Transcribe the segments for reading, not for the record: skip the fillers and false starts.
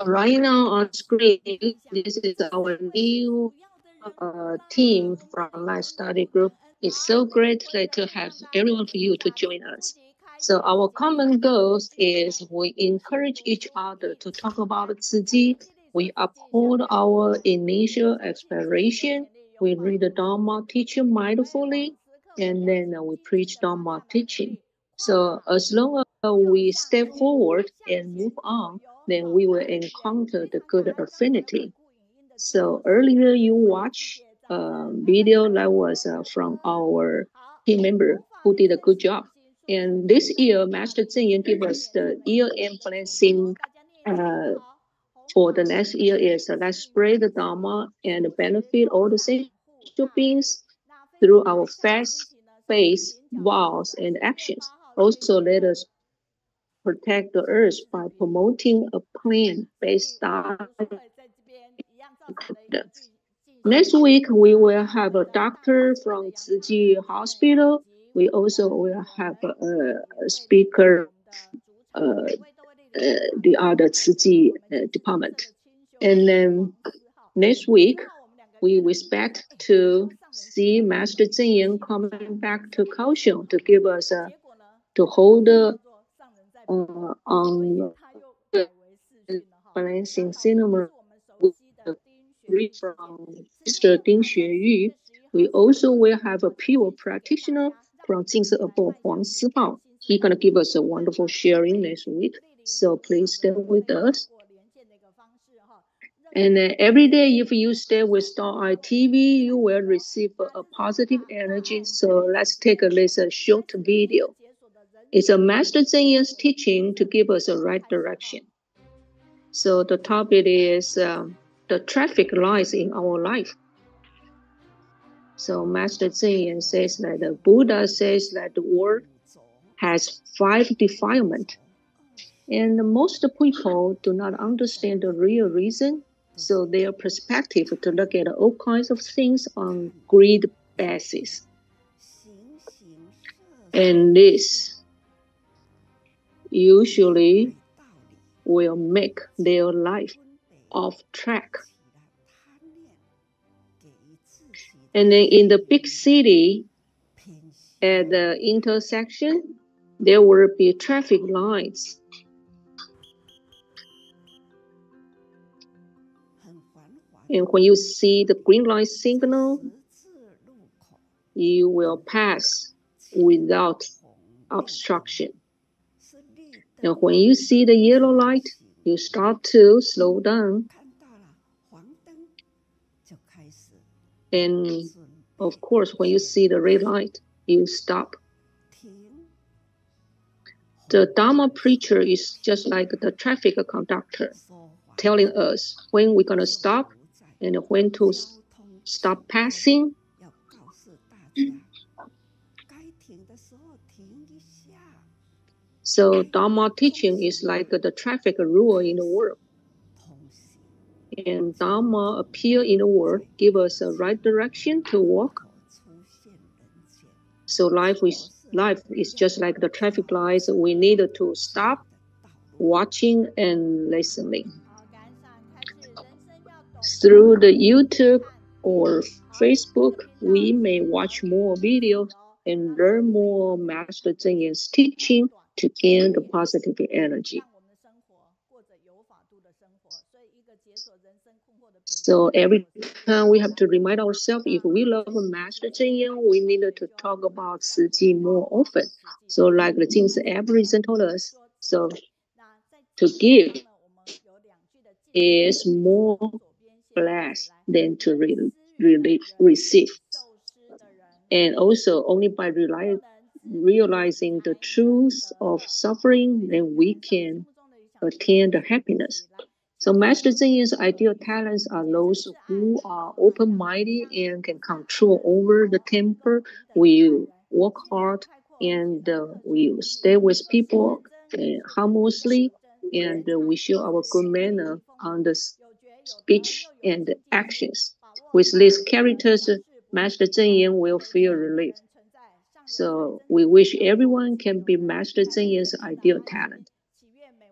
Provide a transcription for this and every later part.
Right now on screen, this is our new team from my study group. It's so great to have everyone for you to join us. So our common goals is we encourage each other to talk about Tzu. We uphold our initial aspiration. We read the Dharma teaching mindfully, and then we preach Dharma teaching. So as long as we step forward and move on, then we will encounter the good affinity. So earlier you watched a video that was from our team member who did a good job. And this year, Master Zheng gave us the year-end blessing uh, for the next year is let's spread the Dharma and benefit all the sexual beings through our fast, faith, vows, and actions. Also, let us protect the earth by promoting a plant-based diet. Next week, we will have a doctor from Tzu Hospital. We also will have a speaker uh, the other Tzu department. And then next week, we expect to see Master Zheng coming back to Kaohsiung to give us to hold on balancing cinema with read from Mr. Ding Xueyu. We also will have a pure practitioner from Jingzi Above Huang Sibao. He's gonna give us a wonderful sharing next week. So please stay with us. And every day, if you stay with Star Eye TV, you will receive a positive energy. So let's take a listen short video. It's a Master Zhen's teaching to give us a right direction. So the topic is the traffic lights in our life. So Master Zhen says that the Buddha says that the world has 5 defilements. And most people do not understand the real reason. So their perspective to look at all kinds of things on greed basis. And this usually will make their life off track. And then in the big city, at the intersection, there will be traffic lights. And when you see the green light signal, you will pass without obstruction. And when you see the yellow light, you start to slow down. And of course, when you see the red light, you stop. The Dharma preacher is just like the traffic conductor, telling us when we're going to stop and when to stop passing. So Dharma teaching is like the traffic rule in the world. And Dharma appear in the world, give us a right direction to walk. So life is just like the traffic lights. We need to stop watching and listening. Through the YouTube or Facebook, we may watch more videos and learn more Master Zhen's teaching to gain the positive energy. So every time we have to remind ourselves, if we love Master Zhen, we need to talk about Tzu more often. So like the things Aboriginal told us, so to give is more blessed than to receive. And also only by realizing the truth of suffering, then we can attain the happiness. So Master Zhen's ideal talents are those who are open-minded and can control over the temper. We work hard and we stay with people harmoniously, and we show our good manner on the speech and actions. With these characters, Master Zhen will feel relief. So we wish everyone can be Master Zhen's ideal talent.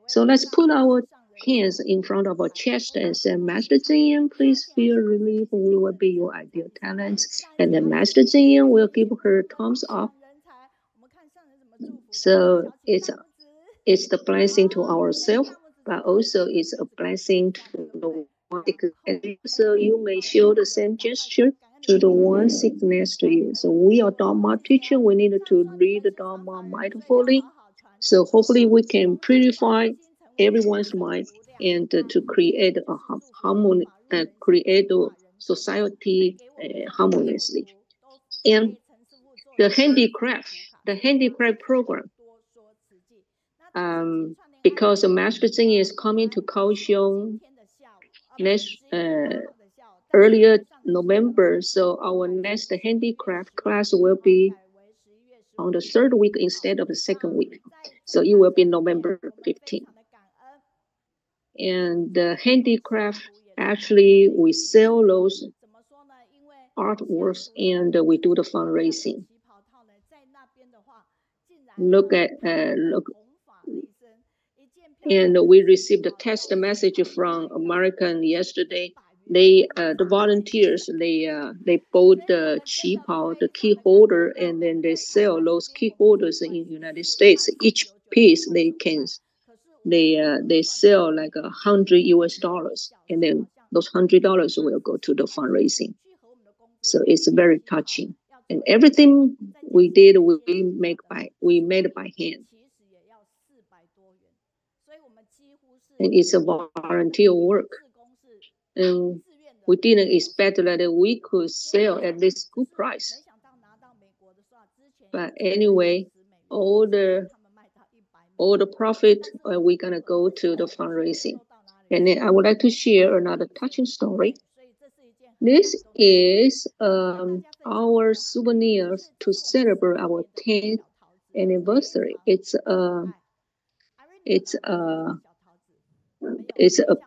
So let's put our hands in front of our chest and say, Master Zhang, please feel relief. We will be your ideal talents. And then Master Zhang will give her thumbs up. So it's the blessing to ourselves, but also it's a blessing to the one. And so you may show the same gesture to the one sitting next to you. So we are Dharma teacher. We need to read the Dharma mindfully. So hopefully we can purify everyone's mind and to create a harmony, create a society harmoniously. And the handicraft program, because the Master Zhang is coming to Kaohsiung next earlier November, so our next handicraft class will be on the third week instead of the second week. So it will be November 15th. And the handicraft, actually, we sell those artworks and we do the fundraising. Look, and we received a text message from American yesterday. They, the volunteers, they bought the qipao, the key holder, and then they sell those key holders in the United States. Each piece they sell like $100, and then those $100 will go to the fundraising. So it's very touching. And everything we did, we made by hand. And it's a volunteer work. And we didn't expect that we could sell at this good price. But anyway, all the profit, we're gonna go to the fundraising. And then I would like to share another touching story. This is our souvenirs to celebrate our 10th anniversary. It's a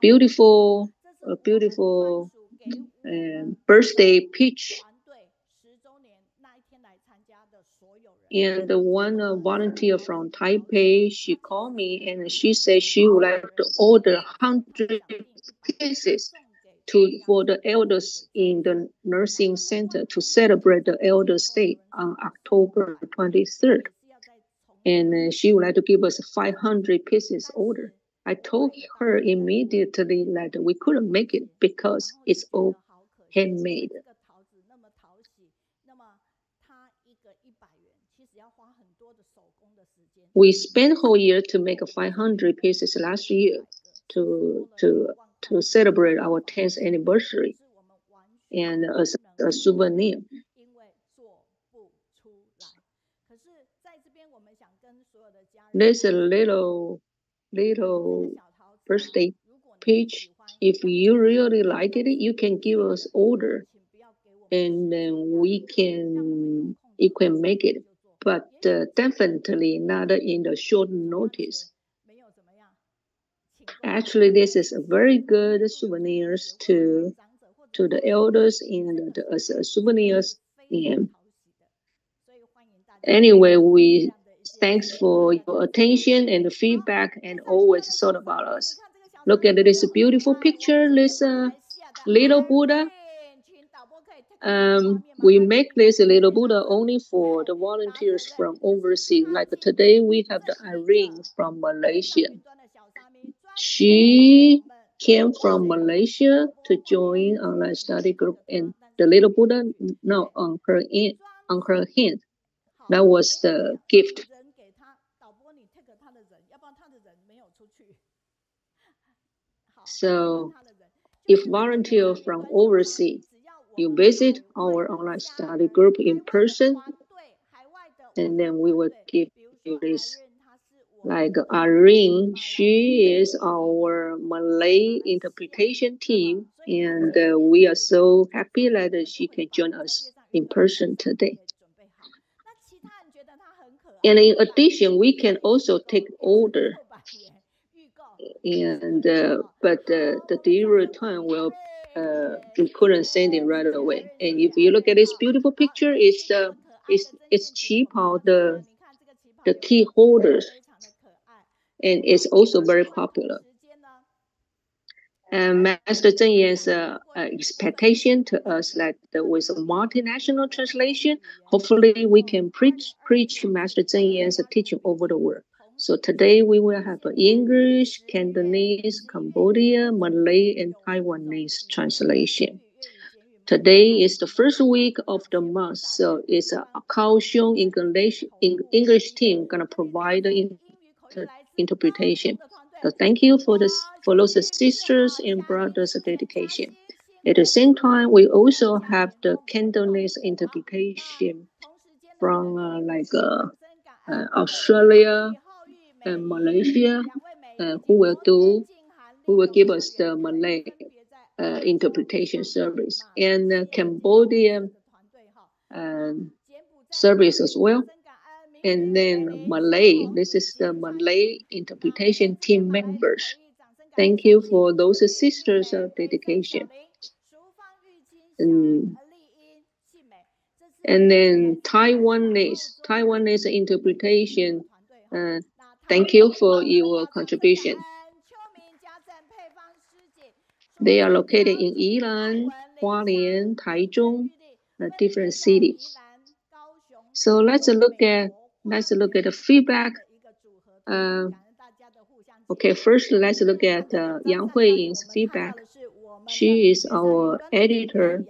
beautiful birthday peach. And the one volunteer from Taipei, she called me and she said she would like to order 100 pieces for the elders in the nursing center to celebrate the Elders' Day on October 23rd. And she would like to give us 500 pieces order. I told her immediately that we couldn't make it because it's all handmade. We spent whole year to make 500 pieces last year to celebrate our 10th anniversary and as a souvenir. There's a little birthday peach. If you really like it, you can give us order, and then you can make it. But definitely not in the short notice. Actually, this is a very good souvenirs to the elders and as souvenirs. And anyway, thanks for your attention and the feedback and always thought about us. Look at this beautiful picture, this little Buddha. We make this little Buddha only for the volunteers from overseas. Like today, we have the Irene from Malaysia. She came from Malaysia to join online study group, and the little Buddha now on her hand. That was the gift. So, if volunteer from overseas, you visit our online study group in person, and then we will give you this. Like Irene, she is our Malay interpretation team, and we are so happy that she can join us in person today. And in addition, we can also take order. And but the delivery time will we couldn't send it right away. And if you look at this beautiful picture, it's qipao, the key holders, and it's also very popular. And Master Zheng Yan's expectation to us that with a multinational translation, hopefully we can preach Master Zheng Yan's teaching over the world. So today we will have English, Cantonese, Cambodia, Malay, and Taiwanese translation. Today is the first week of the month, so it's a Kaohsiung English team gonna provide the interpretation. So thank you for those sisters and brothers' dedication. At the same time, we also have the Cantonese interpretation from Australia and Malaysia, who will give us the Malay interpretation service, and Cambodia service as well. And then Malay, this is the Malay interpretation team members. Thank you for those sisters of dedication. And then Taiwanese interpretation. Thank you for your contribution. They are located in Yilan, Hualien, Taichung, different cities. So let's look at the feedback. Okay, first let's look at Yang Huiying's feedback. She is our editor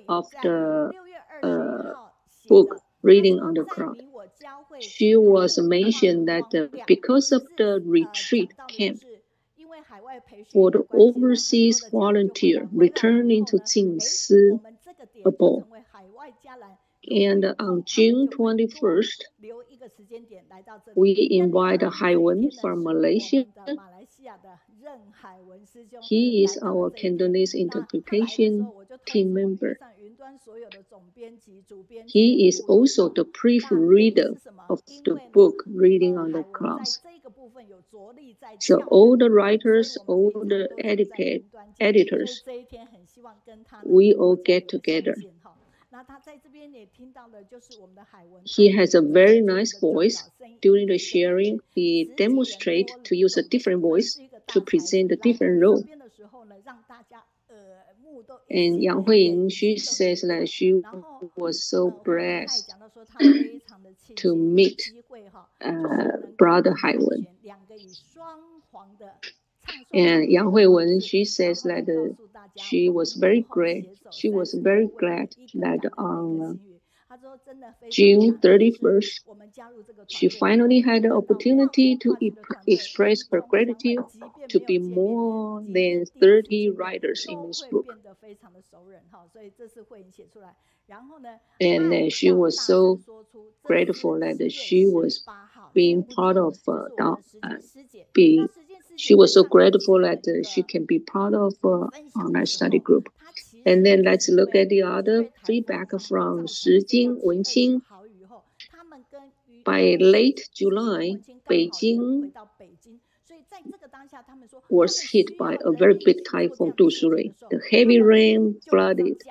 of the book Reading on the Cloud. She was mentioned that because of the retreat camp for the overseas volunteer returning to Jingsi abroad. And on June 21st, we invite Haiwen from Malaysia. He is our Cantonese interpretation team member. He is also the proofreader of the book Reading on the Clouds. So all the writers, all the editors, we all get together. He has a very nice voice. During the sharing, he demonstrates to use a different voice to present a different role. And Yang Huiying, she says that she was so blessed to meet Brother Haiwen. And Yang Huiwen, she says that she was very glad. She was very glad that on June 31st, she finally had the opportunity to express her gratitude to be more than 30 writers in this book. And she was so grateful that she was being part of she was so grateful that she can be part of online study group. And then let's look at the other feedback from Shijing and Wenqing. By late July, Beijing was hit by a very big typhoon Dushui. The heavy rain flooded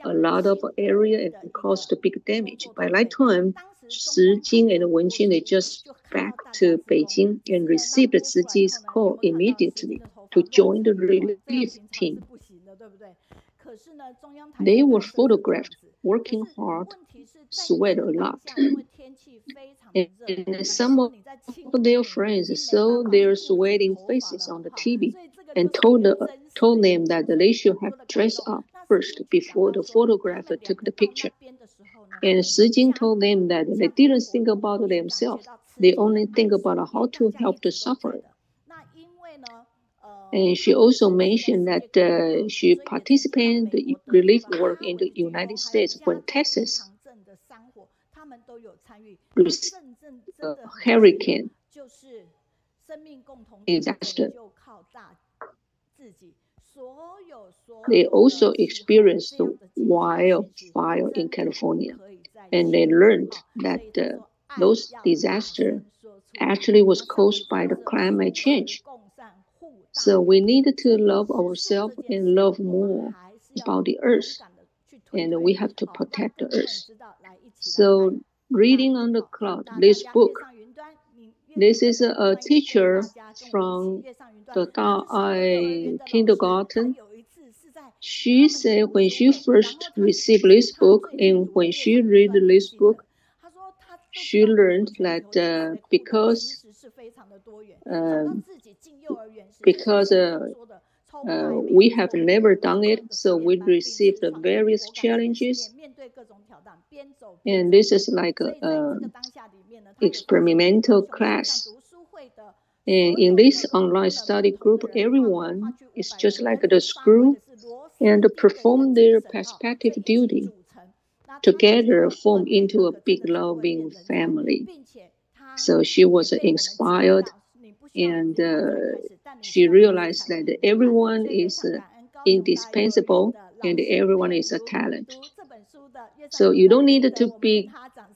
a lot of area and caused big damage. By that time, Shijing and Wenqing, they just back to Beijing and received Shijing's call immediately to join the relief team. They were photographed working hard, sweat a lot. And some of their friends saw their sweating faces on the TV and told them that they should have dressed up first before the photographer took the picture. And Shijing told them that they didn't think about themselves. They only think about how to help the sufferer. And she also mentioned that she participated in relief work in the United States when Texas hurricane disaster. They also experienced the wildfire in California, and they learned that those disasters actually was caused by the climate change. So we need to love ourselves and love more about the earth, and we have to protect the earth. So Reading on the Cloud, this book, this is a teacher from the Daai kindergarten, she said when she first received this book and when she read this book, she learned that because we have never done it, so we received various challenges. And this is like an experimental class. And in this online study group, everyone is just like the school and perform their perspective duty. Together form into a big loving family. So she was inspired, and she realized that everyone is indispensable and everyone is a talent. So you don't need to be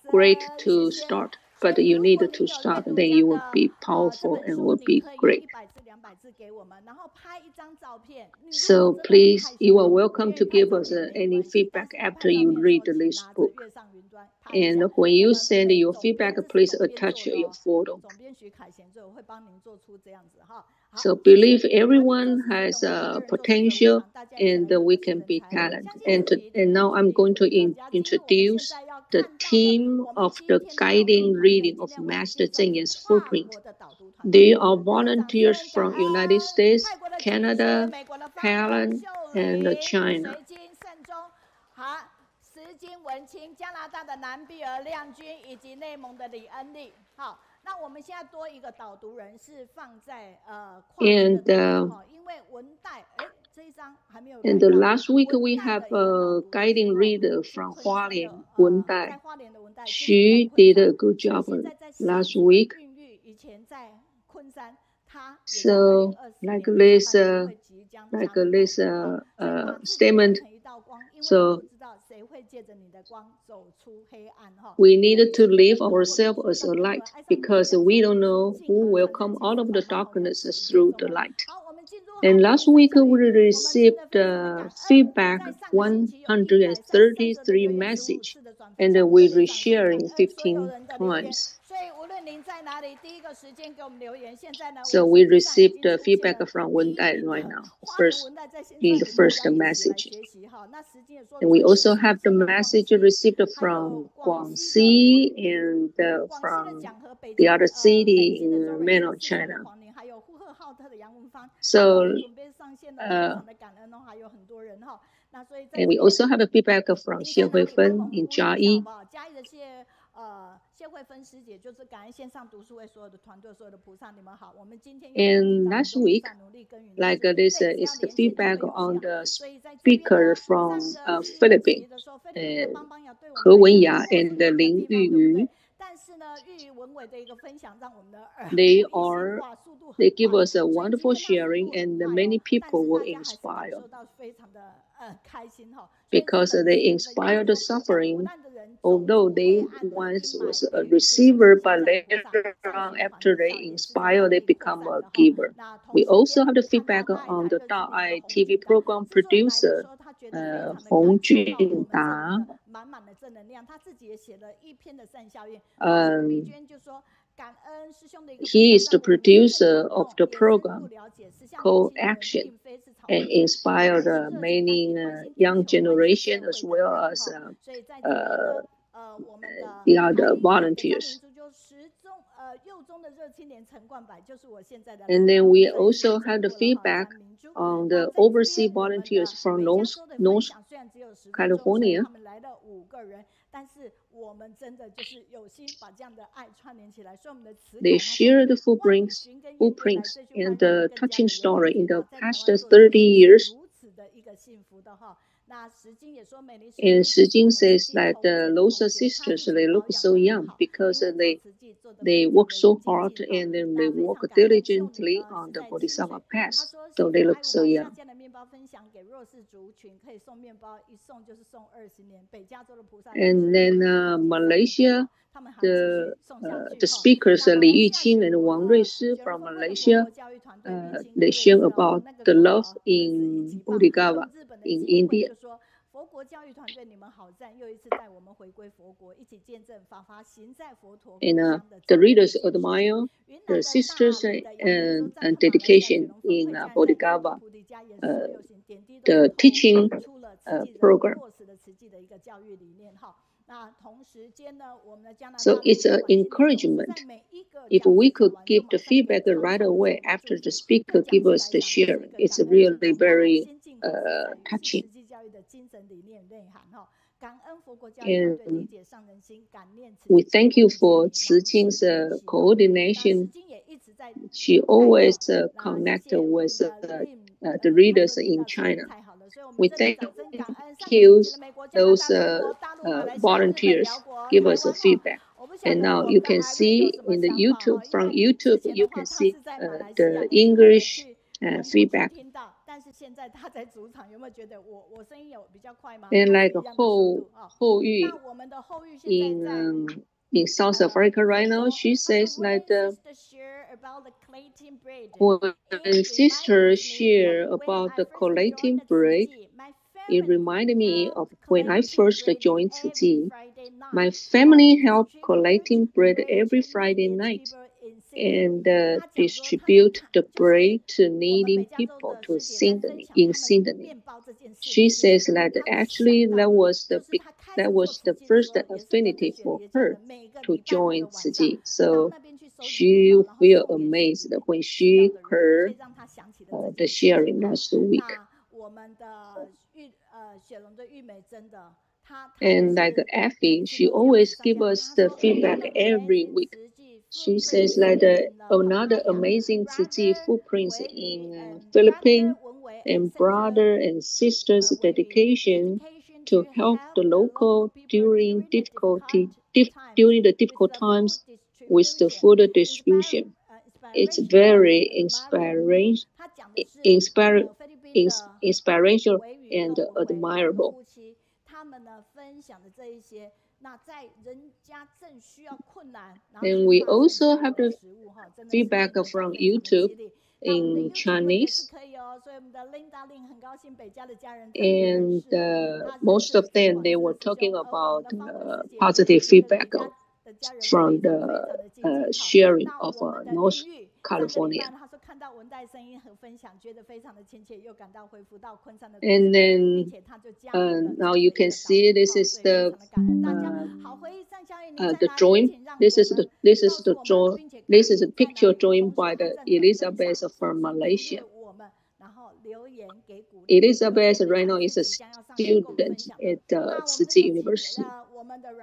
great to start, but you need to start, then you will be powerful and will be great. So please, you are welcome to give us any feedback after you read this book. And when you send your feedback, please attach your photo. So believe everyone has potential and we can be talented. And now I'm going to introduce the team of the guiding reading of Master Zheng Yan's footprint. They are volunteers from United States, Canada, Thailand, and China. 石金、文清、加拿大的南比尔亮君以及内蒙的李恩利。好，那我们现在多一个导读人是放在And last week we have a guiding reader from Hualien, Wen Dai. She did a good job last week. So like this statement. So we need to live ourselves as a light because we don't know who will come out of the darkness through the light. And last week we received feedback 133 message, and we resharing 15 times. So we received feedback from Wen Dai right now, in the first message. And we also have the message received from Guangxi and from the other city in mainland China. So, and we also have a feedback from Xie Huifeng in Jiayi. And last week, like this is the feedback on the speaker from Philippines, He Wenya and Lin Yuyu. They give us a wonderful sharing, and many people were inspired because they inspired the suffering. Although they once was a receiver, but later on, after they inspire, they become a giver. We also have the feedback on the Daai TV program producer, Hong Junda. He is the producer of the program called Action and inspired many young generation as well as the other volunteers. And then we also had the feedback on the overseas volunteers from North California. They shared the footprints and the touching story in the past 30 years. And Shijing says that those sisters, they look so young because they work so hard and then they work diligently on the Bodhisattva path. So they look so young. And then Malaysia, the speakers Li Yixiang and Wang Ruishi from Malaysia, they share about the love in Bodhisattva in India. the readers admire the sisters and dedication in Bodhigava, the teaching program. So it's an encouragement. If we could give the feedback right away after the speaker gives us the sharing, it's really very touching. And we thank you for Jing's coordination. She always connected with the readers in China. We thank you those volunteers give us a feedback. And now you can see in the YouTube, from YouTube, you can see the English feedback. And like Hou Yu in South Africa right now, she says like when sisters share about the collating bread, it reminded me of when I first joined Ciji. My family helped collecting bread every Friday night and distribute the bread to needy people in Sydney. She says that actually that was the first affinity for her to join Ciji. So she feel amazed when she heard the sharing last week. And like Effie, she always gives us the feedback every week. She says that another amazing Ciji footprints in Philippines and brother and sisters' dedication to help the local during the difficult times with the food distribution. It's very inspirational and admirable. And we also have the feedback from YouTube in Chinese. And most of them, they were talking about positive feedback from the sharing of North California. And then now you can see this is the drawing. This is a picture drawn by the Elizabeth from Malaysia. Elizabeth right now is a student at Ciji University.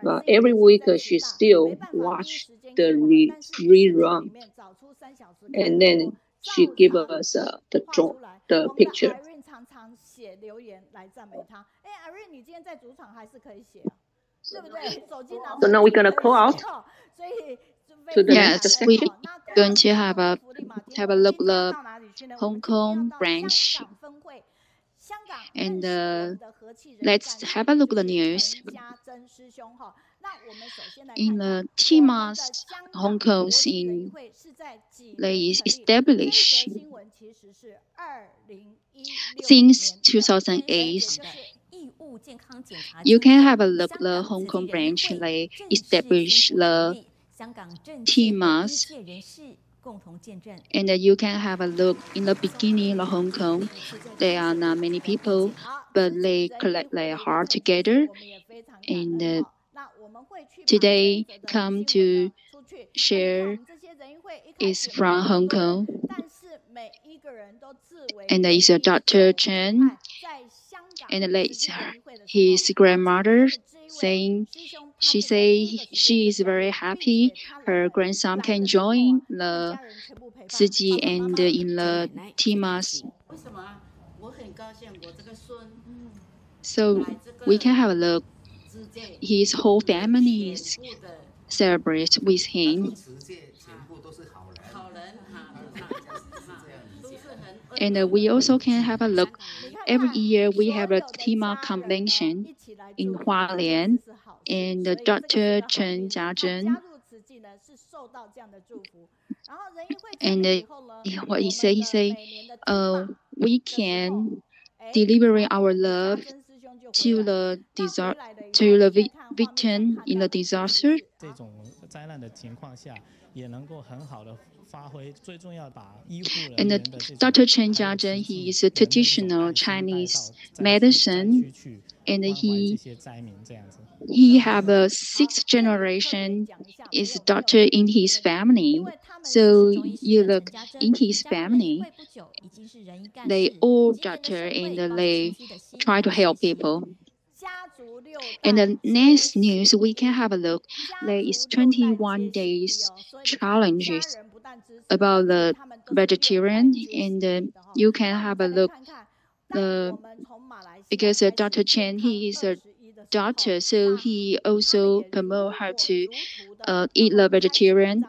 But every week she still watch the rerun, and then she give us the picture. So now we're gonna call out to the next section. We're going to have a look the Hong Kong branch. And let's have a look at the news. In the TMAS Hong Kong, they established since 2008. You can have a look at the Hong Kong branch. They established the TMAS. And you can have a look in the beginning of Hong Kong. There are not many people, but they collect their heart together. And today come to share is from Hong Kong. And it's Dr. Chen. And his grandmother saying, she is very happy her grandson can join the Ciji and in the TMAS. So we can have a look. His whole family celebrate with him. And we also can have a look. Every year we have a TMA convention in Hualien, and Dr. Chen Jiazhen. And what he say, we can deliver our love to the victim in the disaster. 这种灾难的情况下，也能够很好的发挥，最重要把医护人员的这种 Dr. Chen Jiazhen, he is a traditional Chinese medicine, and he have a sixth generation is a doctor in his family. So you look in his family, they all doctor and they try to help people. And the next news we can have a look. There is 21 days challenges about the vegetarian, and you can have a look. Because Dr. Chen, he is a doctor, so he also promote how to eat the vegetarian,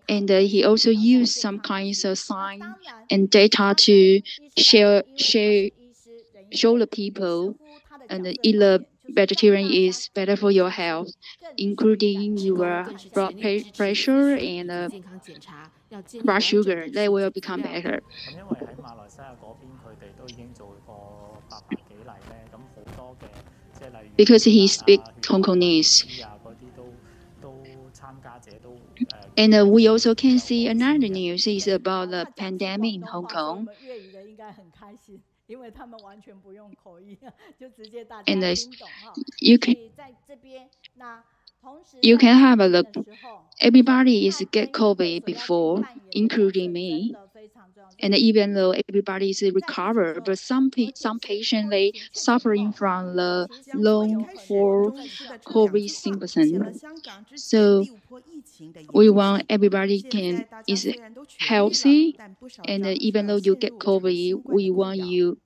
and he also use some kinds of sign and data to show the people and eat the vegetarian is better for your health, including your blood pressure and blood sugar. They will become better. Because he speaks Hongkongese. And we also can see another news is about the pandemic in Hong Kong. And you can have a look. Everybody is get COVID before, including me. And even though everybody is recovered, but some patients they suffering from the long-haul COVID symptoms. So we want everybody is healthy, and even though you get COVID, we want you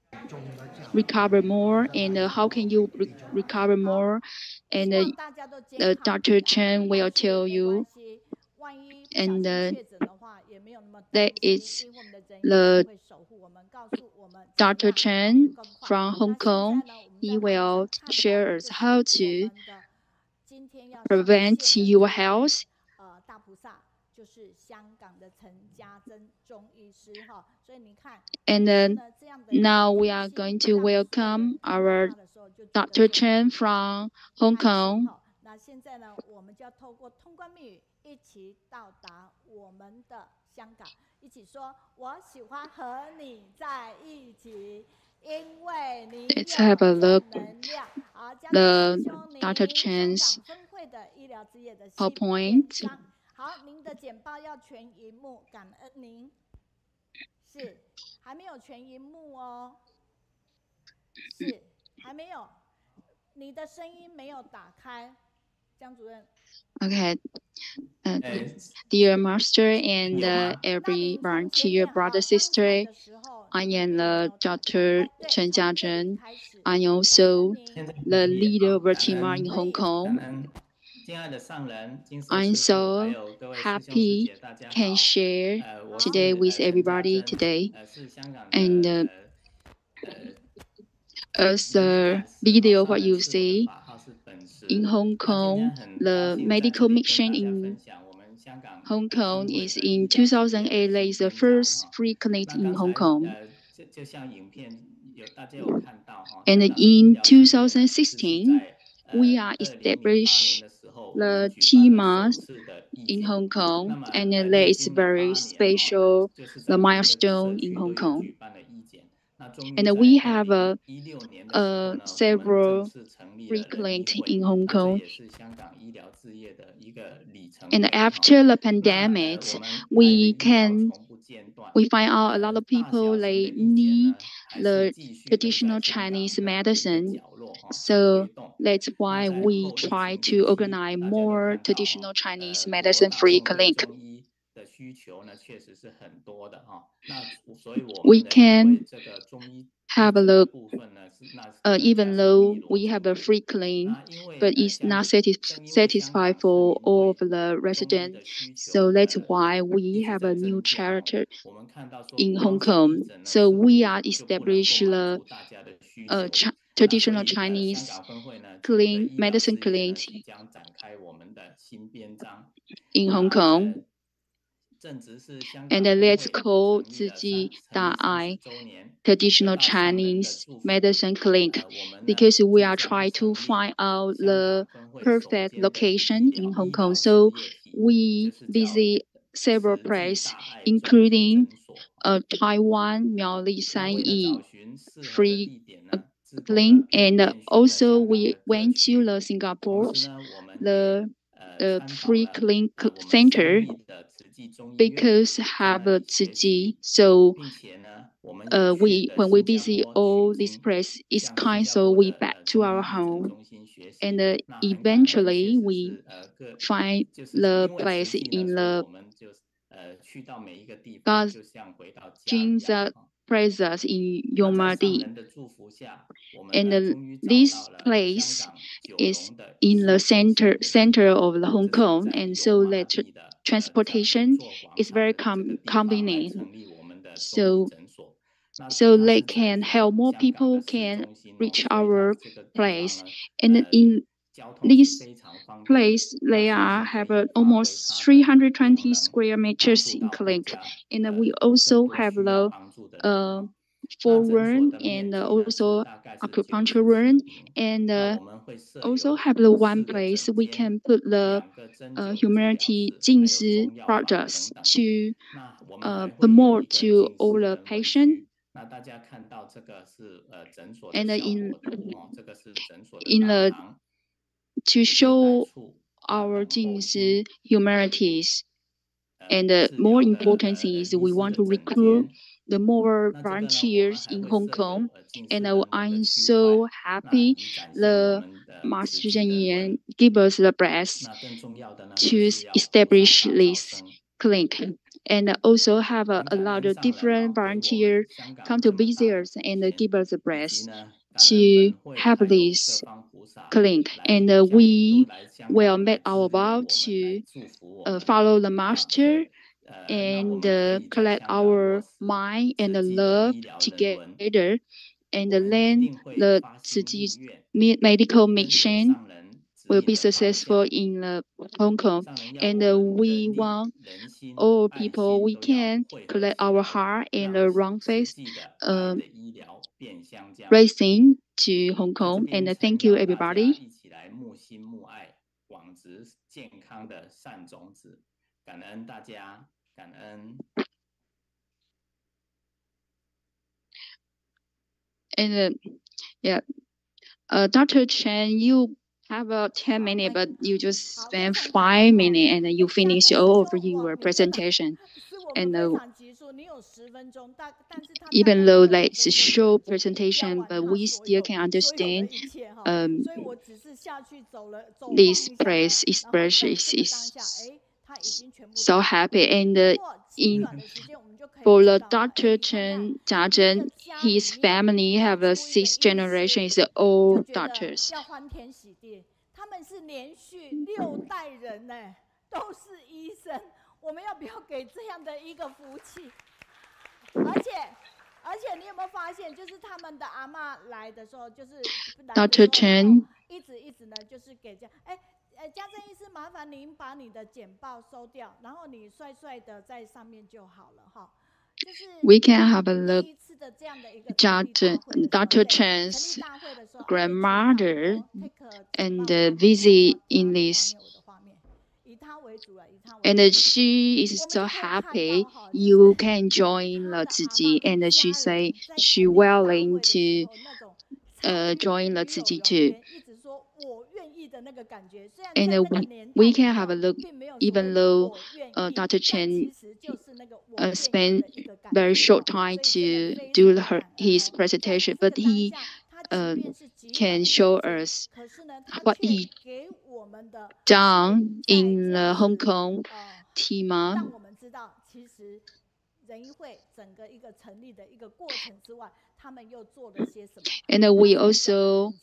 recover more. And how can you recover more? And Dr. Chen will tell you. And that is the Dr. Chen from Hong Kong. He will share us how to prevent your health. And now we are going to welcome our Dr. Chen from Hong Kong. 现在呢，我们就要透过通关密语一起到达我们的香港，一起说“我喜欢和你在一起”，因为你有正能量。好，江师兄，您香港分会的医疗之夜的信章。好，您的简报要全荧幕，感恩您。是，还没有全荧幕哦。是，还没有，你的声音没有打开。 Okay, dear master and everyone, dear brother, sister, I am Dr. Chen Jiazhen. I am also the leader of a team in Hong Kong. I'm so happy can share today with everybody today. And as the video what you see, in Hong Kong, the medical mission in Hong Kong is in 2008. There is the first free clinic in Hong Kong. And in 2016, we are established the TMAS in Hong Kong, and there is very special the milestone in Hong Kong. And we have several free clinics in Hong Kong. And after the pandemic, we find out a lot of people they need the traditional Chinese medicine. So that's why we try to organize more traditional Chinese medicine free clinic. We can have a look, even though we have a free clinic, but it's not satisfied for all of the residents. So that's why we have a new charter in Hong Kong. So we are established the traditional Chinese medicine clinic in Hong Kong. And let's call 自己大爱 traditional Chinese medicine clinic because we are trying to find out the perfect location in Hong Kong. So we visit several places, including Taiwan, Miaoli Sanyi free clinic, and also we went to the Singapore, the free clinic center because have a 自己. So when we visit all these places, it's kind so we back to our home, and eventually we find the place in the God's presence in Yomadi. And this place is in the center of the Hong Kong, and so that transportation is very convenient. So they can help more people can reach our place. And in this place, they have almost 320 square meters in clinic, and we also have the foreign and also acupuncture room, and also have the one place we can put the humanity 净师 products to promote to all the patient. And in the to show our 净师 humanities. And the more important thing is we want to recruit the more volunteers in Hong Kong. And I'm so happy the Master Chen Jiazhen give us the bless to establish this clinic. And also have a lot of different volunteers come to visit us and give us the bless to have this clinic. And we will make our vow to follow the master and collect our mind and love together, and then the 自己 medical mission will be successful in Hong Kong. And we want all people we can collect our heart and the wrong face racing to Hong Kong. And thank you everybody. And yeah, Dr. Chen, you have 10 minutes, but you just spent 5 minutes and you finish all of your presentation. And even though it's a short presentation, but we still can understand this place expression is so happy. And for the Dr. Chen Jiazhen, his family have a 6 generations all doctors. 他们是连续6代人呢，都是医生。我们要不要给这样的一个福气？而且你有没有发现，就是他们的阿嬷来的时候，就是Dr. Chen 一直呢，就是给这样，家政医师，麻烦您把你的简报收掉，然后你帅帅的在上面就好了哈。We can have a look Dr. Chen's grandmother and visit in this. And she is so happy you can join the 自己, and she say she willing to join the 自己 too. And we can have a look, even though Dr. Chen spent very short time to do his presentation, but he can show us what he done in the Hong Kong team. And we also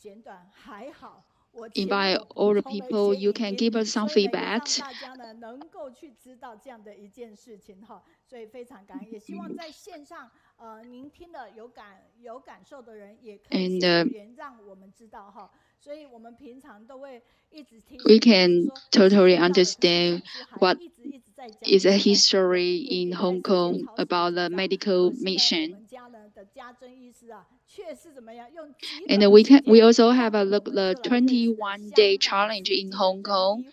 invite all the people, you can give us some feedback. 您听了有感受的人，也可以写留言让我们知道哈。所以我们平常都会一直提醒， we can totally understand what is a history in Hong Kong about the medical mission. And we also have a look the 21-day challenge in Hong Kong.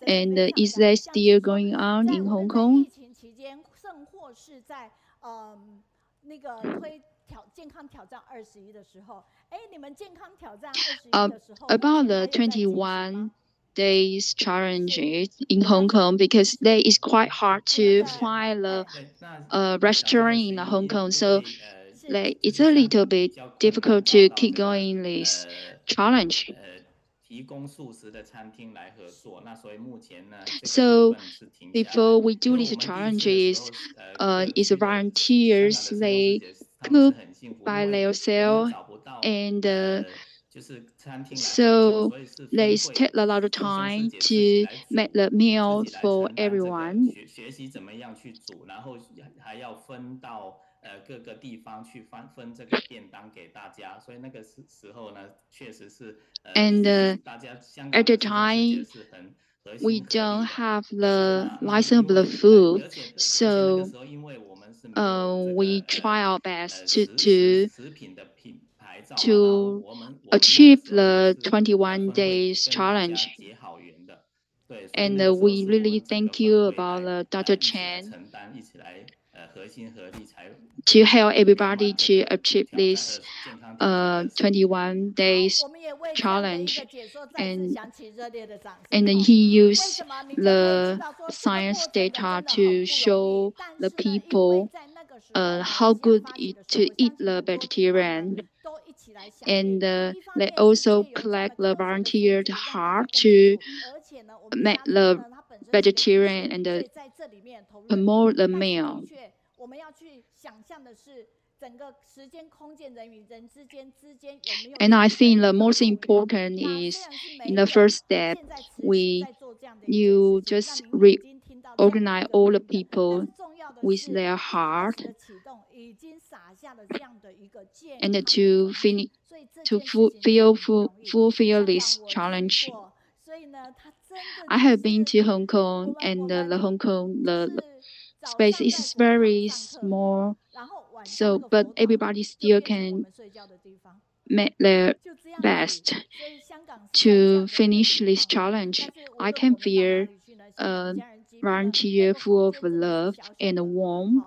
And is that still going on in Hong Kong? About the 21 days challenges in Hong Kong, because there is quite hard to find a restaurant in Hong Kong, so like it's a little bit difficult to keep going this challenge. So before we do these challenges, is volunteers, they cook by themselves, and so they take a lot of time to make the meal for everyone. 各个地方去分这个便当给大家，所以那个时候呢，确实是大家香港 at the time we don't have the license of the food, so we try our best to achieve the 21 days challenge. And we really thank you about Dr. Chen to help everybody to achieve this 21 days challenge. And he used the science data to show the people how good it to eat the vegetarian. And they also collect the volunteers heart to make the vegetarian and promote the meal. And I think the most important is in the first step, you just reorganize all the people with their heart and to fulfill this challenge. I have been to Hong Kong, and the Hong Kong the space is very small, so but everybody still can make their best to finish this challenge. I can feel a volunteer full of love and warmth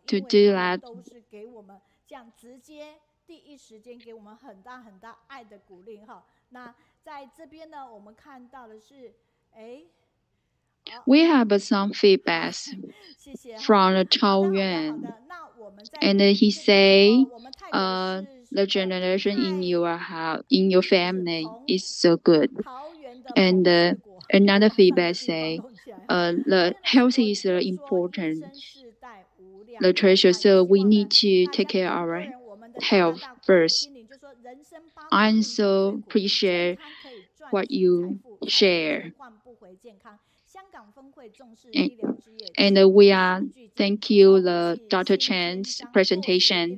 to do that. 第一时间给我们很大爱的鼓励哈。那在这边呢，我们看到的是，we have some feedbacks from the Taoyuan, and he say, the generation in your house, in your family is so good. And another feedback say, the health is important, the treasure, so we need to take care of our health first. I so appreciate what you share. And we are thank you the Dr. Chen's presentation.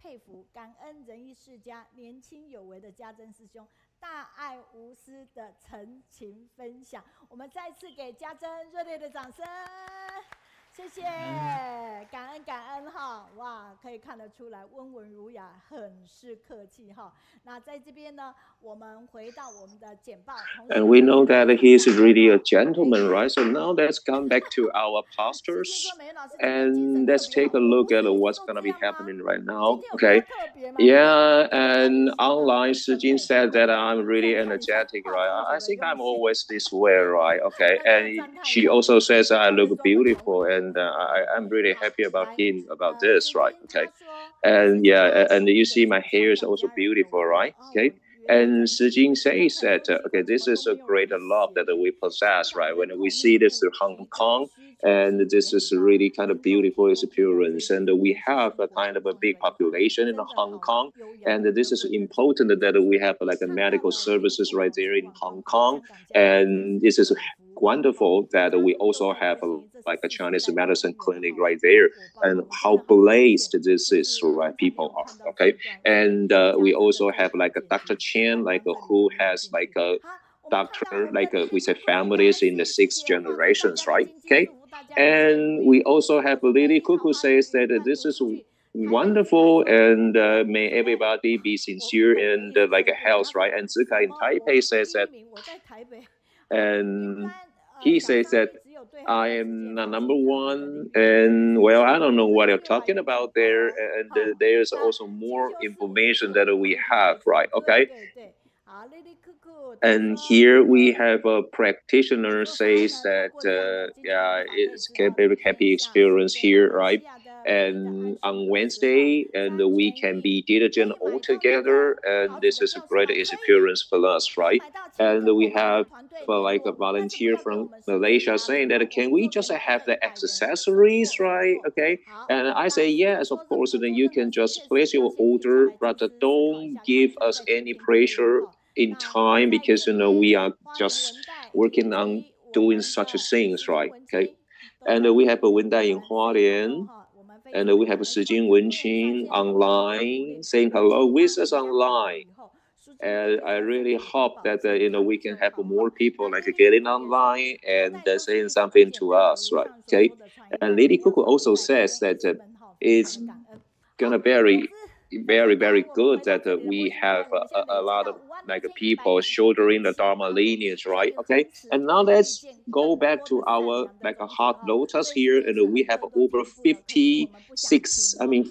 佩服感恩仁义世家年轻有为的家珍师兄大爱无私的陈情分享，我们再次给家珍热烈的掌声。谢谢，感恩哈，哇，可以看得出来温文儒雅，很是客气哈。那在这边呢，我们回到我们的简报。And we know that he is really a gentleman, right? So now let's come back to our pastors, and let's take a look at what's going to be happening right now. Okay, yeah, and online Shijing said that I'm really energetic, right? I think I'm always this way, right? Okay, and she also says I look beautiful, and I'm really happy about this, right? Okay, and yeah, and you see my hair is also beautiful, right? Okay. And Shijing says that, okay, this is a great love that we possess, right? When we see this in Hong Kong, and this is really kind of beautiful experience. And we have a kind of a big population in Hong Kong. And this is important that we have like a medical services right there in Hong Kong. And this is wonderful that we also have like a Chinese medicine clinic right there, and how blessed this is, right? People are okay, and we also have like a Dr. Chen, like who has like a doctor, like we say families in the 6 generations, right? Okay, and we also have Lily Cuckoo says that this is wonderful, and may everybody be sincere and like a health, right? And Zika in Taipei says that, and he says that I am the number one, and well, I don't know what you're talking about there, and there's also more information that we have, right? Okay. And here we have a practitioner says that yeah, it's a very happy experience here, right? And on Wednesday, and we can be diligent all together, and this is a great experience for us, right? And we have like a volunteer from Malaysia saying that can we just have the accessories, right? Okay, and I say yes, of course. Then you can just place your order, but don't give us any pressure in time, because we are just working on doing such things, right? Okay, and we have a Wendai in Hualien, and we have Shijing and Wenqing online saying hello with us online. And I really hope that we can have more people like getting online and saying something to us, right? Okay, and Lady Cuckoo also says that it's gonna very good that we have a lot of like people shouldering the Dharma lineage, right? Okay, and now let's go back to our like a hot lotus here, and we have over 56. I mean,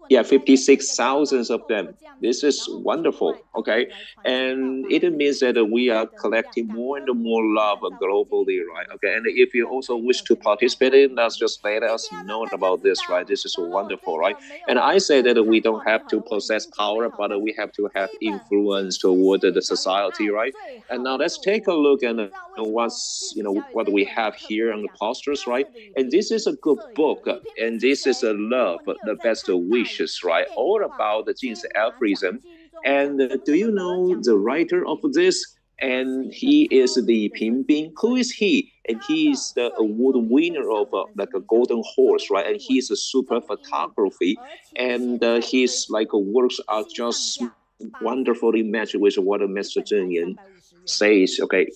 yeah, 56,000 of them. This is wonderful, okay? And it means that we are collecting more and more love globally, right? Okay, and if you also wish to participate in that, just let us know about this, right? This is wonderful, right? And I say that we don't have to possess power, but we have to have influence toward the society, right? And now let's take a look at what's, what we have here on the posters, right? And this is a good book, and this is a love, the best wishes, right? All about the genes altruism. And do you know the writer of this? And he is the Pinbin. Who is he? And he is the award winner of like a golden horse, right? And he is a super photography, and his like works are just wonderfully matched with what Mr. Zheng Yan says. Okay.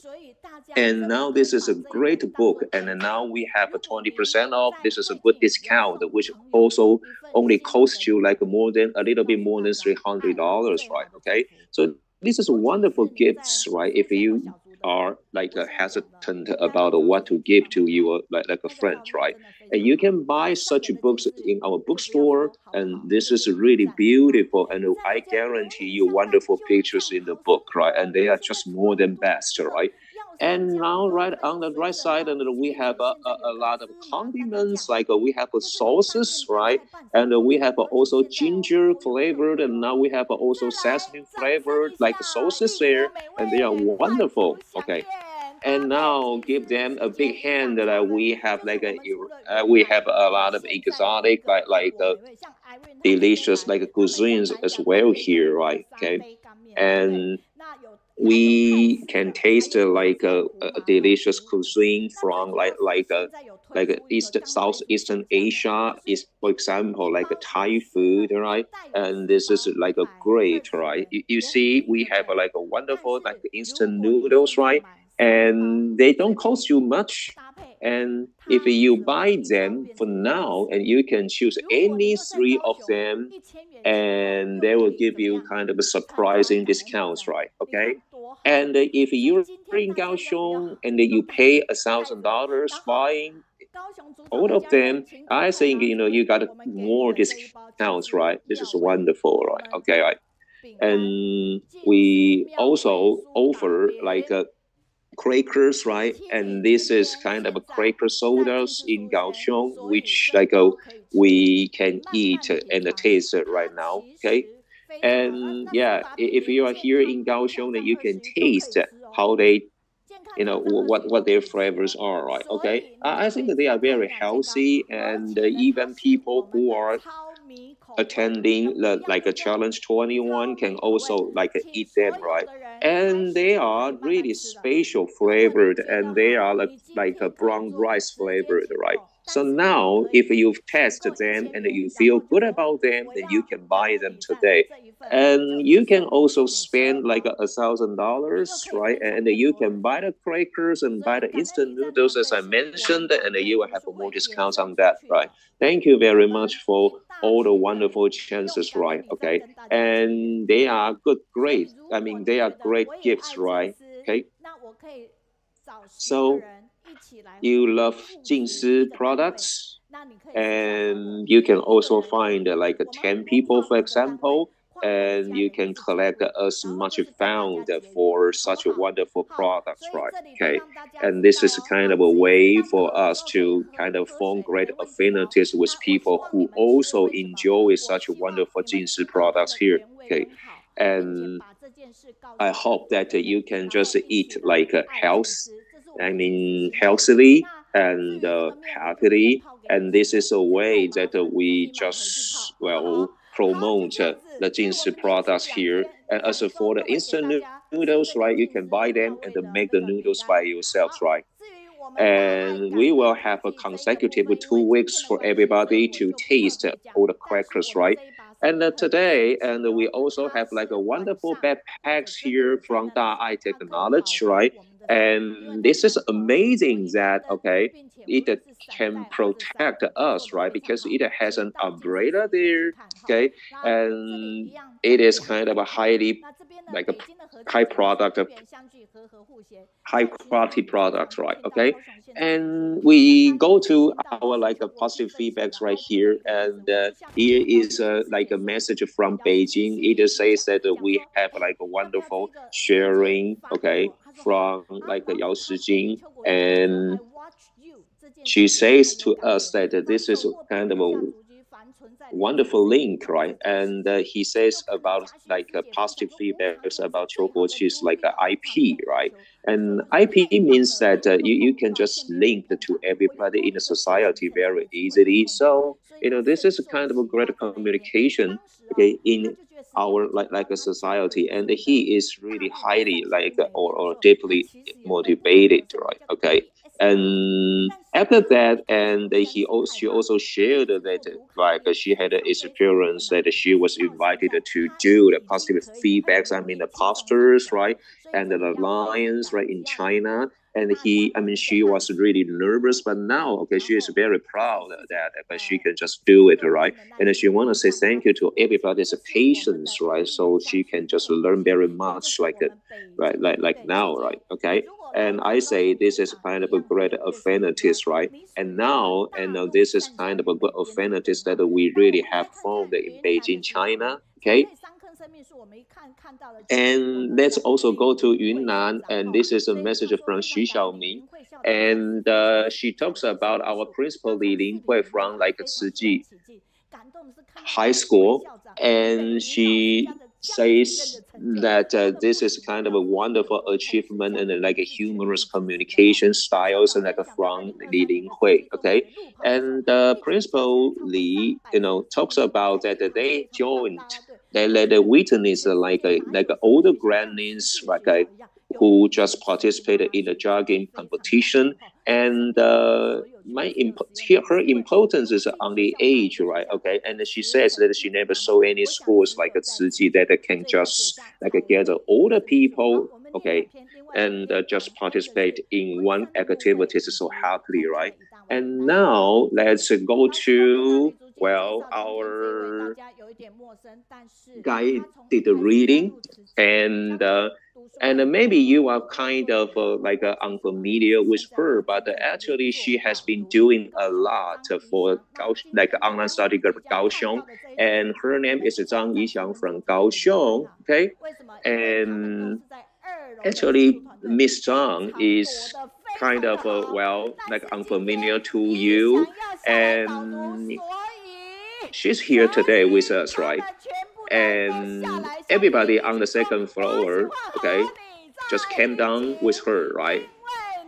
And now this is a great book, and now we have a 20% off. This is a good discount, which also only costs you like a little bit more than $300, right? Okay, so this is wonderful gifts, right? If you are like hesitant about what to give to your like a friend, right? And you can buy such books in our bookstore, and this is really beautiful, and I guarantee you wonderful pictures in the book, right? And they are just more than best, right? And now, right on the right side, and we have a lot of condiments, like we have sauces, right? And we have also ginger flavored, and now we have also sesame flavored, like sauces there, and they are wonderful. Okay, and now give them a big hand that we have like we have a lot of exotic, like delicious like cuisines as well here, right? Okay, and we can taste like a delicious cuisine from like Southeastern Asia, is for example like a Thai food, right? And this is like a great, right? You see, we have like a wonderful like instant noodles, right? And they don't cost you much. And if you buy them for now, and you can choose any 3 of them, and they will give you kind of a surprising discounts, right? Okay. And if you're in Kaohsiung and you pay $1,000 buying all of them, I think you got more discounts, right? This is wonderful, right? Okay, right. And we also offer like crackers, right? And this is kind of a cracker sodas in Kaohsiung, which like we can eat and taste right now. Okay, and yeah, if you are here in Kaohsiung, then you can taste how they, what their flavors are, right? Okay, I think they are very healthy, and even people who are attending like a challenge 21 can also like eat them, right? and they are really special flavored, and they are like a brown rice flavored, right? So now, if you've tested them and you feel good about them, then you can buy them today. And you can also spend like $1,000, right? And you can buy the crackers and buy the instant noodles, as I mentioned, and you will have more discounts on that, right? Thank you very much for all the wonderful chances, right? Okay, and they are great. I mean, they are great gifts, right? Okay. So you love Jingsi products, and you can also find like 10 people, for example, and you can collect as much found for such a wonderful products, right? Okay, and this is kind of a way for us to kind of form great affinities with people who also enjoy such wonderful Jingsi products here. Okay, and I hope that you can just eat like healthily and happily. And this is a way that we just, well, promote the Jingsi products here. And as for the instant noodles, right, you can buy them and make the noodles by yourselves, right? And we will have a consecutive 2 weeks for everybody to taste all the crackers, right? And today, and we also have like a wonderful backpacks here from Da'ai Technology, right? And this is amazing that, okay, it can protect us, right? Because it has an umbrella there, okay? And it is kind of a highly, like a high product, high quality products, right? Okay. And we go to our like a positive feedbacks right here, and here is like a message from Beijing. It says that we have like a wonderful sharing, okay, from like Yao Shijing, and she says to us that this is kind of a wonderful link, right? And he says about like positive feedbacks about Qiuguoqi's like IP, right? And IP means that you can just link to everybody in the society very easily. So, you know, this is a kind of a great communication, okay, in our like a society. And he is really highly like or deeply motivated, right? Okay. And after that, and she also shared that like she had an experience that she was invited to do the positive feedbacks. I mean the posters, right, and the alliance, right, in China. And she was really nervous, but now, okay, she is very proud of that, but she can just do it, right? And she want to say thank you to everybody's patience, right? So she can just learn very much, like, right, like now, right? Okay. And I say this is kind of a great affinities, right? And now, this is kind of a good affinities that we really have formed in Beijing, China, okay? And let's also go to Yunnan, and this is a message from Xu Xiaoming, and she talks about our principal Li Linghui from like Ciji High School, and she says that this is kind of a wonderful achievement and like a humorous communication styles and like from Li Linghui, okay? And Principal Li, talks about that they let witness like older grannies, like who just participated in the jogging competition, and her importance is on the age, right? Okay, and she says that she never saw any schools like a Ciji that can just like gather older people, okay, and just participate in one activity so happily, right? And now let's go to our guided reading, and maybe you are kind of unfamiliar with her, but actually she has been doing a lot for online study group Kaohsiung, and her name is Zhang Yixiang from Kaohsiung, okay? And actually Miss Zhang is kind of unfamiliar to you, and she's here today with us, right? And everybody on the second floor, okay, just came down with her, right?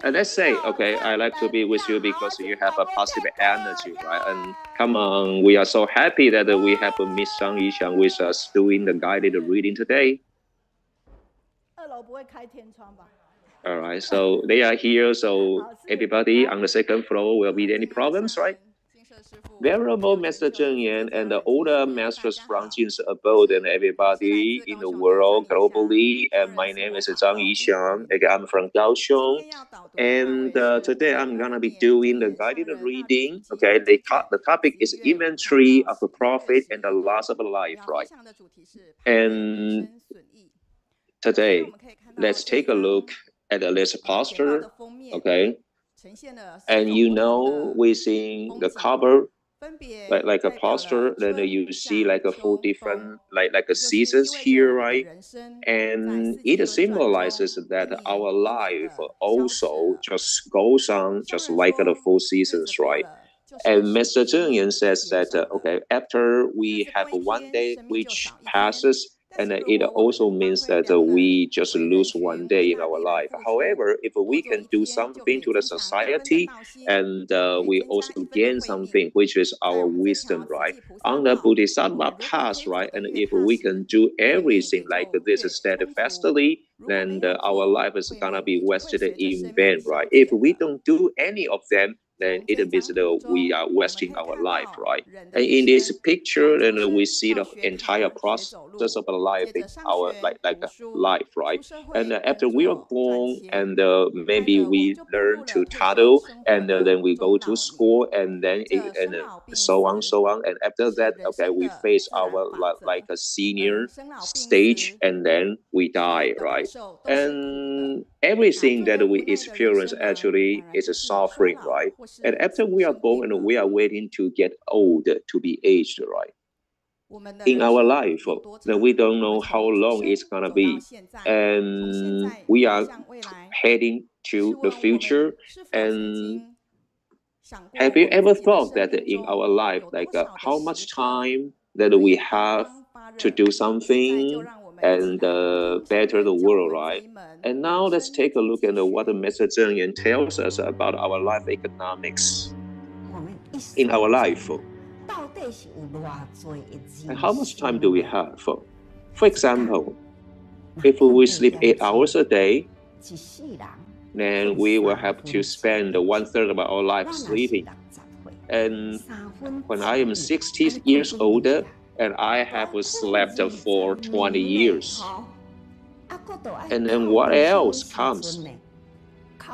And let's say, okay, I like to be with you because you have a positive energy, right? And come on, we are so happy that we have Miss Zhang Yixiang with us doing the guided reading today. All right, so they are here, so everybody on the second floor will be any problems, right? Venerable Master Zheng Yan and the older masters from Jin's abode and everybody in the world globally. And my name is Zhang Yixiang. I'm from Kaohsiung. And today I'm gonna be doing the guided reading. Okay, the topic is inventory of a profit and the loss of a life, right? And today, let's take a look at the list posture. Okay, and you know within the cover, like a posture, then you see like a 4 different like a seasons here, right? And it symbolizes that our life also just goes on just like the 4 seasons, right? And Master Zheng Yan says that okay, after we have one day which passes, and it also means that we just lose one day in our life. However, if we can do something to the society, and we also gain something, which is our wisdom, right? On the Bodhisattva path, right? And if we can do everything like this steadfastly, then our life is gonna be wasted in vain, right? If we don't do any of them, then it means that we are wasting our life, right? And in this picture, then we see the entire process of a life in our like a life, right? And after we are born, and maybe we learn to tattle, and then we go to school, and then so on, and after that, okay, we face our like a senior stage, and then we die, right? And everything that we experience actually is a suffering, right? And after we are born, and we are waiting to get old, to be aged, right? In our life, then we don't know how long it's gonna be, and we are heading to the future. And have you ever thought that in our life, like how much time that we have to do something and better the world, right? And now let's take a look at what Master Zheng Yan tells us about our life economics in our life. And how much time do we have? For example, if we sleep 8 hours a day, then we will have to spend 1/3 of our life sleeping. And when I am 60 years older, and I have slept for 20 years. And then what else comes?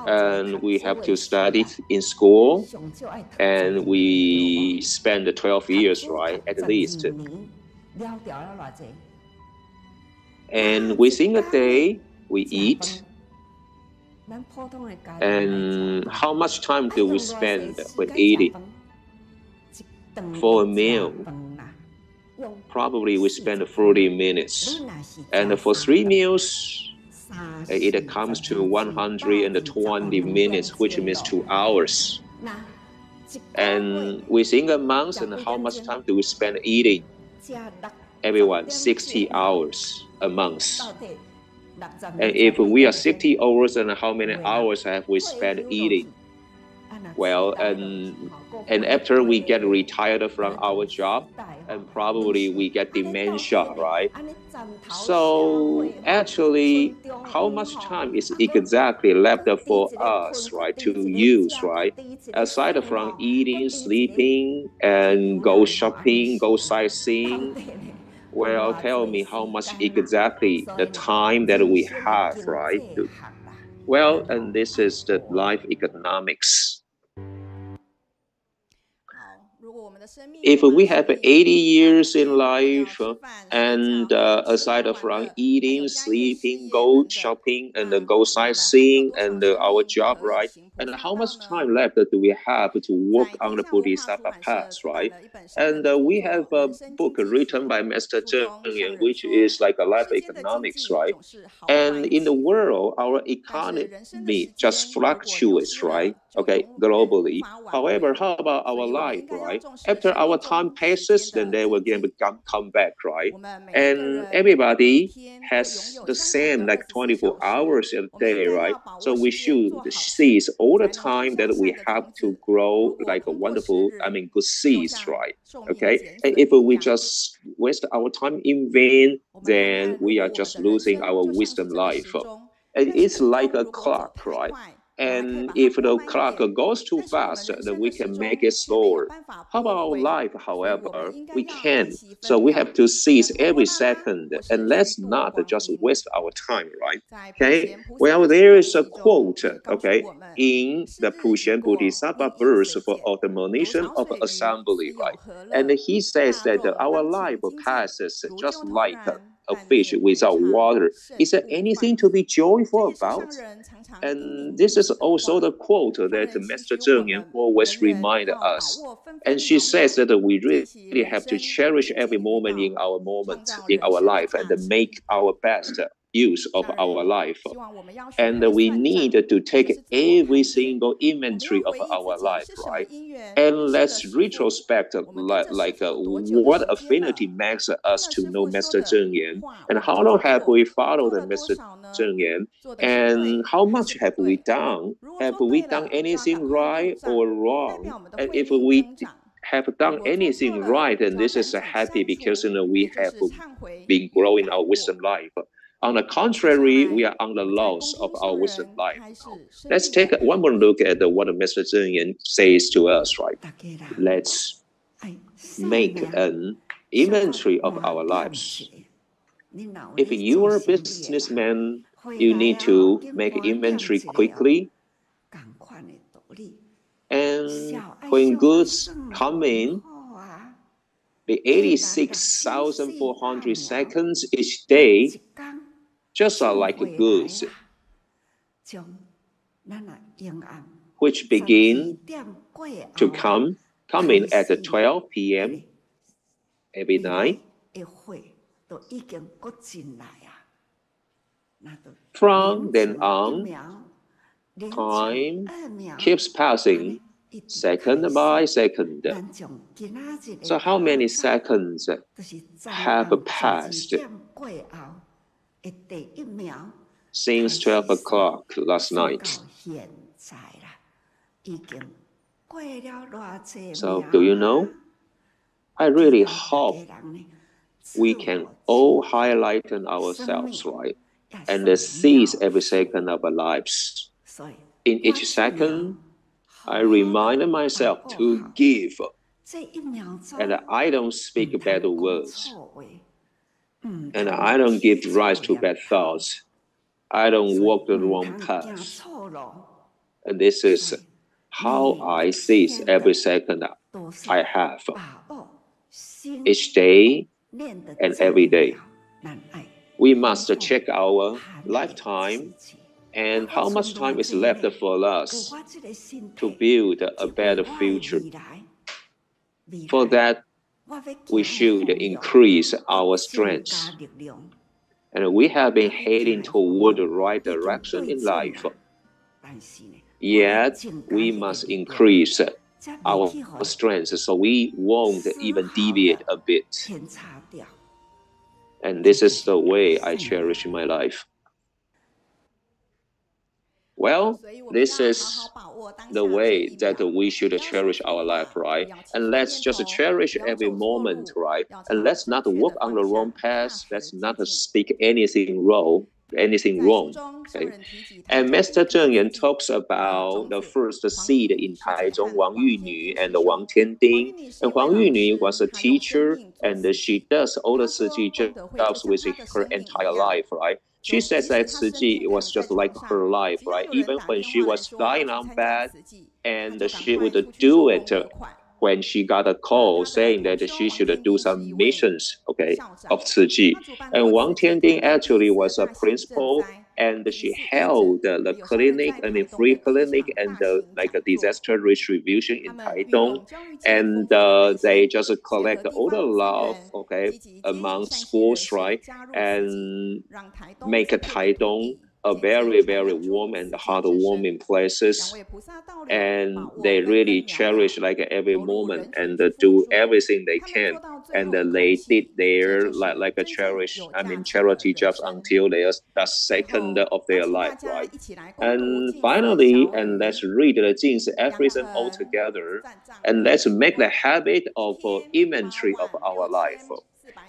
And we have to study in school, and we spend 12 years, right, at least. And within a day, we eat. And how much time do we spend when eating? For a meal, probably we spend 40 minutes. And for 3 meals, it comes to 120 minutes, which means 2 hours. And within a month, and how much time do we spend eating? Everyone, 60 hours a month. And if we are 60 hours, and how many hours have we spent eating? Well, and after we get retired from our job, and probably we get dementia, right? So actually, how much time is exactly left for us, right, to use, right? Aside from eating, sleeping, and go shopping, go sightseeing, well, tell me how much exactly the time that we have, right? Well, and this is the life economics. If we have 80 years in life, and aside from eating, sleeping, go shopping, and go sightseeing, and our job, right? And how much time left do we have to work on the Bodhisattva path, right? And we have a book written by Master Zheng Yan, which is like a life economics, right? And in the world, our economy just fluctuates, right? Okay, globally. However, how about our life, right? After our time passes, then they will again come back, right? And everybody has the same like 24 hours a day, right? So we should seize all the time that we have to grow like a wonderful, good seeds, right? Okay, and if we just waste our time in vain, then we are just losing our wisdom life. It's like a clock, right? And if the clock goes too fast, then we can make it slower. How about our life, however? We can. So we have to seize every second, and let's not just waste our time, right? Okay. Well, there is a quote, okay, in the Puxian Bodhisattva verse for admonition of assembly, right? And he says that our life passes just like a fish without water. Is there anything to be joyful about? And this is also the quote that Master Zhang always reminds us. And she says that we really have to cherish every moment in our life, and make our best use of our life. And we need to take every single inventory of our life, right? And let's retrospect what affinity makes us to know Master Zheng, and how long have we followed Master Zheng, and how much have we done? Have we done anything right or wrong? And if we have done anything right, and this is happy because we have been growing our wisdom life. On the contrary, we are on the loss of our wisdom life. Let's take one more look at what Master Zheng says to us, right? Let's make an inventory of our lives. If you are a businessman, you need to make inventory quickly. And when goods come in, the 86,400 seconds each day just are like goods, which begin to come in at 12 p.m. every night. From then on, time keeps passing second by second. So how many seconds have passed since 12 o'clock last night? So do you know? I really hope we can all highlight ourselves, right? And seize every second of our lives. In each second, I remind myself to give, and I don't speak bad words, and I don't give rise to bad thoughts. I don't walk the wrong path. And this is how I seize every second I have, each day and every day. We must check our lifetime and how much time is left for us to build a better future. For that, we should increase our strength. And we have been heading toward the right direction in life. Yet, we must increase our strength so we won't even deviate a bit. And this is the way I cherish my life. Well, this is the way that we should cherish our life, right? And let's just cherish every moment, right? And let's not walk on the wrong path. Let's not speak anything wrong. Okay? And Master Zheng talks about the first seed in Taichung, Wang Yunü and Wang Tianding. And Wang Yunü was a teacher, and she does all the Ciji jobs with her entire life, right? She says that Ciji was just like her life, right? Even when she was lying on bed, and she would do it when she got a call saying that she should do some missions, okay, of Ciji. And Wang Tianding actually was a principal, and she held the clinic, free clinic, and like a disaster retribution in Taitung. And they just collect all the love, okay, among schools, right, and make Taitung a very, very warm and heartwarming places. And they really cherish like every moment and do everything they can. And they did their like a charity jobs until the second of their life, right? And finally, and let's read the Jing's everything all together, and let's make the habit of inventory of our life.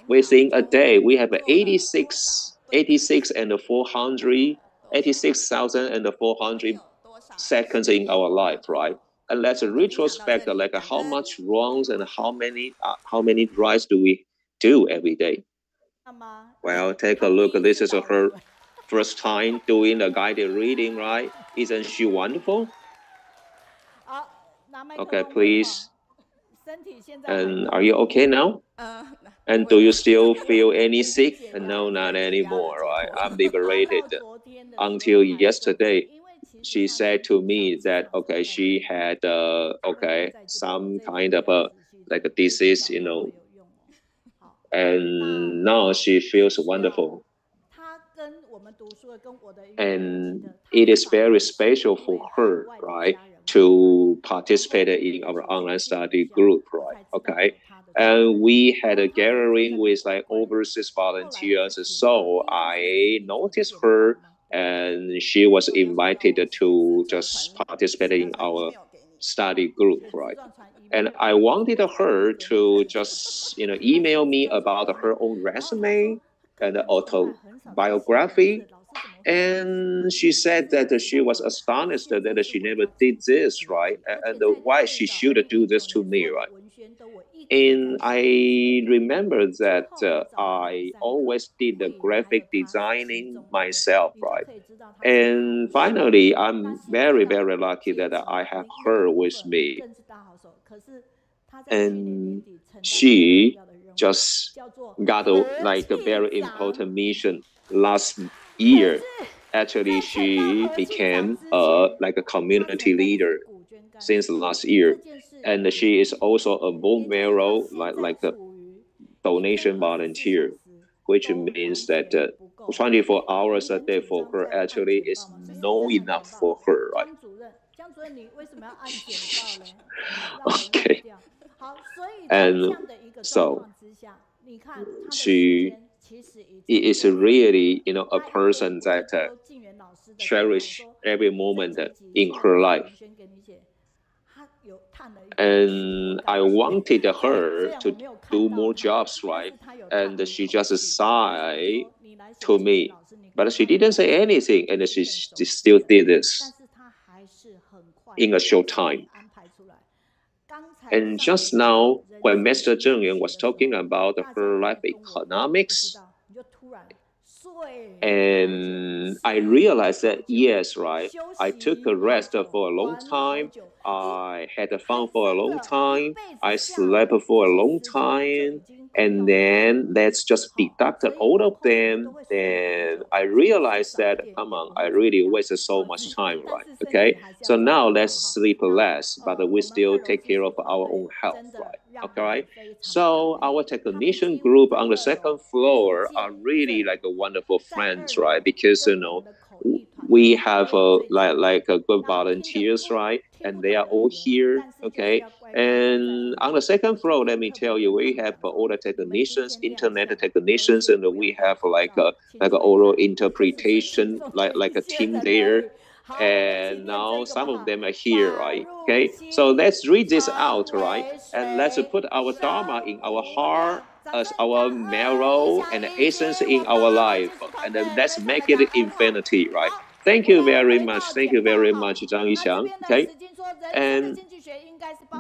Within a day, we have 86 and 400 86,400 seconds in our life, right? And let's retrospect like how much wrongs and how many rights do we do every day. Well, take a look. This is her first time doing a guided reading, right? Isn't she wonderful? Okay, please. And are you okay now? And do you still feel any sick? No, not anymore, right? I'm liberated. Until yesterday, she said to me that, okay, she had, some kind of like a disease, you know, and now she feels wonderful. And it is very special for her, right, to participate in our online study group, right? Okay. And we had a gathering with like overseas volunteers. So I noticed her and she was invited to just participate in our study group, right? And I wanted her to just, you know, email me about her own resume and autobiography. And she said that she was astonished that she never did this, right? And why she should do this to me, right? And I remember that I always did the graphic designing myself, right? And finally, I'm very, very lucky that I have her with me. And she just got like a very important mission last year. Actually, she became like a community leader since last year. And she is also a bone marrow, like a donation volunteer, which means that 24 hours a day for her actually is not enough for her, right? Okay. And so she is really, you know, a person that cherish every moment in her life. And I wanted her to do more jobs, right? And she just sighed to me, but she didn't say anything, and she still did this in a short time. And just now, when Mr. Zheng Yuan was talking about her life economics, and I realized that, yes, right, I took a rest for a long time. I had fun for a long time. I slept for a long time. And then let's just deduct all of them. Then I realized that, come on, I really wasted so much time, right? Okay. So now let's sleep less, but we still take care of our own health, right? Okay. So our technician group on the second floor are really like a wonderful friends, right? Because, you know, we have like a good volunteers, right? And they are all here, okay? And on the second floor, let me tell you, we have all the technicians, internet technicians, and we have like oral interpretation, like a team there. And now some of them are here, right? Okay, so let's read this out, right? And let's put our Dharma in our heart as our marrow and essence in our life. And then let's make it infinity, right? Thank you very much. Thank you very much, Zhang Yixiang. Okay. And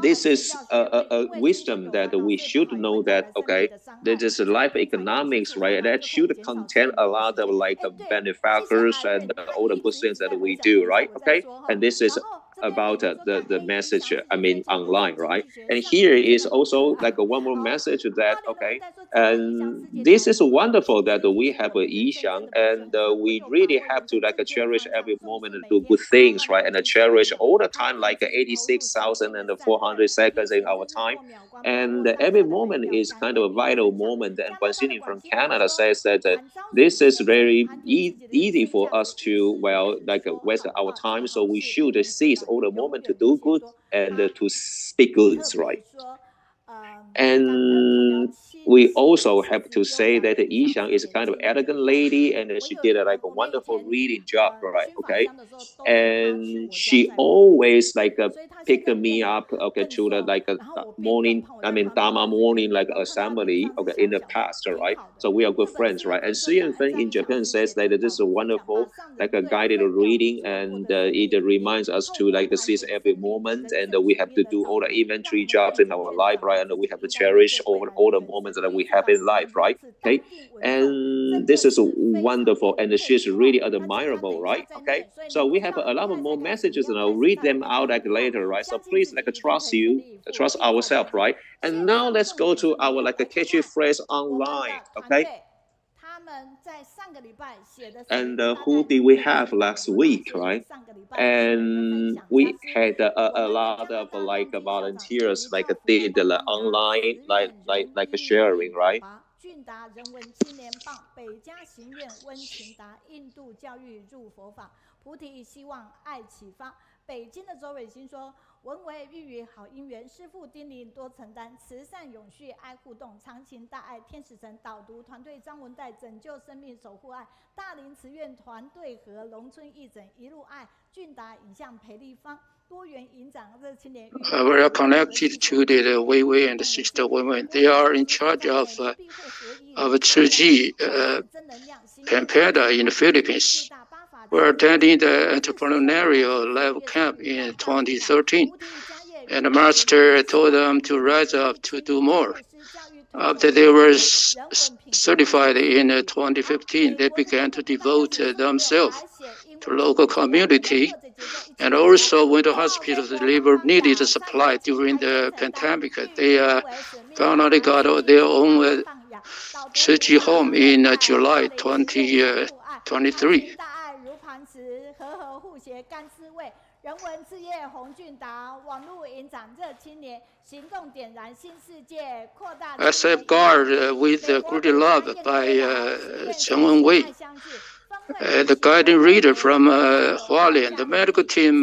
this is a wisdom that we should know that, okay, this is life economics, right? That should contain a lot of like benefactors and all the good things that we do, right? Okay. And this is about the message, I mean, online, right? And here is also like one more message that, okay, and this is wonderful that we have a Yixiang, and we really have to like cherish every moment and do good things, right? And cherish all the time, like 86,400 seconds in our time. And every moment is kind of a vital moment. And Guan from Canada says that this is very easy for us to, well, like waste our time. So we should seize all the moment to do good and to speak goods, right? And we also have to say that Yixiang is a kind of elegant lady, and she did a wonderful reading job, right? Okay, and she always picked me up, okay, to the morning, Dharma morning assembly, okay, in the past, right? So we are good friends, right? And Shi Yanfen in Japan says that this is a wonderful a guided reading, and it reminds us to seize every moment, and we have to do all the inventory jobs in our life, right? And we have to cherish all the moments that we have in life, right? Okay, and this is wonderful, and she's really admirable, right? Okay, so we have a lot of more messages, and I'll read them out later, right? So please trust ourselves, right? And now let's go to our catchy phrase online, okay? And who did we have last week, right? And we had a lot of volunteers did the online sharing, right? 俊达人文青年棒，北家行愿温情达，印度教育入佛法，菩提希望爱启发。北京的周伟星说：“文为寓语好姻缘，师父叮咛多承担，慈善永续爱互动，长情大爱天使城导读团队张文代拯救生命守护爱，大林慈院团队和农村义诊一路爱，俊达影像裴立芳。” We are connected to the Wei Wei and Sister Wenwen. They are in charge of Chiji Pampeda in the Philippines. We're attending the entrepreneurial level camp in 2013, and the master told them to rise up to do more. After they were certified in 2015, they began to devote themselves to local community, and also went to hospitals that needed supply during the pandemic. They finally got their own Shiji home in July 2023. 人文置业洪俊达网络影展热青年行动点燃新世界扩大 Safeguard with Good Love by Chen Weiren. The guiding reader from Hualien, the medical team,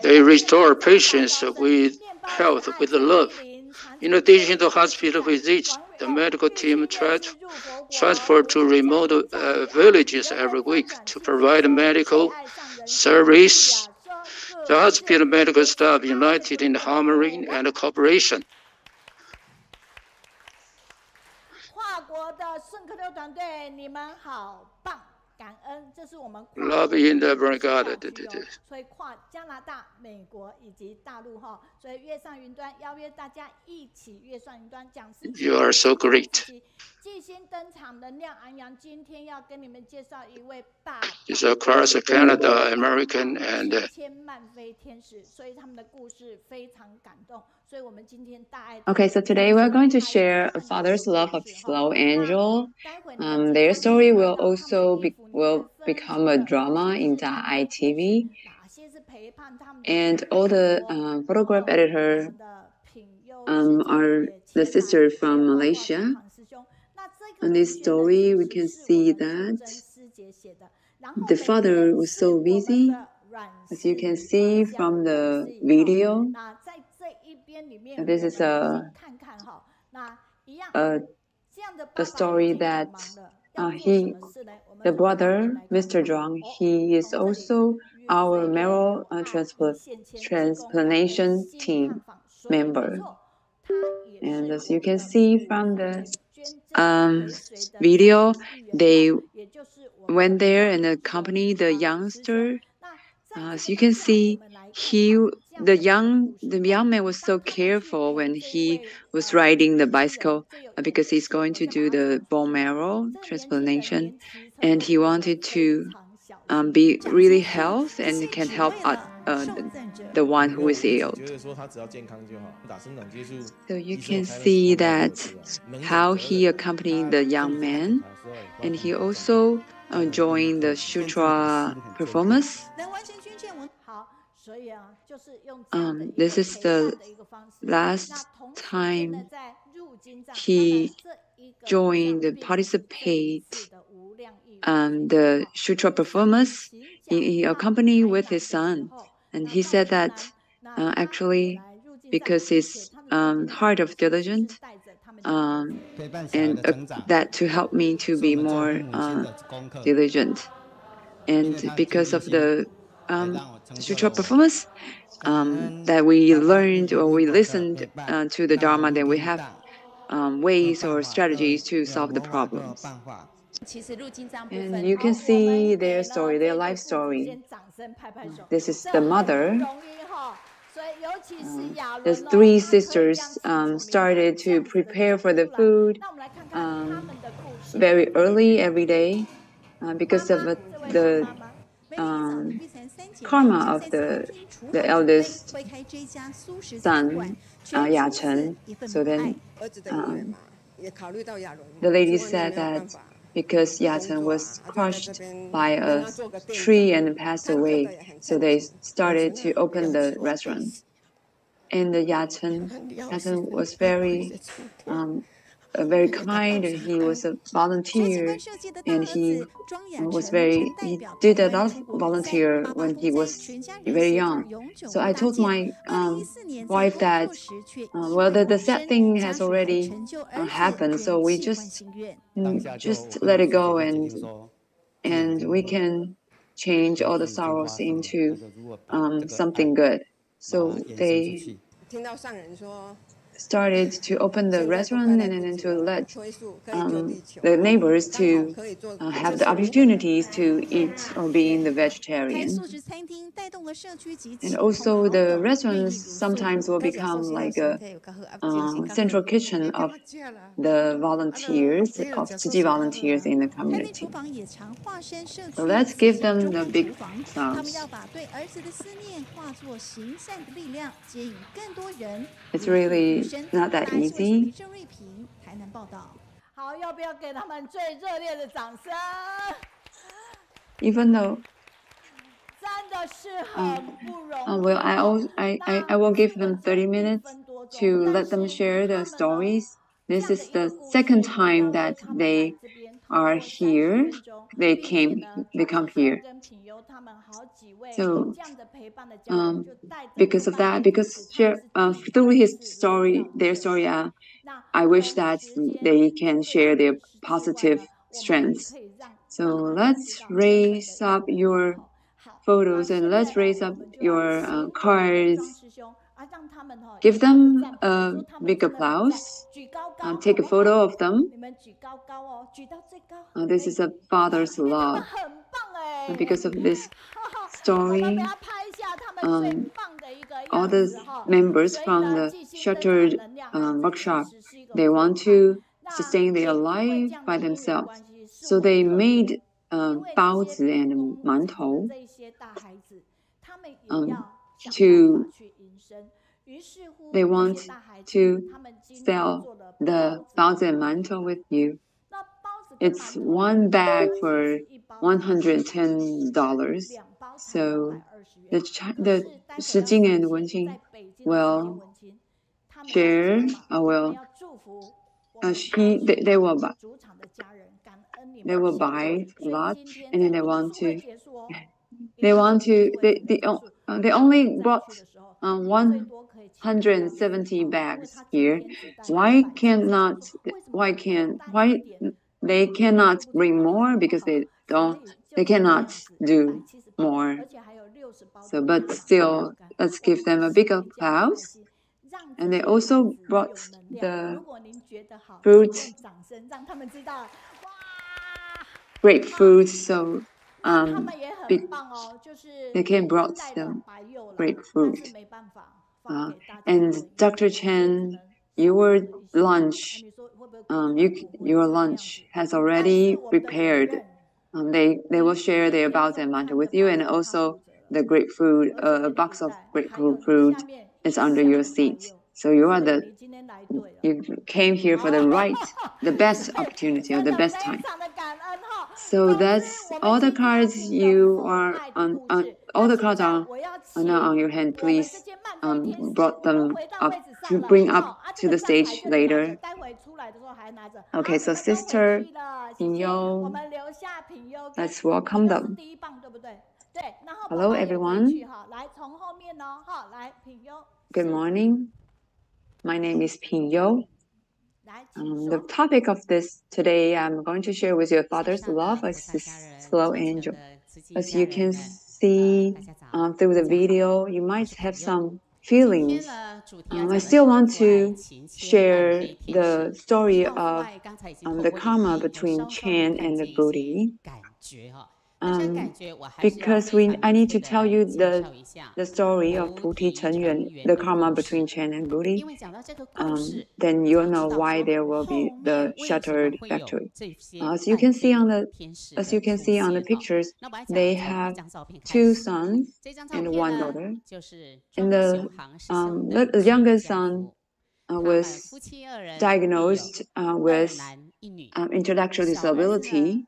they restore patients with health, with love. In addition to hospital visits, the medical team transferred to remote villages every week to provide medical service. The hospital medical staff united in harmony and cooperation. Love in the brigade. 所以跨加拿大、美国以及大陆哈，所以月上云端邀约大家一起月上云端讲师。You are so great. 季新登场，能量昂扬。今天要跟你们介绍一位爸。It's across Canada, American, and 千漫飞天使，所以他们的故事非常感动。所以我们今天大爱。Okay, so today we're going to share a father's love of Slow Angel. Their story will become a drama in Da'ai TV. And all the photograph editor are the sisters from Malaysia. In this story, we can see that the father was so busy, as you can see from the video. This is a story that the brother, Mr. Zhuang, he is also our marrow transplantation team member. And as you can see from the video, they went there and accompanied the youngster. As you can see, the young man was so careful when he was riding the bicycle because he's going to do the bone marrow transplantation, and he wanted to be really healthy and can help the one who is ill. So you can see that how he accompanied the young man, and he also joined the sutra performance. This is the last time he participate the sutra performance. He accompanied with his son, and he said that actually because his heart of diligence, and that to help me to be more diligent. And because of the spiritual performance that we learned or we listened to the Dharma, then we have ways or strategies to solve the problems. And you can see their story, their life story. This is the mother. The three sisters started to prepare for the food very early every day because of the karma of the eldest son, Yachen. So then the lady said that because Yachen was crushed by a tree and passed away, so they started to open the restaurant. And the Yachen was very kind. He was a volunteer, and he did a lot of volunteer when he was very young. So I told my wife that well, the sad thing has already happened, so we just let it go, and we can change all the sorrows into something good. So they started to open the restaurant and then to let the neighbors to have the opportunities to eat or being the vegetarian. And also the restaurants sometimes will become like a central kitchen of the volunteers, of Zhiji volunteers in the community. So let's give them the big applause. It's really not that easy. Even though well, I will give them 30 minutes to let them share their stories. This is the second time that they are here. They come here. So because of that, because through their story, I wish that they can share their positive strengths. So let's raise up your photos and let's raise up your cards. Give them a big applause. Take a photo of them. This is a father's love. Because of this story, all the members from the sheltered workshop, they want to sustain their life by themselves. So they made baozi and mantou they want to sell the baozi and mantou with you. It's one bag for $110. So the Shijing and Wenqing will share. They will buy a lot, and then they only bought 170 bags here. Why they cannot bring more? Because they cannot do more. So, but still, let's give them a big applause. And they also brought the fruit, grapefruit, so they can brought them grapefruit. And Dr. Chen, your lunch has already prepared. They will share their baozi and mantou with you, and also the grapefruit, a box of grapefruit fruit is under your seat. So you came here for the best opportunity or the best time. So that's all the cards you are on. All the cards are now on your hand. Please brought them up to bring up to the stage later. Okay, so Sister Pinyou, let's welcome them. Hello, everyone. Good morning. My name is Pinyou. The topic of this today, I'm going to share with you father's love as a slow angel. As you can see through the video, you might have some feelings. I still want to share the story of the karma between Chen and the Buddhi. Because I need to tell you the story of Puti Chen Yuan, the karma between Chen and Buddhi. Then you'll know why there will be the shattered factory. As you can see on the pictures, they have 2 sons and 1 daughter. And the youngest son was diagnosed with intellectual disability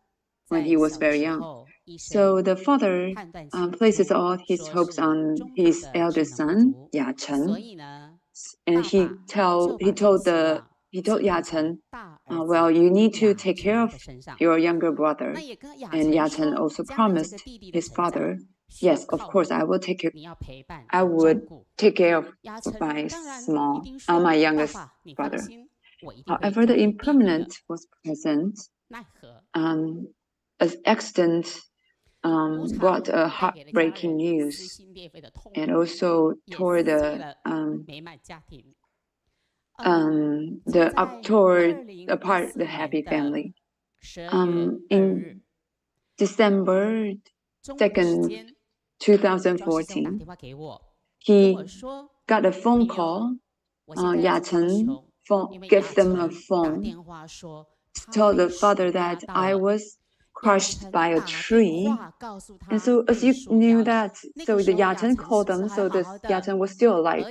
when he was very young. So the father places all his hopes on his eldest son, Yachen, and he told Yachen, well, you need to take care of your younger brother. And Yachen also promised his father, yes, of course, I would take care of my youngest brother. However, the impermanent was present. An accident brought a heartbreaking news and also tore apart the happy family. In December 2nd, 2014, he got a phone call. Yachen gave them a phone to tell the father that I was crushed by a tree. And so as you knew that, so the Yachen called them, so the Yachen was still alive.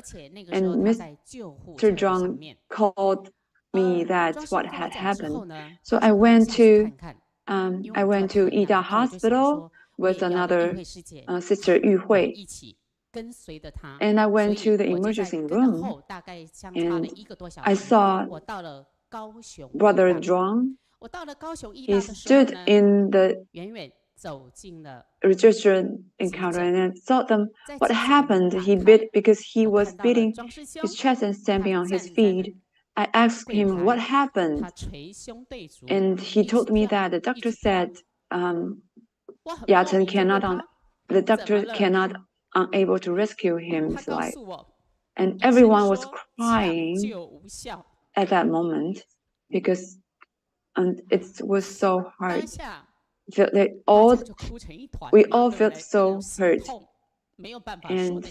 And Mr. Zhang called me that what had happened. So I went to Ida Hospital with another sister Yu Hui. And I went to the emergency room and I saw Brother Zhuang. He stood in the registered encounter and I told them what happened. He bit because he was beating his chest and stamping on his feet. I asked him what happened, and he told me that the doctor said Yachen cannot unable to rescue his life. And everyone was crying at that moment because it was so hard. We all felt so hurt. And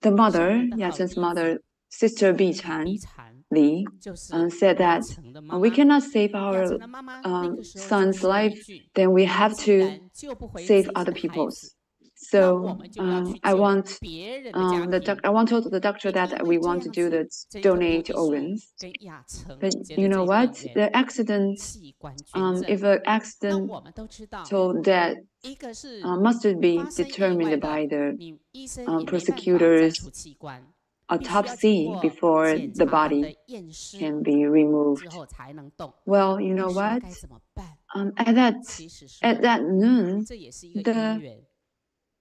the mother, Yachen's mother, Sister Bichan Li, said that we cannot save our son's life, then we have to save other people's. So I want to the doctor that we want to do donate organs. But you know what? The accident, if an accidental death must be determined by the prosecutor's autopsy before the body can be removed. Well, you know what? At that noon, the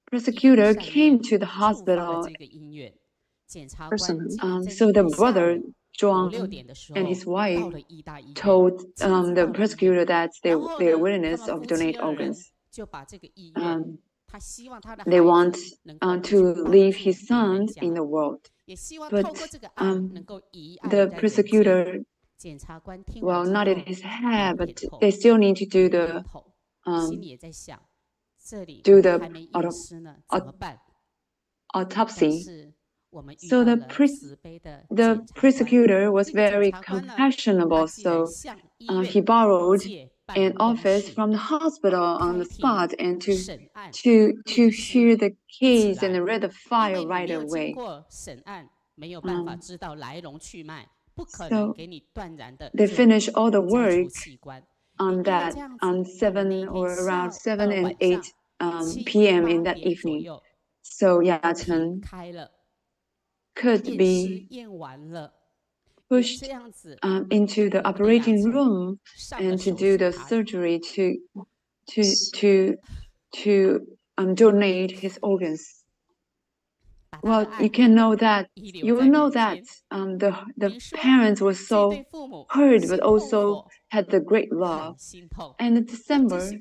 prosecutor came to the hospital. So the brother Zhuang and his wife told the prosecutor that they are willingness of donate organs. They want to leave his son in the world. But the prosecutor, well, nodded his head, but they still need to do the autopsy. So the prosecutor was very compassionate, so he borrowed an office from the hospital on the spot and to hear the case and read the file right away. So they finished all the work on that on around 7 and 8 p.m. in that evening. So Yachen could be pushed into the operating room and to do the surgery to donate his organs. well, you can know that, you will know that the parents were so hurt, but also had the great love. And in December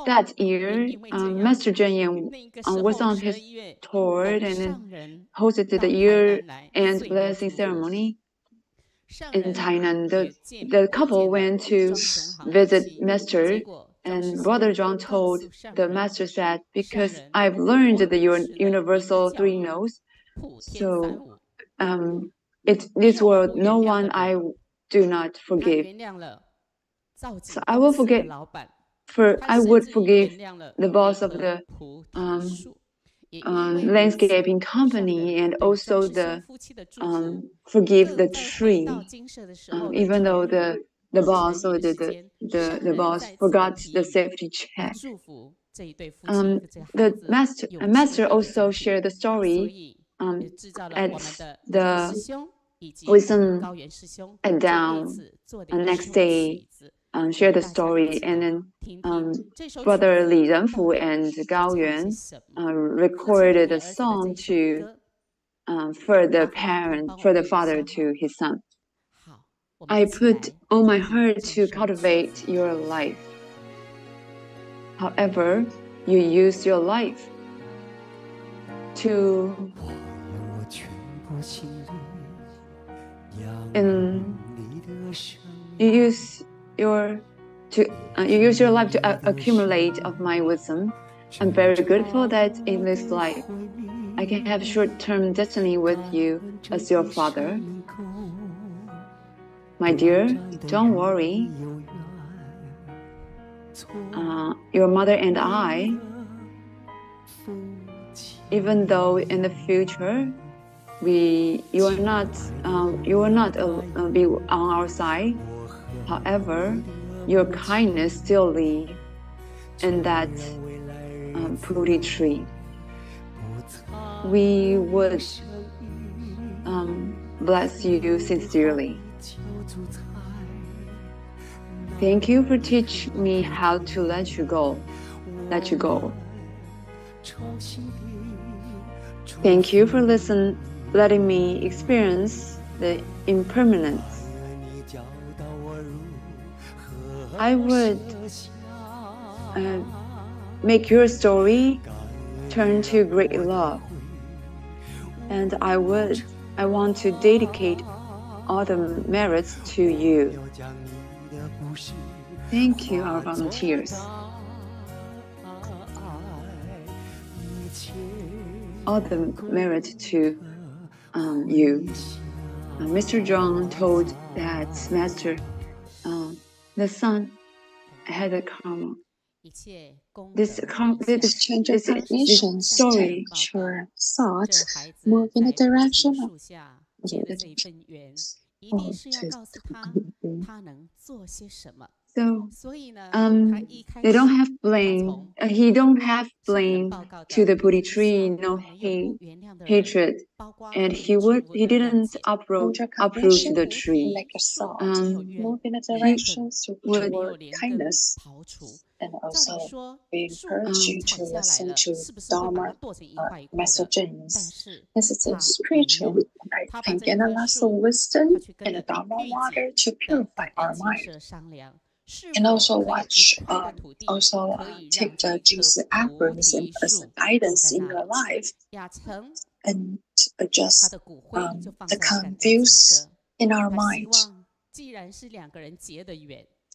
that year, Master Zhang was on his tour and then hosted the year-end blessing ceremony in Tainan. The couple went to visit Master, and Brother Zhang told the Master that, because I've learned the universal three no's, so this world, no one I do not forgive. So I will forget. I would forgive the boss of the landscaping company, and also forgive the tree, even though the boss or the boss forgot the safety check. The master also shared the story at the wisdom and down next day. Share the story, and then Brother Li Renfu and Gao Yuan recorded a song for the father to his son. I put all my heart to cultivate your life. However, you use your life to you use your life to accumulate of my wisdom. I'm very grateful that in this life I can have short-term destiny with you as your father. My dear, don't worry. Your mother and I, even though in the future you will not be on our side, however, your kindness still lives in that Bodhi tree. We would bless you sincerely. Thank you for teaching me how to let you go. Thank you for letting me experience the impermanence. I would make your story turn to great love, and I want to dedicate all the merits to you. Thank you, our volunteers. All the merit to you. Mr. Zhang told that Master, the son had a karma. This change of conditions, temperature, thought, move in the direction of So they don't have blame. He don't have blame to the Bodhi tree. No hatred, and he didn't uproot the tree. like a thought, move in a direction toward kindness, and also we encourage you to listen to Dharma messages. This is a spiritual right. Can get a lot of wisdom and the Dharma water to purify our mind. And also take the juicy aphorism as a guidance in your life, and adjust the confuse in our mind.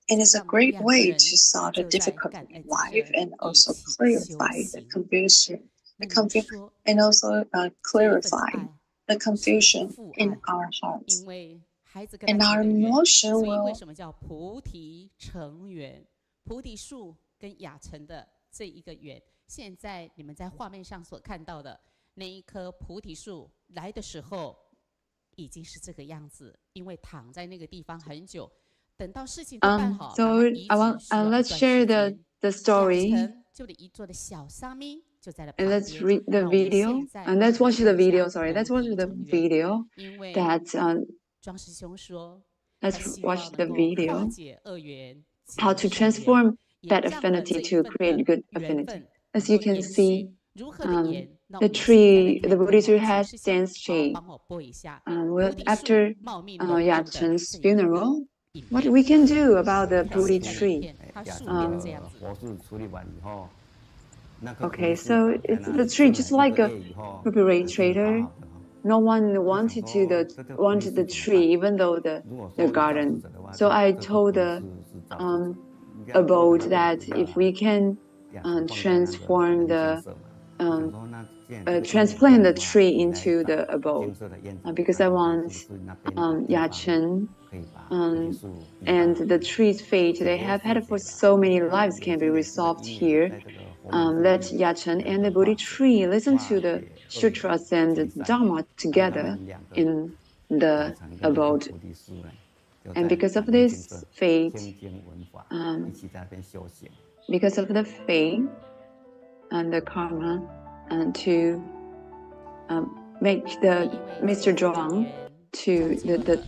It is a great way to solve the difficulty in life and also clarify the confusion, and also clarify the confusion in our hearts. And our emotion will. 为什么叫菩提成缘？菩提树跟雅成的这一个缘，现在你们在画面上所看到的那一棵菩提树来的时候，已经是这个样子，因为躺在那个地方很久，等到事情都办好。So let's share the story. 就的一座的小沙弥就在了 And let's read the video. And let's watch the video. Sorry, let's watch the video. That. Let's watch the video. How to transform bad affinity to create good affinity. As you can see, the tree, the Buddha tree has dense shade. After Yachen's funeral, what we can do about the Buddha tree? Okay, so it's the tree just like a refrigerator. No one wanted the tree, even though the garden. So I told the abode that if we can transform the transplant the tree into the abode, because I want Yachen and the tree's fate they have had for so many lives can be resolved here. Let Yachen and the Bodhi tree listen to the sutras and the Dharma together in the abode. And because of this fate, because of the fate and the karma, and to make the Mr. Zhuang to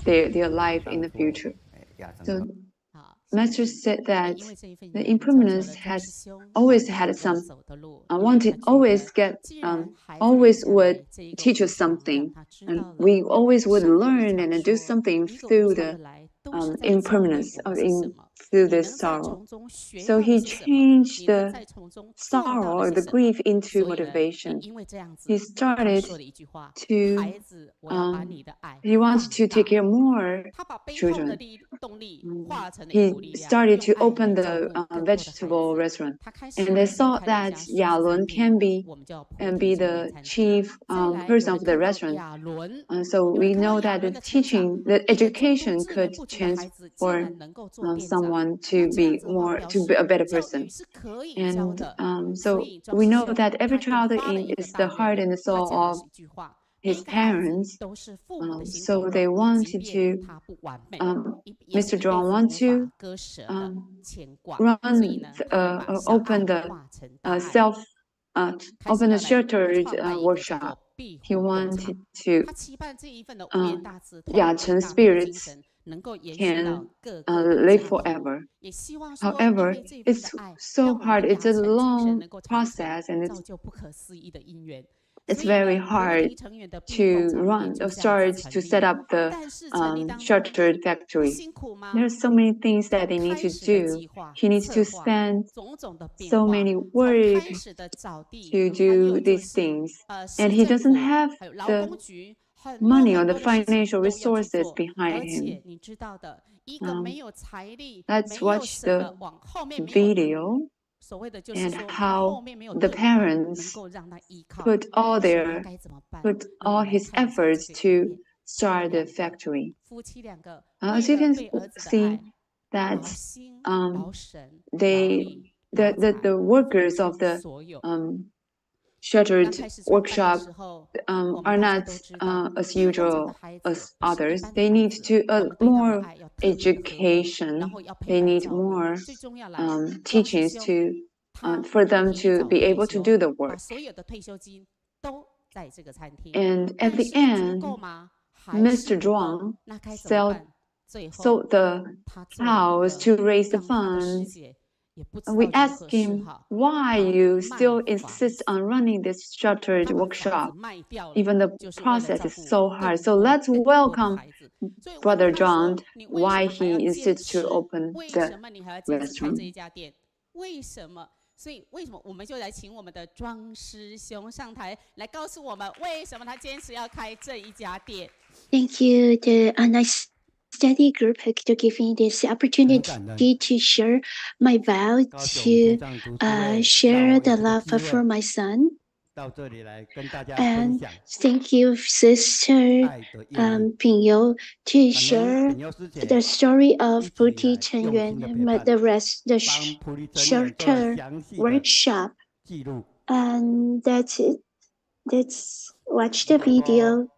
their life in the future. So Master said that the impermanence has always had some always would teach us something, and we always would learn and do something through the impermanence through this sorrow. So he changed the sorrow or the grief into motivation. He started to he wanted to take care more children. He started to open the vegetable restaurant, and they thought that Yalun can be the chief person of the restaurant. So we know that the education could transform someone to be a better person. And so we know that every child is the heart and the soul of his parents. So they wanted to, Mr. Zhuang wanted to open the sheltered workshop. He wanted to Yachen's spirits can live forever. However, it's so hard. It's a long process, and it's very hard to start to set up the sheltered factory. There are so many things that they need to do. He needs to spend so many work to do these things, and he doesn't have the money or the financial resources behind him. Let's watch the video and how the parents put all his efforts to start the factory. As you can see that the workers of the shuttered workshop are not as usual as others. They need more education. They need more teachings for them to be able to do the work. And at the end, Mr. Zhuang sold the house to raise the funds. We asked him why you still insist on running this shuttered workshop, even the process is so hard. So let's welcome Brother Zhang, why he insists to open the restaurant. 所以为什么我们就来请我们的庄师兄上台来告诉我们为什么他坚持要开这一家店。Thank you, the nice study group, to give me this opportunity to share my vow to share the love for my son. And thank you, Sister Pinyou, to share the story of Buddhi Chen Yuan, the shelter workshop. And that's it. Let's watch the video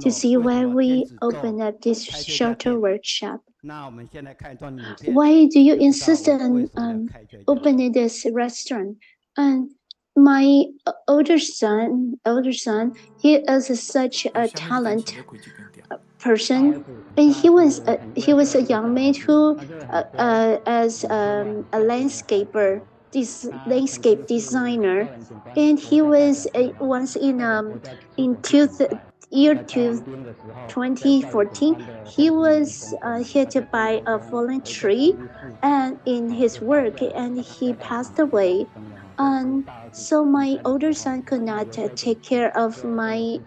to see why we open up this shelter workshop. Why do you insist on opening this restaurant? And my older son, he is such a talented person, and he was a young man who, as a landscaper, landscape designer, and he was once in year 2014, he was hit by a fallen tree, and in his work, and he passed away. And so my older son could not take care of my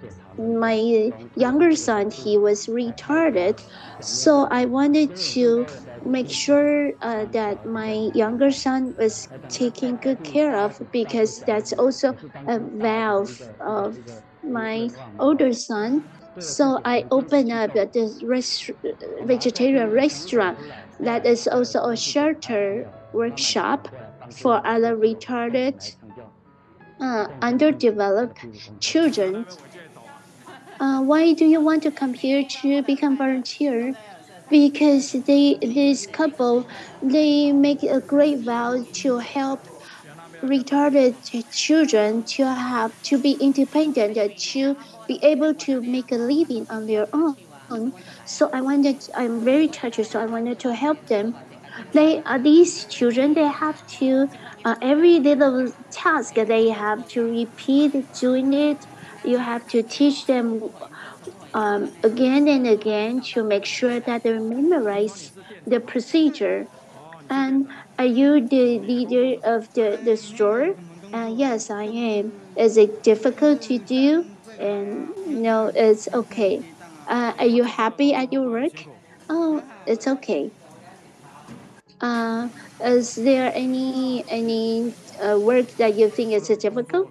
younger son. He was retarded, so I wanted to make sure that my younger son was taken good care of, because that's also a vow of my older son. So I opened up this vegetarian restaurant that is also a shelter workshop for other retarded, underdeveloped children. Why do you want to come here to become volunteer? Because this couple, they make a great vow to help retarded children to be independent, to be able to make a living on their own. So I'm very touched. So I wanted to help them. These children, they have to every little task they have to repeat doing it. You have to teach them again and again to make sure that they memorize the procedure. And are you the leader of the store? Yes, I am. Is it difficult to do? And no, it's okay. Are you happy at your work? Oh, it's okay. Is there any work that you think is difficult?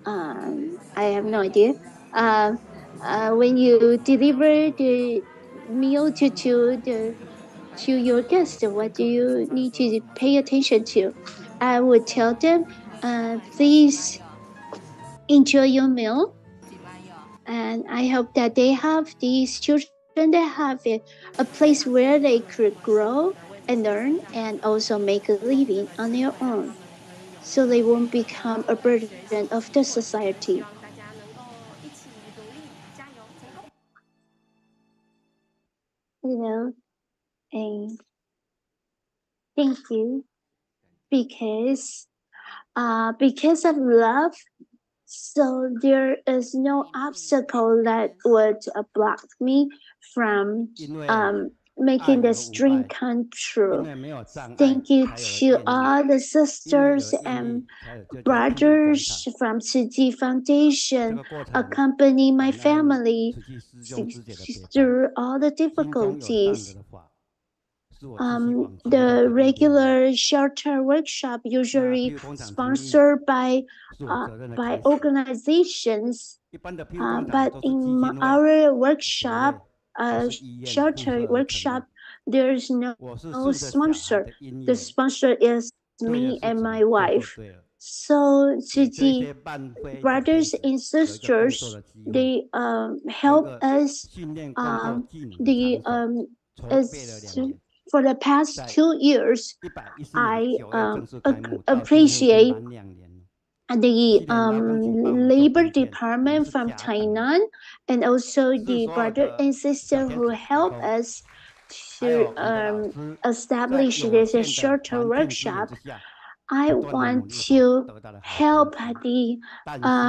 I have no idea. When you deliver the meal to your guests, what do you need to pay attention to? I would tell them, please enjoy your meal, and I hope that these children, they have a place where they could grow and learn, and also make a living on their own, so they won't become a burden of the society. You know, and thank you, because of love, so there is no obstacle that would block me from making this dream come true. Thank you to all the sisters and brothers from Shijing Foundation, accompany my family through all the difficulties. The regular shelter workshop usually sponsored by organizations, but in our workshop, shelter workshop, there's no sponsor. The sponsor is me and my wife. So the brothers and sisters, they help us. The as for the past 2 years, I appreciate the labor department from Tainan, and also the brother and sister who help us to establish this shorter workshop. I want to help the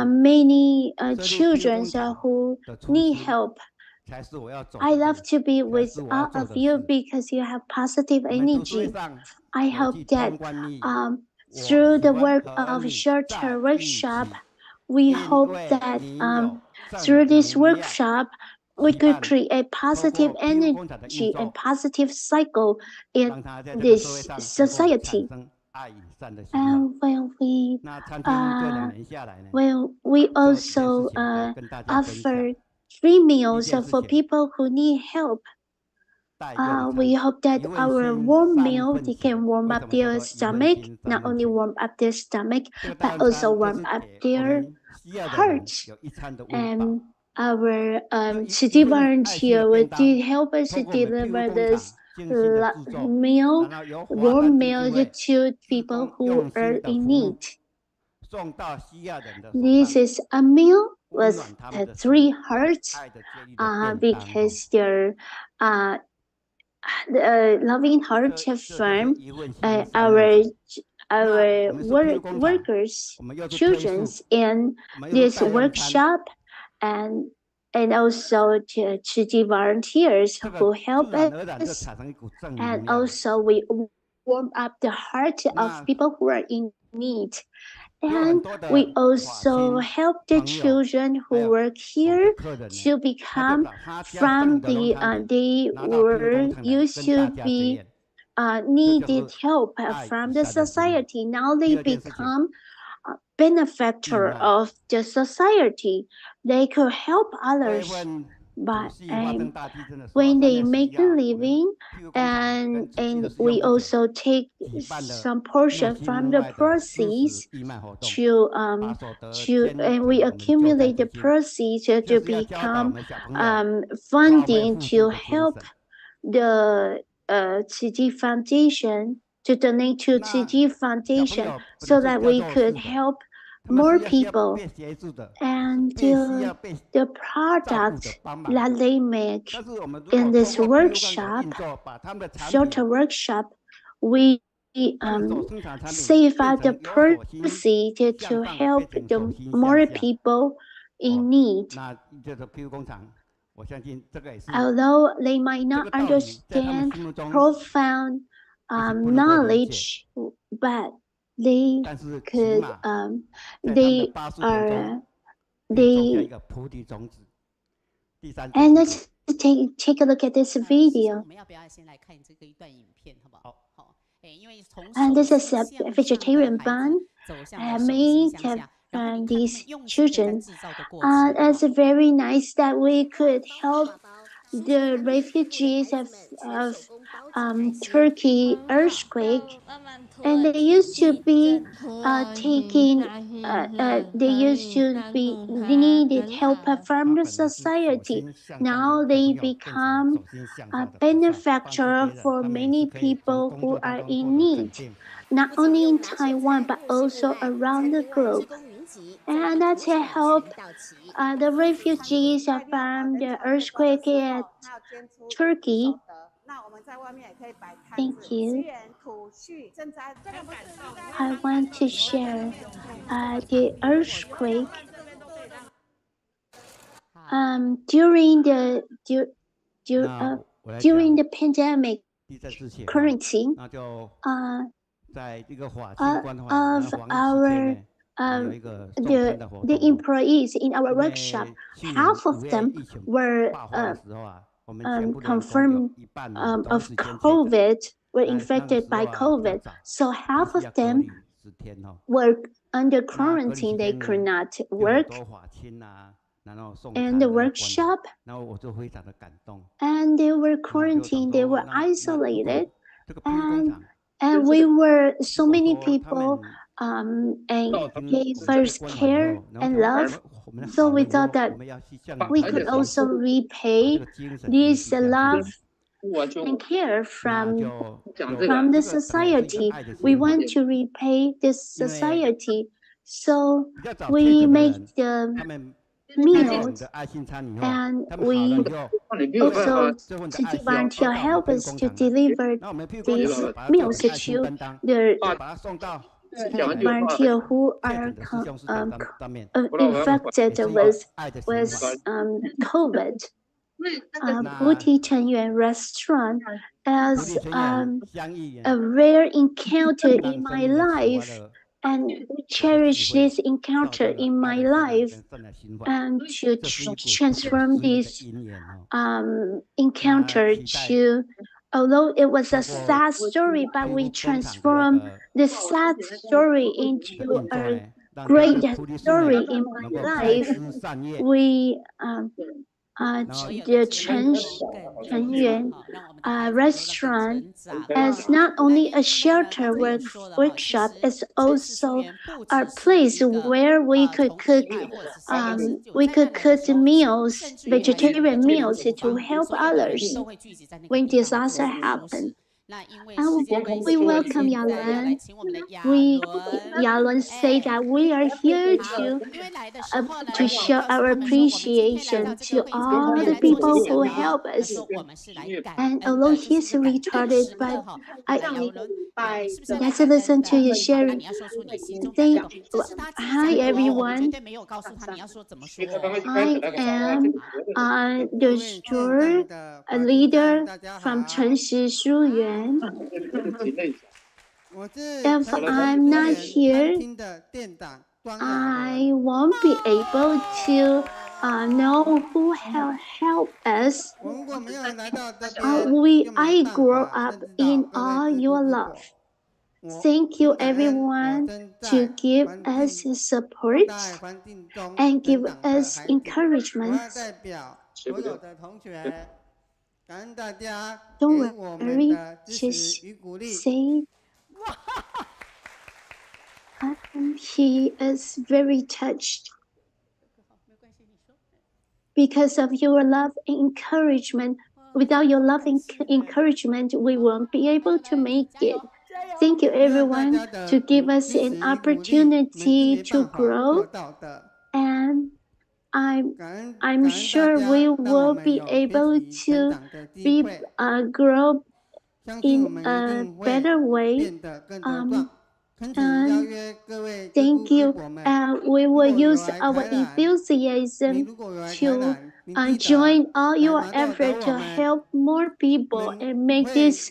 many children who need help. I love to be with all of you because you have positive energy. I hope that through the work of shelter workshop, we hope that through this workshop, we could create positive energy and positive cycle in this society. And when we also offer free meals for people who need help. We hope that our warm meal, they can warm up their stomach, not only warm up their stomach, but also warm up their hearts. And our city volunteer will help us to deliver this meal, warm meal to people who are in need. This is a meal with the 3 hearts, because they're the loving heart affirm our our workers, children in this workshop, and also to the volunteers who help us, and also we warm up the heart of people who are in need. And we also help the children who work here to become from they were used to be needed help from the society. Now they become a benefactor of the society. They could help others, but when they make a living, and we also take some portion from the proceeds and we accumulate the proceeds to become funding to help the Tzu Chi Foundation, to donate to Tzu Chi Foundation, so that we could help more people. And the product that they make in this workshop, shelter workshop, we save out the proceeds to help the more people in need. Although they might not understand profound knowledge, but they could, and let's take a look at this video. And this is a vegetarian bun made from these children. It's very nice that we could help the refugees of Turkey earthquake, and they used to be they needed help from the society. Now they become a benefactor for many people who are in need, not only in Taiwan but also around the globe. And that's to help the refugees from the earthquake at Turkey. Thank you. I want to share the earthquake. During the pandemic, quarantine, of our the employees in our workshop, half of them were confirmed of COVID, were infected by COVID. So half of them were under quarantine. They could not work in the workshop, and they were quarantined. They were isolated, and we were so many people and gave first care and love. So we thought that we could also repay this love and care from the society. We want to repay this society, so we make the meals, and we also to volunteer help us to deliver these meals to the volunteer who are infected with COVID. Booty Chenyuan restaurant as a rare encounter in my life, and cherish this encounter in my life, and to transform this encounter to, although it was a sad story, but we transform the sad story into a great story in my life. We the Chen Jiazhen restaurant is not only a shelter workshop, it's also a place where we could cook meals, vegetarian meals, to help others when disaster happens. We welcome Yalun. Yalun say that we are here to show our appreciation to all the people who help us. And although he's retarded, but let's listen to you sharing. Hi everyone. I am the store leader from Chen Jiazhen. If I'm not here, I won't be able to know who have helped us. I grow up in all your love. Thank you everyone to give us support and give us encouragement. Don't worry, just say he is very touched. Because of your love and encouragement, without your love and encouragement, we won't be able to make it. Thank you everyone to give us an opportunity to grow, and I'm sure we will be able to grow in a better way. Thank you. We will use our enthusiasm to join all your effort to help more people and make this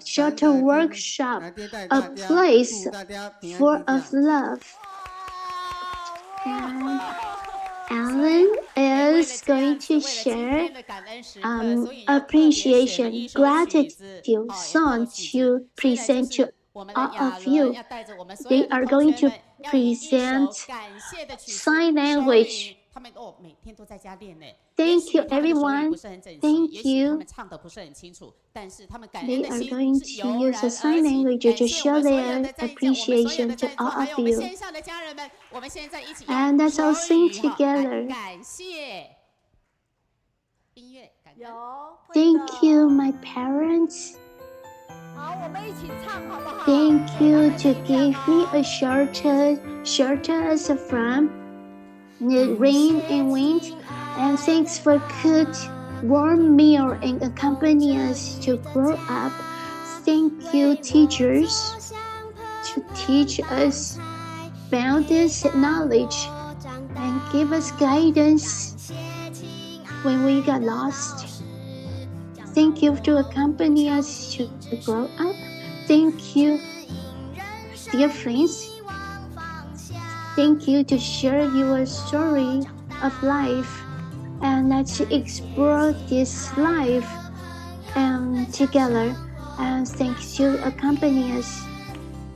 shorter workshop a place full of love. And Alan is going to share appreciation, gratitude song to present to all of you. They are going to present sign language. Thank you, everyone. Thank you. They are going to use a sign language to show their appreciation to all of you. And let's all sing together. Thank you, my parents. Thank you to give me a shelter from the rain and wind, and thanks for good warm meal and accompany us to grow up. Thank you, teachers, to teach us boundless knowledge and give us guidance when we got lost. Thank you to accompany us to grow up. Thank you, dear friends. Thank you to share your story of life, and let's explore this life together. And thanks you accompany us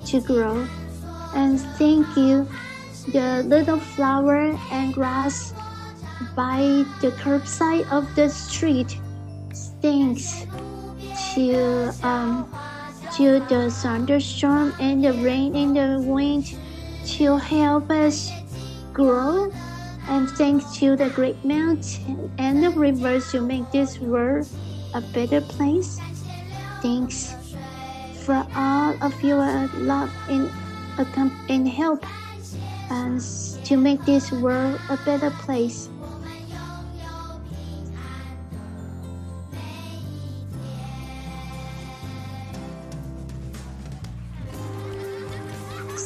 to grow. And thank you, the little flower and grass by the curbside of the street. Thanks to the thunderstorm and the rain and the wind to help us grow, and thanks to the great mountain and the rivers to make this world a better place. Thanks for all of your love and help us to make this world a better place.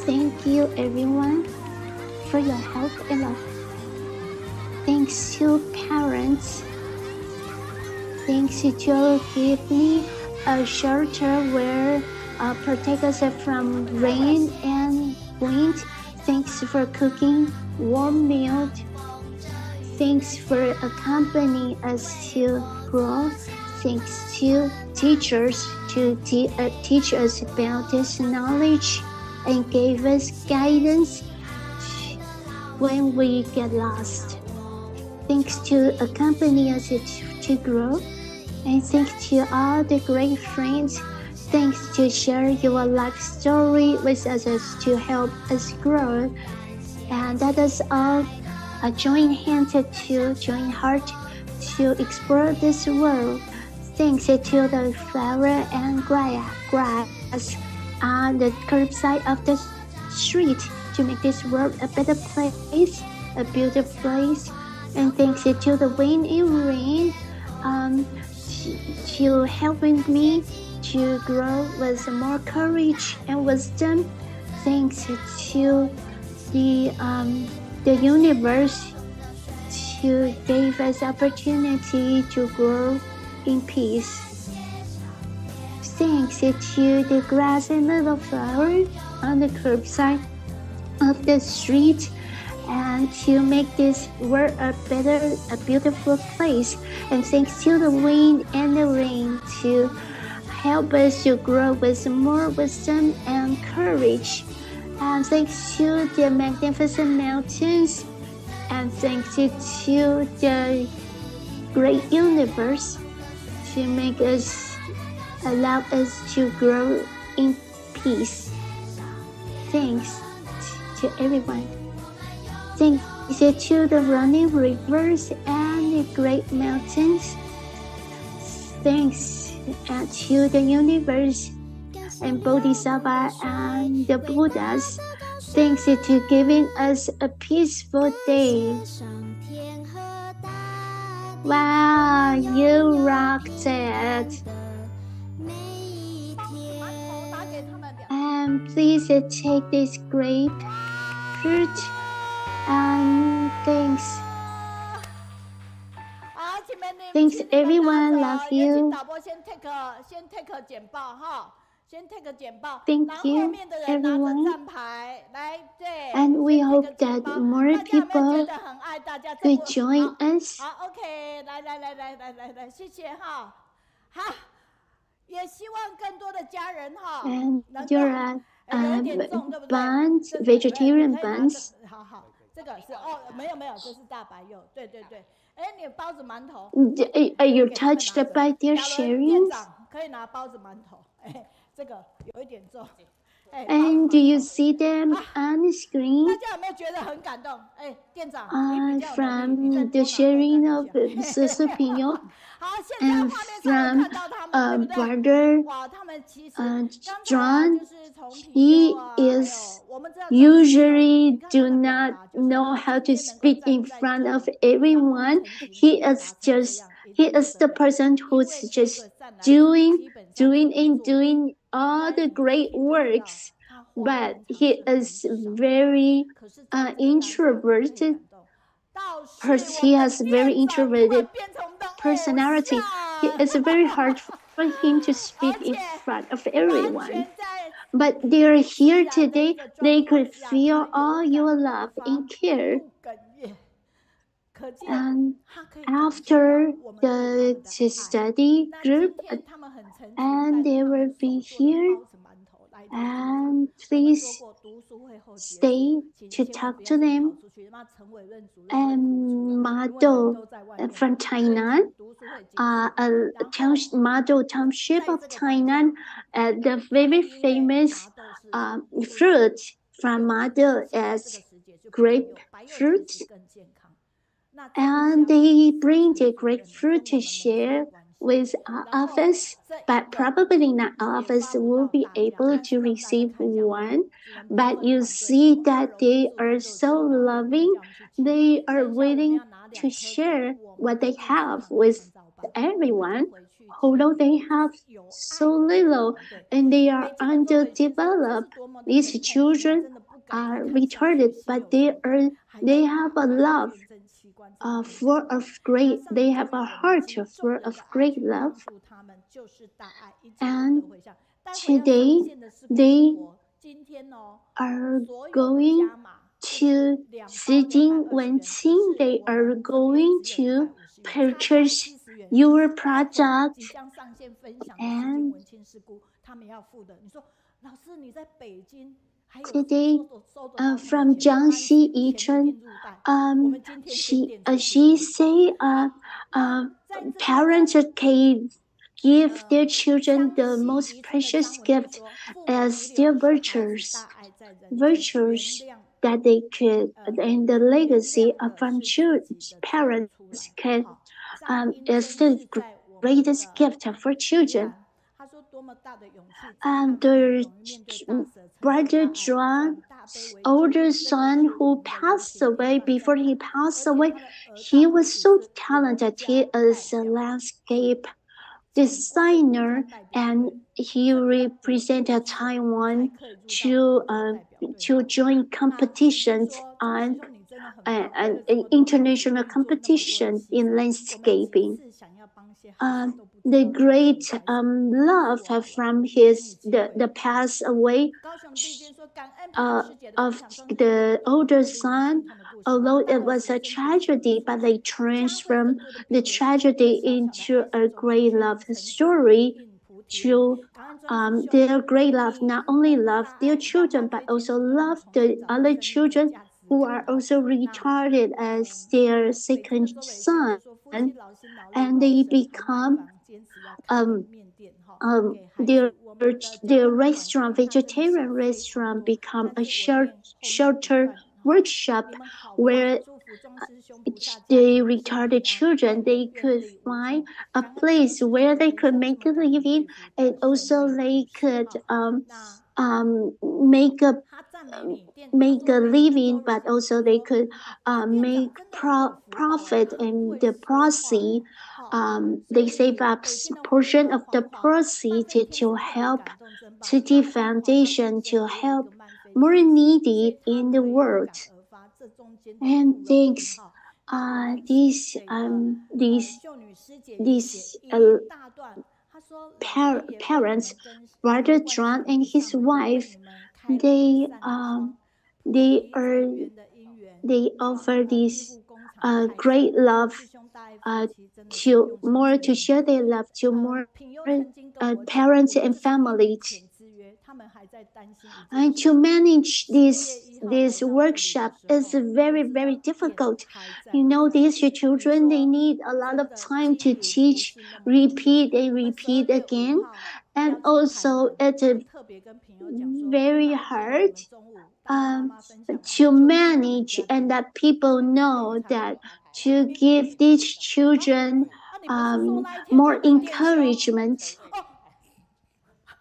Thank you everyone for your help and love. Thanks to parents. Thanks to give me a shelter where protect us from rain and wind. Thanks for cooking warm meal. Thanks for accompanying us to grow. Thanks to teachers to teach us about this knowledge and gave us guidance when we get lost. Thanks to accompany us to grow, and thanks to all the great friends. Thanks to share your life story with us to help us grow. And let us all join hands to join heart to explore this world. Thanks to the flower and grass on the curbside of the street to make this world a better place, a beautiful place. And thanks to the wind and rain, to helping me to grow with more courage and wisdom. Thanks to the universe to give us opportunity to grow in peace. Thanks to the grass and little flower on the curbside of the street, and to make this world a beautiful place. And thanks to the wind and the rain to help us to grow with more wisdom and courage. And thanks to the magnificent mountains, and thanks to the great universe to make us, allow us to grow in peace. Thanks to everyone. Thanks to the running rivers and the great mountains. Thanks to the universe and Bodhisattva and the Buddhas. Thanks to giving us a peaceful day. Wow, you rocked it. And please take this grape fruit. And thanks. Thanks everyone, love you. Thank you everyone. And we hope that more people could join us. And your buns, vegetarian buns. 这个是哦，没有，这是大白柚，对。哎，你包子馒头。Are you touched by their sharing? 可以拿包子馒头，哎，这个有一点重。And do you see them on the screen? 大家有没有觉得很感动？哎，店长， from the sharing of Pinyou and from brother Zhang. He is usually do not know how to speak in front of everyone. He is the person who's just doing all the great works, but he is very introverted. He has very introverted personality. It is very hard for him to speak in front of everyone. But they are here today. They could feel all your love and care. And after the study group, and they will be here. And please stay to talk to them. And model from Tainan, a model township of Tainan, the very famous fruit from model is grapefruit. And they bring the grapefruit to share with all of us, but probably not all of us will be able to receive one. But you see that they are so loving. They are willing to share what they have with everyone, although they have so little and they are underdeveloped. These children are retarded, but they have a love full of great. They have a heart full of great love. And today they are going to Shijing and Wenqing. They are going to purchase your product. And today, from Jiangxi Yixiang, she say parents can give their children the most precious gift as their virtues that they could, and the legacy from parents can still greatest gift for children. And the brother Zhuang's older son, who passed away, before he passed away, he was so talented. He is a landscape designer, and he represented Taiwan to join competitions on an international competition in landscaping. The great love from the passed away of the older son, although it was a tragedy, but they transformed the tragedy into a great love story to their great love, not only love their children, but also love the other children who are also retarded as their second son, and they become their restaurant, vegetarian restaurant, become a shelter workshop where the retarded children, they could find a place where they could make a living, and also they could make a living, but also they could make profit, and the proceeds, they save up portion of the proceeds to help City Foundation, to help more needy in the world. And thanks these parents, brother Zhuang and his wife, they offer this great love to share their love to more parents and families. And to manage this workshop is very, very difficult. You know, these children, they need a lot of time to teach, repeat and repeat again. And also it's very hard to manage, and that people know that to give these children more encouragement.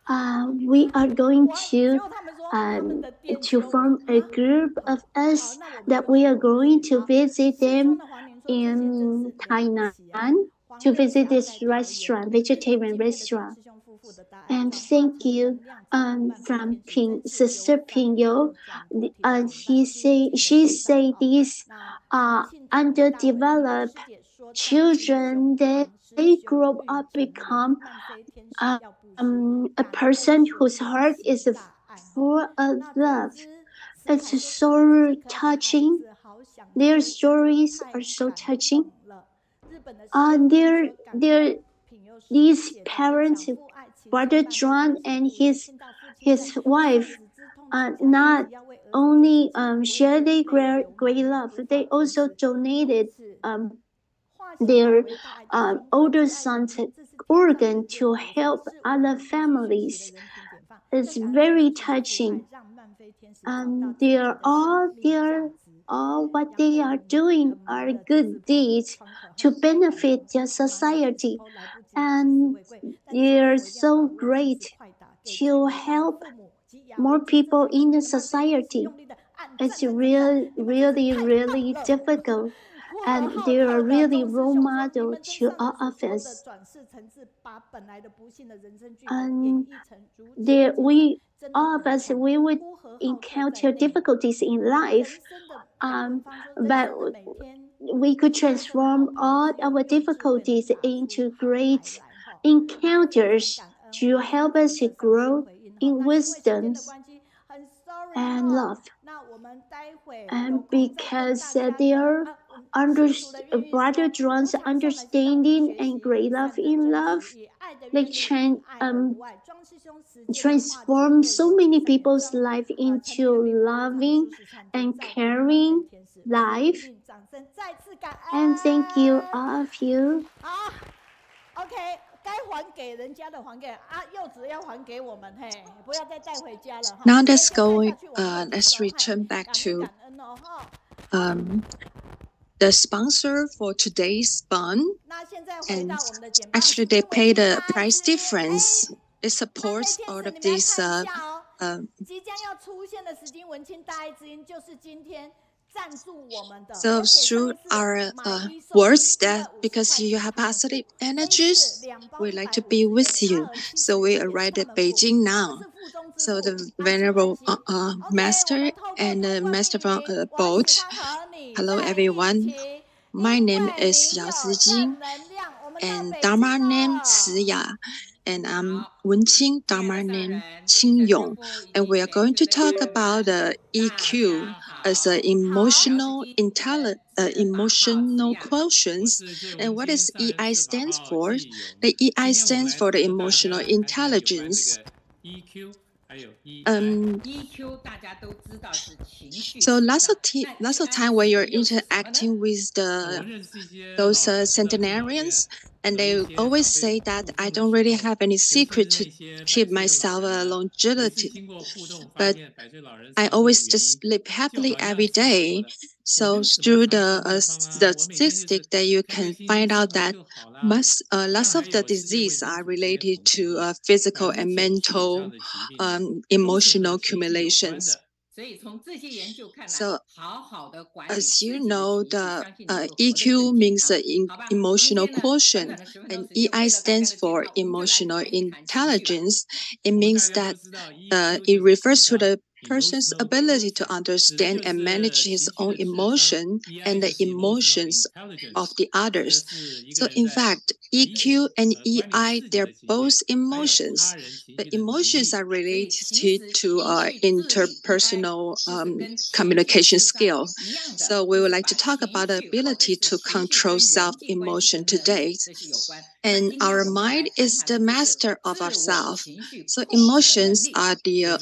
We are going to form a group of us that we are going to visit them in Tainan, to visit this restaurant, vegetarian restaurant. And thank you from Sister Pinyou. She say these underdeveloped children, they grow up become a person whose heart is full of love. It's so touching. Their stories are so touching. These parents, brother Zhuang and his wife, not only share their great love, they also donated their older son's organ to help other families. It's very touching. And all what they are doing are good deeds to benefit their society. And they are so great to help more people in the society. It's really, really difficult. And they are really role model to all of us. And all of us, we would encounter difficulties in life, but we could transform all our difficulties into great encounters to help us to grow in wisdom and love. And because their brother Zhuang's understanding and great love in love, they transform so many people's life into loving and caring life. And thank you, all of you. Okay. 该还给人家的还给柚子要还给我们嘿，不要再带回家了。Now let's go. Let's return back to the sponsor for today's fun. and actually they pay the price difference. It supports all of these. So through our words, that because you have positive energies, we like to be with you. So we arrived at Beijing now. So the Venerable Master and the Master from boat. Hello everyone. My name is Yao Zijing, and Dharma name Ciya, and I'm Wenqing, Dharma name Qingyong, and we are going to talk about the EQ as an emotional quotients. And what does EI stands for? The EI stands for the emotional intelligence. So lots of time when you're interacting with those centenarians, and they always say that I don't really have any secret to keep myself longevity, but I always just live happily every day. So through the statistic that you can find out that lots of the disease are related to physical and mental emotional accumulations. So, as you know, the EQ means emotional quotient, and EI stands for emotional intelligence. It means that it refers to the person's ability to understand and manage his own emotion and the emotions of the others. So in fact, EQ and EI, they're both emotions, but emotions are related to interpersonal communication skill. So we would like to talk about the ability to control self-emotion today. And our mind is the master of ourselves. So emotions are the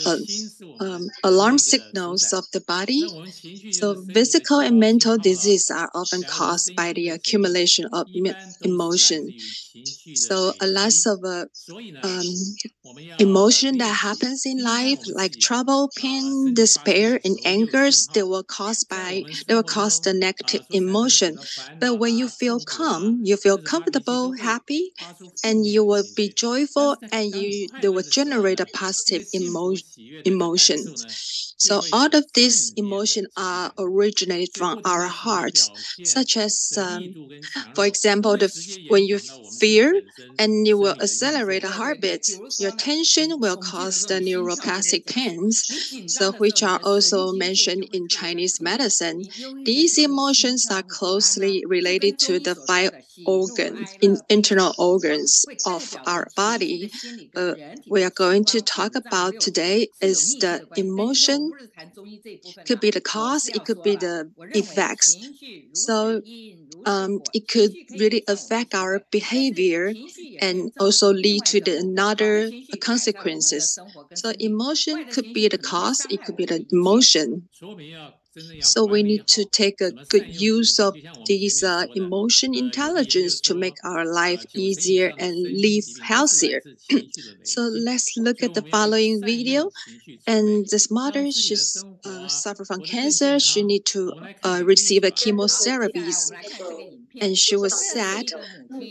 alarm signals of the body. So physical and mental disease are often caused by the accumulation of emotion. So a lot of emotion that happens in life, like trouble, pain, despair, and anger, they will cause the negative emotion. But when you feel calm, you feel comfortable, happy, and you will be joyful, and they will generate a positive emotion. So all of these emotions are originated from our heart, such as, for example, when you fear, and you will accelerate the heartbeat. Your tension will cause the neuropathic pains, so which are also mentioned in Chinese medicine. These emotions are closely related to the internal organs of our body. We are going to talk about today is the emotion. Could be the cause, it could be the effects. So it could really affect our behavior and also lead to another consequences. So emotion could be the cause, it could be the emotion. So we need to take a good use of these emotion intelligence to make our life easier and live healthier. So let's look at the following video. And this mother, she's suffer from cancer. She need to receive a chemotherapies, and she was sad,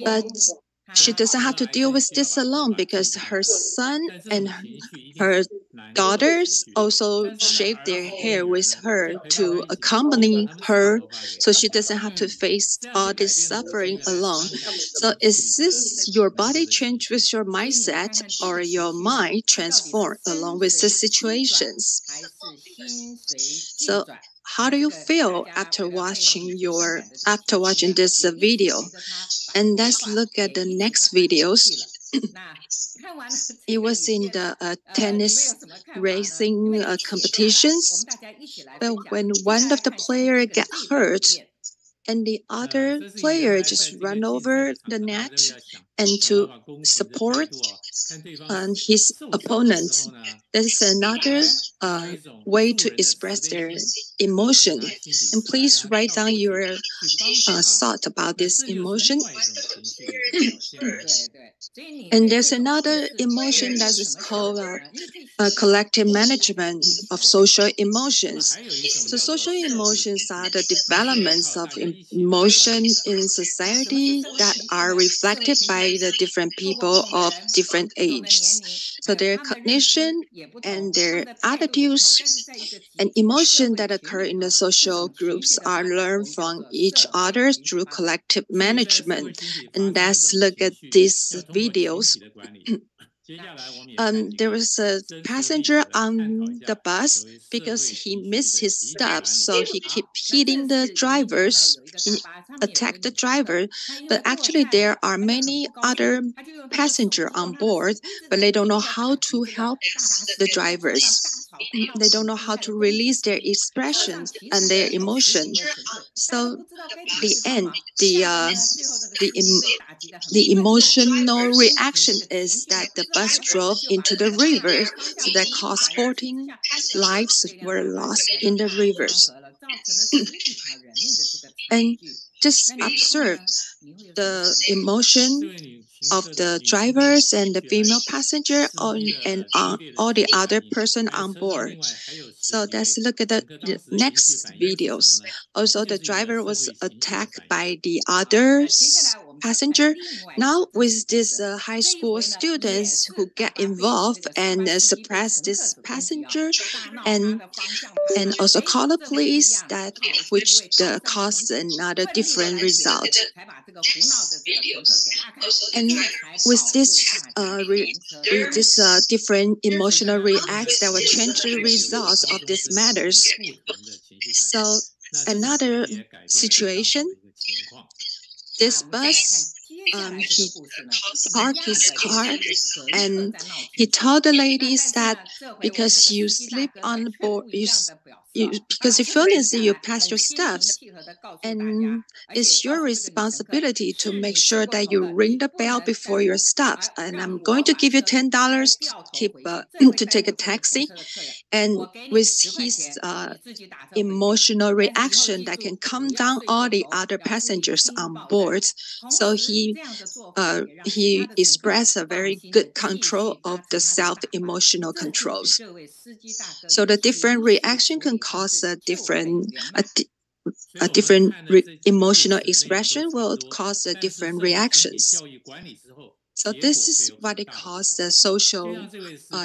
but she doesn't have to deal with this alone because her son and her daughters also shave their hair with her to accompany her, so she doesn't have to face all this suffering alone. So is this your body change with your mindset, or your mind transform along with the situations? So how do you feel after watching this video? And let's look at the next videos. It was in the tennis racing competitions, but when one of the players get hurt, and the other player just run over the net and to support his opponent. That's another way to express their emotion. And please write down your thought about this emotion. And there's another emotion that is called collective management of social emotions. So social emotions are the developments of emotion in society that are reflected by the different people of different ages. So their cognition and their attitudes and emotions that occur in the social groups are learned from each other through collective management. And let's look at these videos. There was a passenger on the bus because he missed his stop, so he kept hitting the drivers. He attacked the driver, but actually there are many other passengers on board, but they don't know how to help the drivers. They don't know how to release their expressions and their emotions. So the end, the emotional reaction is that the bus drove into the river, so that caused 14 lives were lost in the rivers. And just observe the emotion of the drivers and the female passenger and all the other person on board. So let's look at the next videos. Also, the driver was attacked by the other passenger. Now with these high school students who get involved and suppress this passenger and also call the police, that which caused another different result. And with this different emotional reacts that will change the results of these matters. So another situation, this bus, he parked his car and he told the ladies that because you sleep on the board, because you feel as you pass your steps, and it's your responsibility to make sure that you ring the bell before your stops. And I'm going to give you $10 to take a taxi. And with his emotional reaction that can calm down all the other passengers on board, so he expressed a very good control of the self-emotional controls. So the different reaction can cause a different emotional expression will cause different reactions. So this is what it calls the social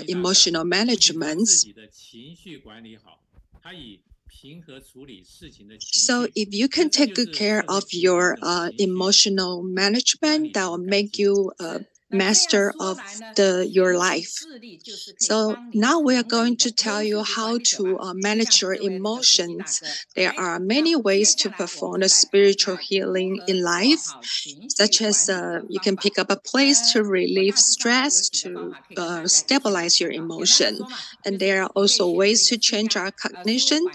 emotional management. So if you can take good care of your emotional management, that will make you a master of your life. So now we are going to tell you how to manage your emotions. There are many ways to perform a spiritual healing in life, such as you can pick up a place to relieve stress, to stabilize your emotion. And there are also ways to change our cognition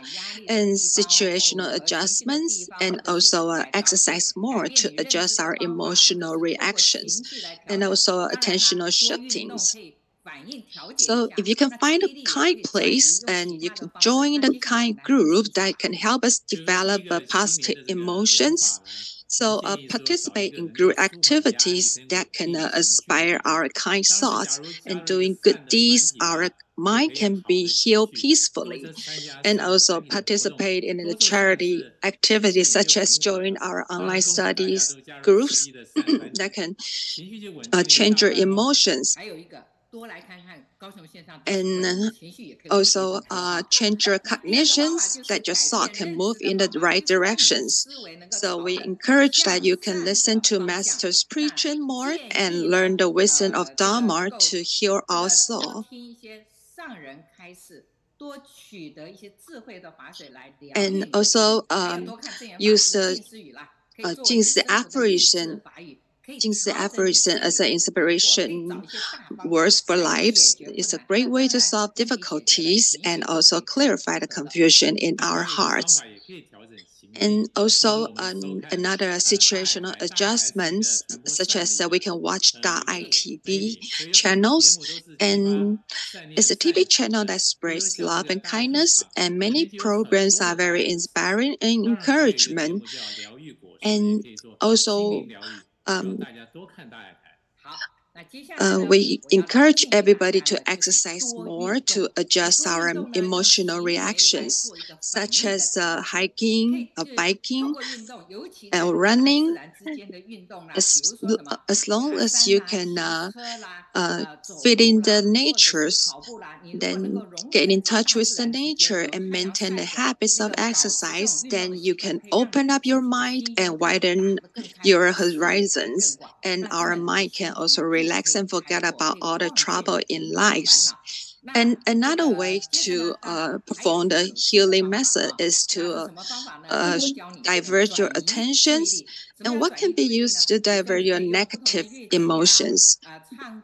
and situational adjustments, and also exercise more to adjust our emotional reactions, and also attentional shiftings. So if you can find a kind place and you can join the kind group that can help us develop positive emotions, so participate in group activities that can inspire our kind thoughts, and doing good deeds, our mind can be healed peacefully. And also participate in the charity activities, such as join our online studies groups that can change your emotions. And also change your cognitions, that your thought can move in the right directions. So we encourage that you can listen to Master's preaching more and learn the wisdom of Dharma to heal our soul. And also use the Jingsi aphorism as an inspiration words for lives. It's a great way to solve difficulties and also clarify the confusion in our hearts. And also another situational adjustments, such as we can watch the ITV channels, and it's a TV channel that spreads love and kindness, and many programs are very inspiring and encouragement. And also we encourage everybody to exercise more to adjust our emotional reactions, such as hiking, biking, running. As long as you can fit in the natures, then get in touch with the nature and maintain the habits of exercise, then you can open up your mind and widen your horizons. And our mind can also relax and forget about all the trouble in life. And another way to perform the healing method is to divert your attentions. And what can be used to divert your negative emotions?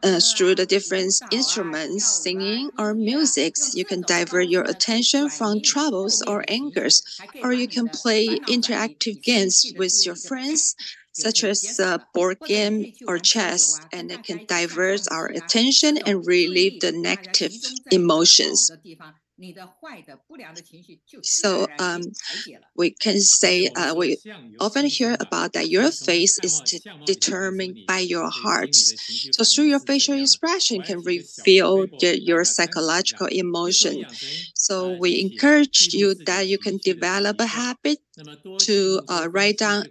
Through the different instruments, singing or music, you can divert your attention from troubles or angers, or you can play interactive games with your friends, such as board game or chess, and it can divert our attention and relieve the negative emotions. So we can say, we often hear about that your face is determined by your heart. So through your facial expression can reveal your psychological emotion. So we encourage you that you can develop a habit to write down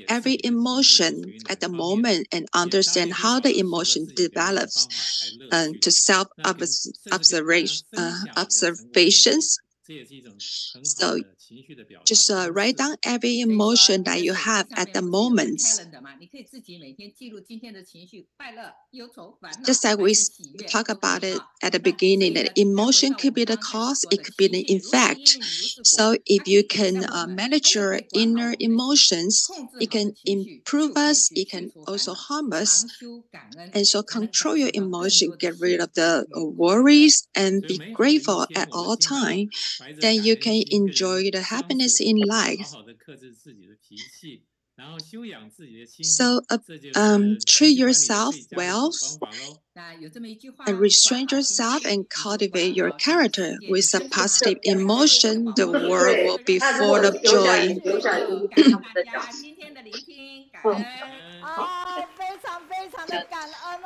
every emotion at the moment and understand how the emotion develops, and to observations. So just write down every emotion that you have at the moment. Just like we talked about it at the beginning, that emotion could be the cause, it could be the effect. So if you can manage your inner emotions, it can improve us, it can also harm us. And so control your emotion, get rid of the worries, and be grateful at all times. Then you can enjoy the happiness in life. So treat yourself well and restrain yourself and cultivate your character with a positive emotion. The world will be full of joy.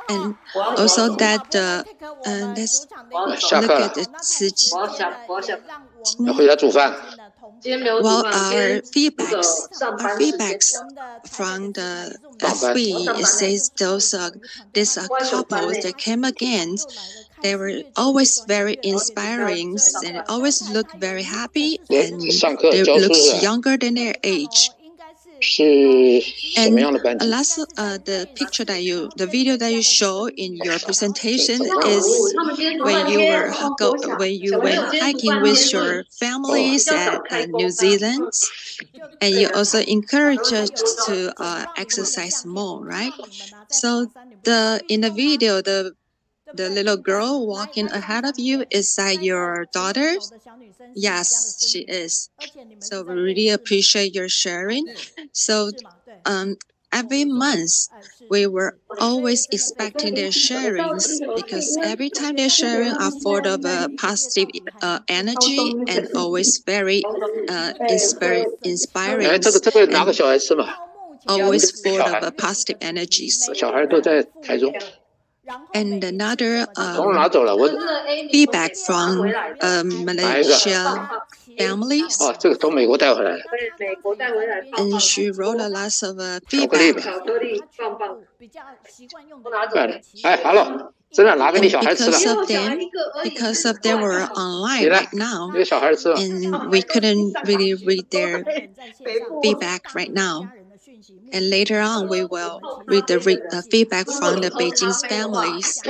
And also that let's look at the well, our feedbacks from the FB, it says these couples that came again, they were always very inspiring and always look very happy, and they look younger than their age. And last, the video that you show in your presentation is when you went hiking with your families at New Zealand, and you also encourage us to exercise more, right? So in the video, the little girl walking ahead of you, is that your daughter? Yes, she is. So we really appreciate your sharing. So every month, we were always expecting their sharings, because every time they're sharing are full of positive energy and always very inspiring, and always full of positive energies. And another feedback from Malaysia families, and she wrote a lot of feedback. Because of them were online right now, and we couldn't really read their feedback right now. And later on, we will read the feedback from the Beijing's families.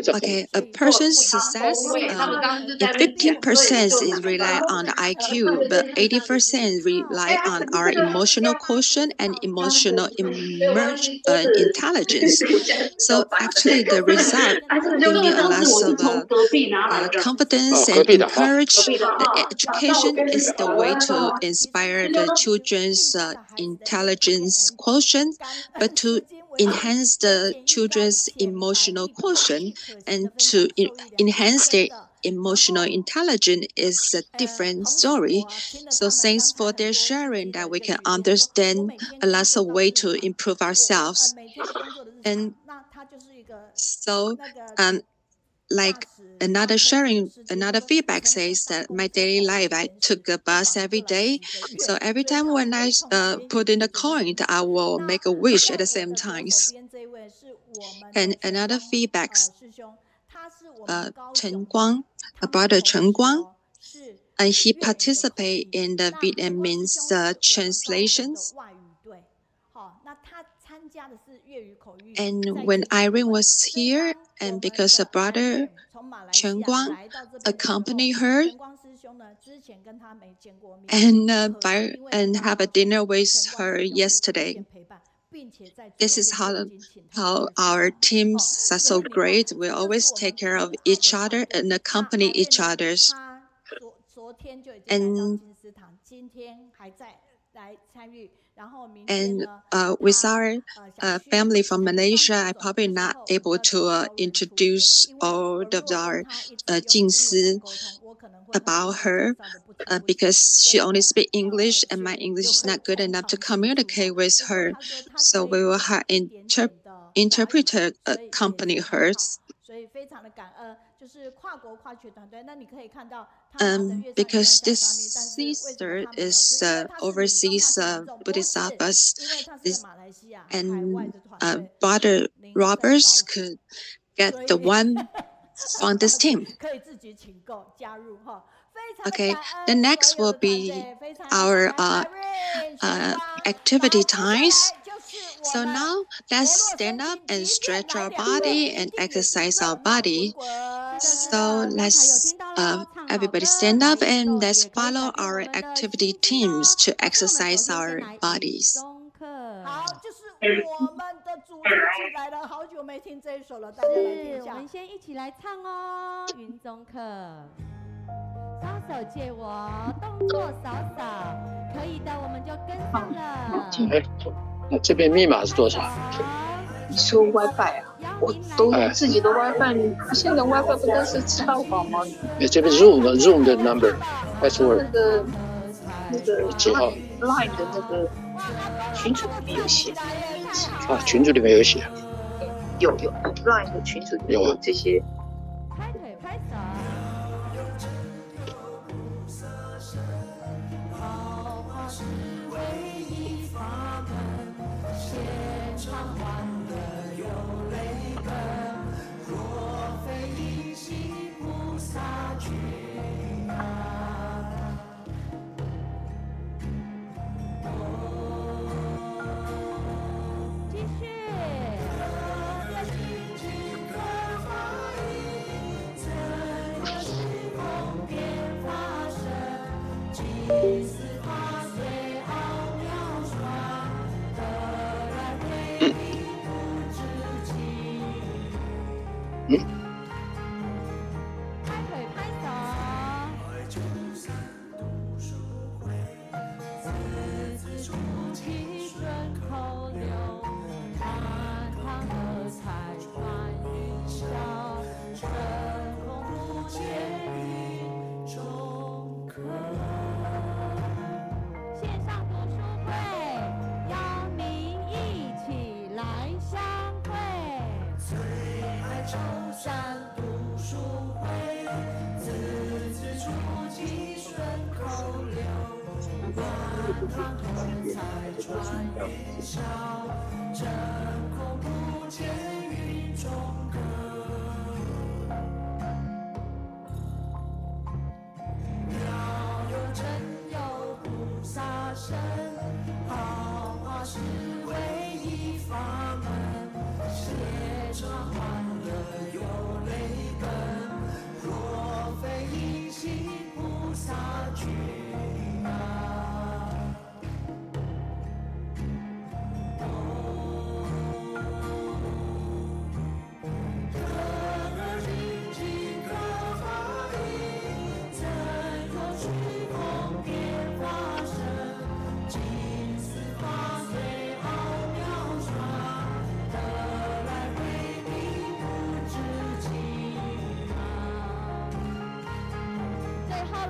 Okay, a person's success, 15% is rely on the IQ, but 80% rely on our emotional quotient and emotional intelligence. So actually, the result give me a lot of confidence and encourage. The education is the way to inspire the children's intelligence quotient, but to enhance the children's emotional quotient and to enhance their emotional intelligence is a different story. So thanks for their sharing that we can understand a lot of way to improve ourselves. And so, like another feedback says that my daily life, I took a bus every day. So every time when I put in a coin, I will make a wish at the same time. And another feedback, Chen Guang, brother Chen Guang, and he participated in the Vietnamese translations. And when Irene was here, and because her brother Chen Guang accompanied her and have a dinner with her yesterday. This is how our teams are so great. We always take care of each other and accompany each other. And with our family from Malaysia, I'm probably not able to introduce all of our Jingsi about her because she only speaks English and my English is not good enough to communicate with her. So we will have interpreter accompany her. Because this sister is overseas Bodhisattvas, and brother Roberts could get the one on this team. Okay, the next will be our activity times. So now let's stand up and stretch our body and exercise our body. So let's everybody stand up and let's follow our activity teams to exercise our bodies. 好，就是我们的主题曲来了，好久没听这一首了，大家来听一下。我们先一起来唱哦，云中客。双手借我，动作扫扫，可以的我们就跟上了。那这边密码是多少？你说 WiFi 啊？我都用自己的 WiFi， 现在 WiFi 不都是超广吗？这边 Zoom 的 number password。那个几号 ？Line 的那个群组里面有写。啊，群组里面有写。有 Line 的群组里面有这些。拍腿拍手。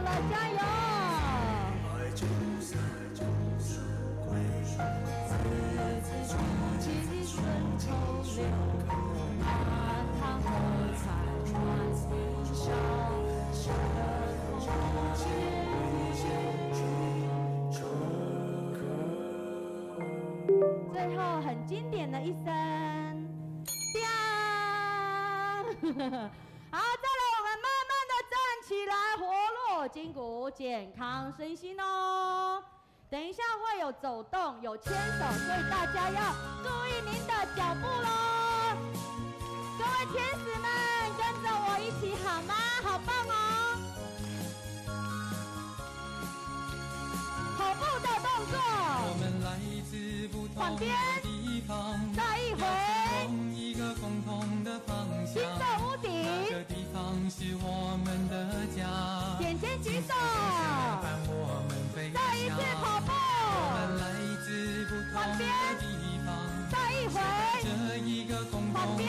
了，加油！最后很经典的一声，叮！好，再来，我们慢慢的站起来，活络筋骨，健康身心哦。等一下会有走动，有牵手，所以大家要注意您的脚步喽。各位天使们，跟着我一起好吗？好棒哦！跑步的动作，缓边，再一回，心在屋顶，眼前举手，再一次跑步，缓边，再一回，缓边，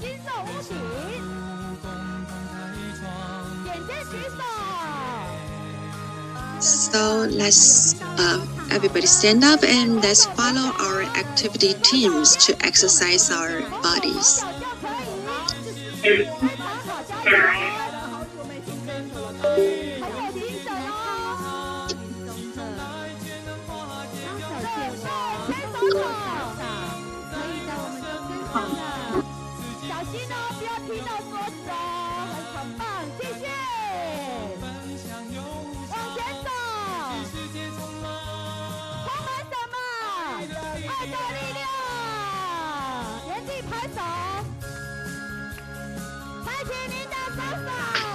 心在屋顶，眼前举手。So let's everybody stand up and let's follow our activity teams to exercise our bodies.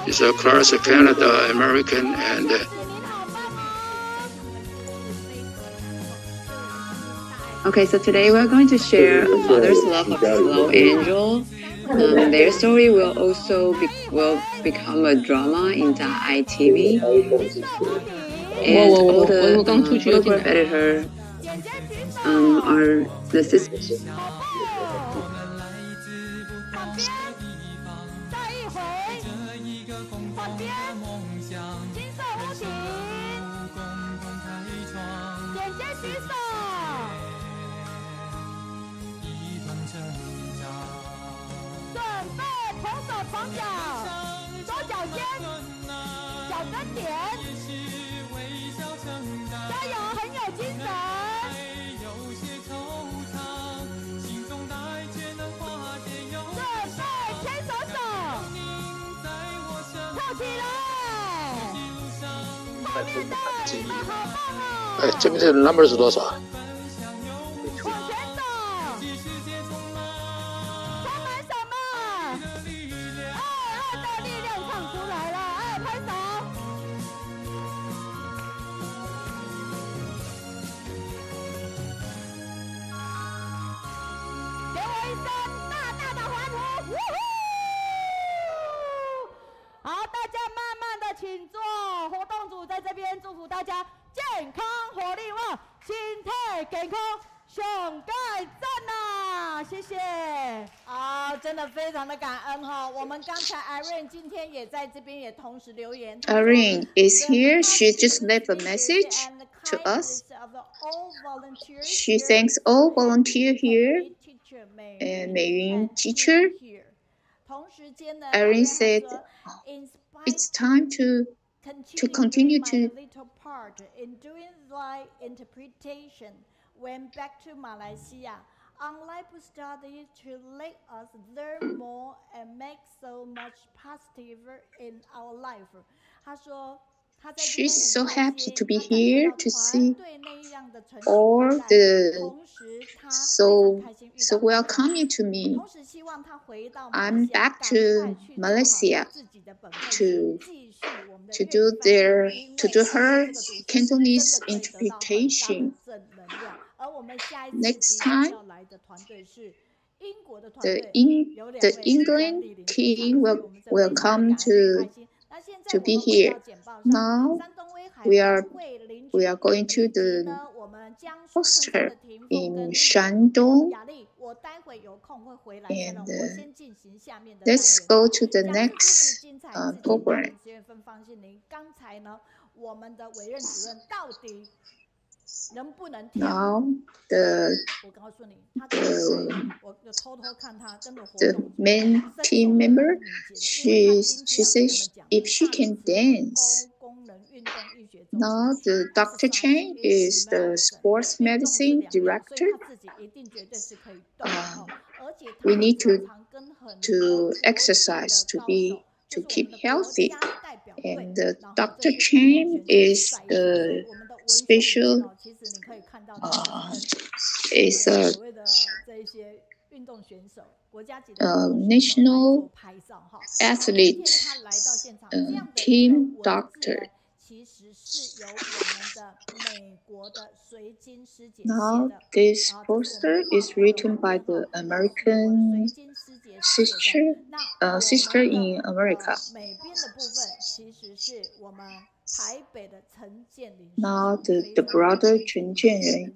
It's across Canada, American, and Okay, so today we're going to share a father's love of Slow Angel. Their story will also become a drama in the ITV. And all the photograph editor are the sisters. Hey, 这边的 number 是多少？请坐，活动组在这边祝福大家健康活力旺，心态健康，上盖赞呐！谢谢。好，真的非常的感恩哈。我们刚才 Irene 今天也在这边也同时留言。Irene is here. She just left a message to us. She thanks all volunteers here and Meiyun teacher. Irene said, it's time to continue to interpretation. Went back to Malaysia. Online study to let us learn more and make so much positive in our life. 他说 She's so happy to be here to see all the so welcoming to me. I'm back to Malaysia to do her Cantonese interpretation. Next time, the England team will come to be here. Now we are going to the poster in Shandong And let's go to the next program. Now the main team member, she says if she can dance. Now the Dr. Chen is the sports medicine director. We need to exercise to keep healthy. And Dr. Chen is the special national athlete team doctor. Now this poster is written by the American sister in America. Now the brother Chen Jiazhen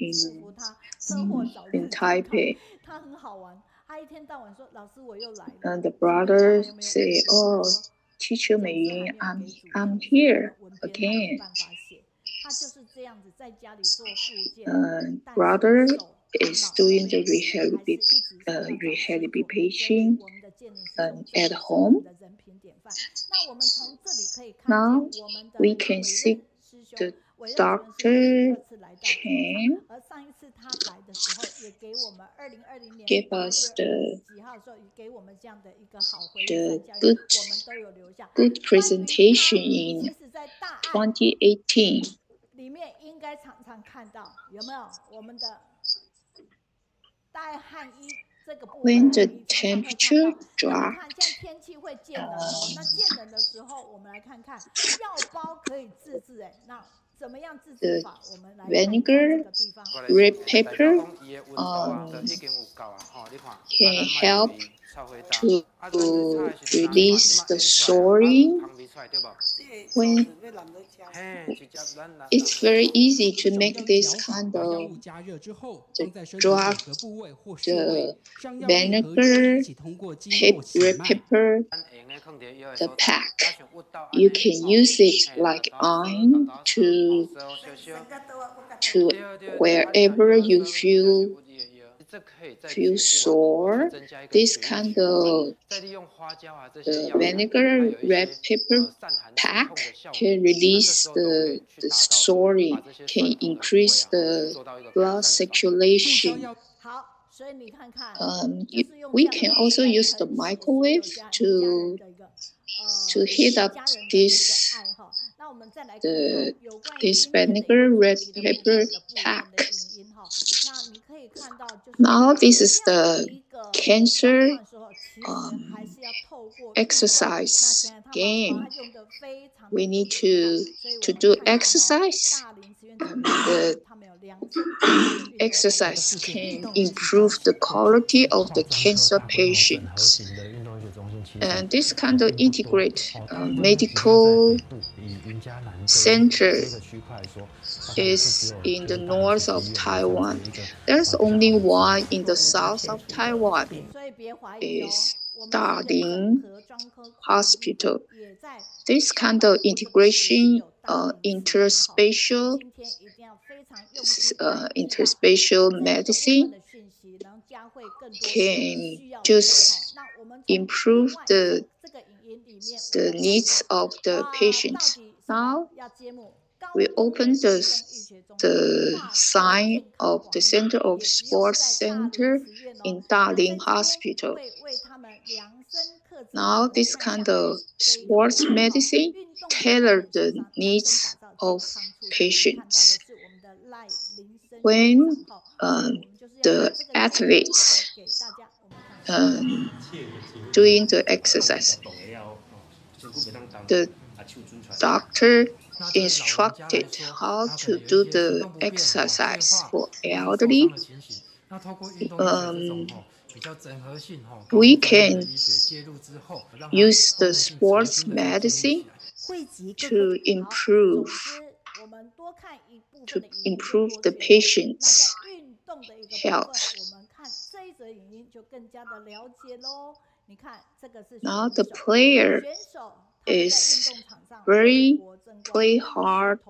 in Taipei. And the brother say, "Oh, Teacher Meiyun, I'm here again." Brother is doing the rehabilitation at home. Now we can see the Dr. Chen give us the good presentation in 2018. When the temperature dropped, the vinegar, red pepper can help to release the soaring. When it's very easy to make this kind of drop the vinegar, red pepper, the pack. You can use it like iron to wherever you feel sore. This kind of the vinegar red pepper pack can release the soaring, can increase the blood circulation. We can also use the microwave to heat up this vinegar red pepper pack. Now this is the cancer exercise game. We need to do exercise. The exercise can improve the quality of the cancer patients. And this kind of integrate medical center is in the north of Taiwan. There's only one in the south of Taiwan. Is Dalin Hospital. This kind of integration, interspatial medicine can just improve the needs of the patients. Now we open the sign of the Center of Sports Center in Dalin Hospital. Now this kind of sports medicine tailor the needs of patients. When the athletes doing the exercise, the doctor instructed how to do the exercise for elderly. We can use the sports medicine to improve the patient's health. Now the player is very play hard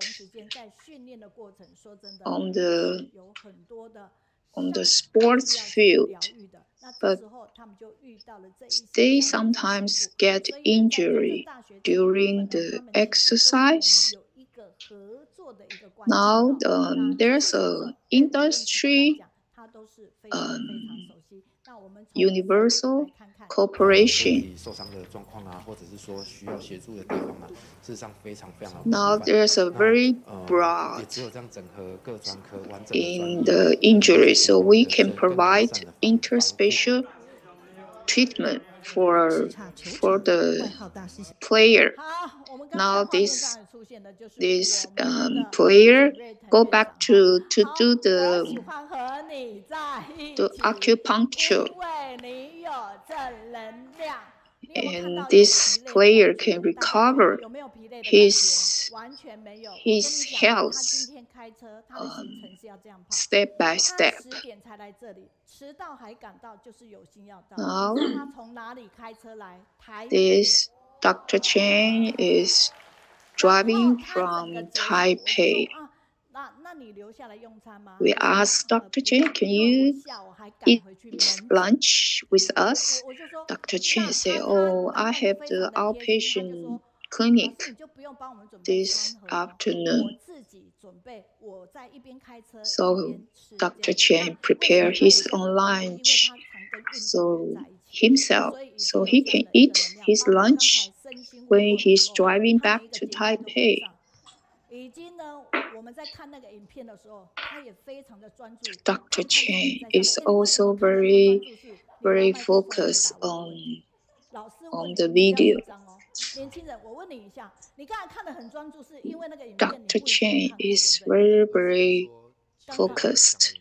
on the sports field, but they sometimes get injury during the exercise. Now there's a industry universal cooperation. Now there's a very broad in the injury, so we can provide interspatial treatment for the player. Now this player go back to do the acupuncture, and this player can recover his health step by step. Now, this Dr. Chen is driving from Taipei. We asked Dr. Chen, can you eat lunch with us? Dr. Chen said, oh, I have the outpatient clinic this afternoon. So Dr. Chen prepared his own lunch himself, so he can eat his lunch when he's driving back to Taipei. Dr. Chen is also very focused on the video. Dr. Chen is very focused.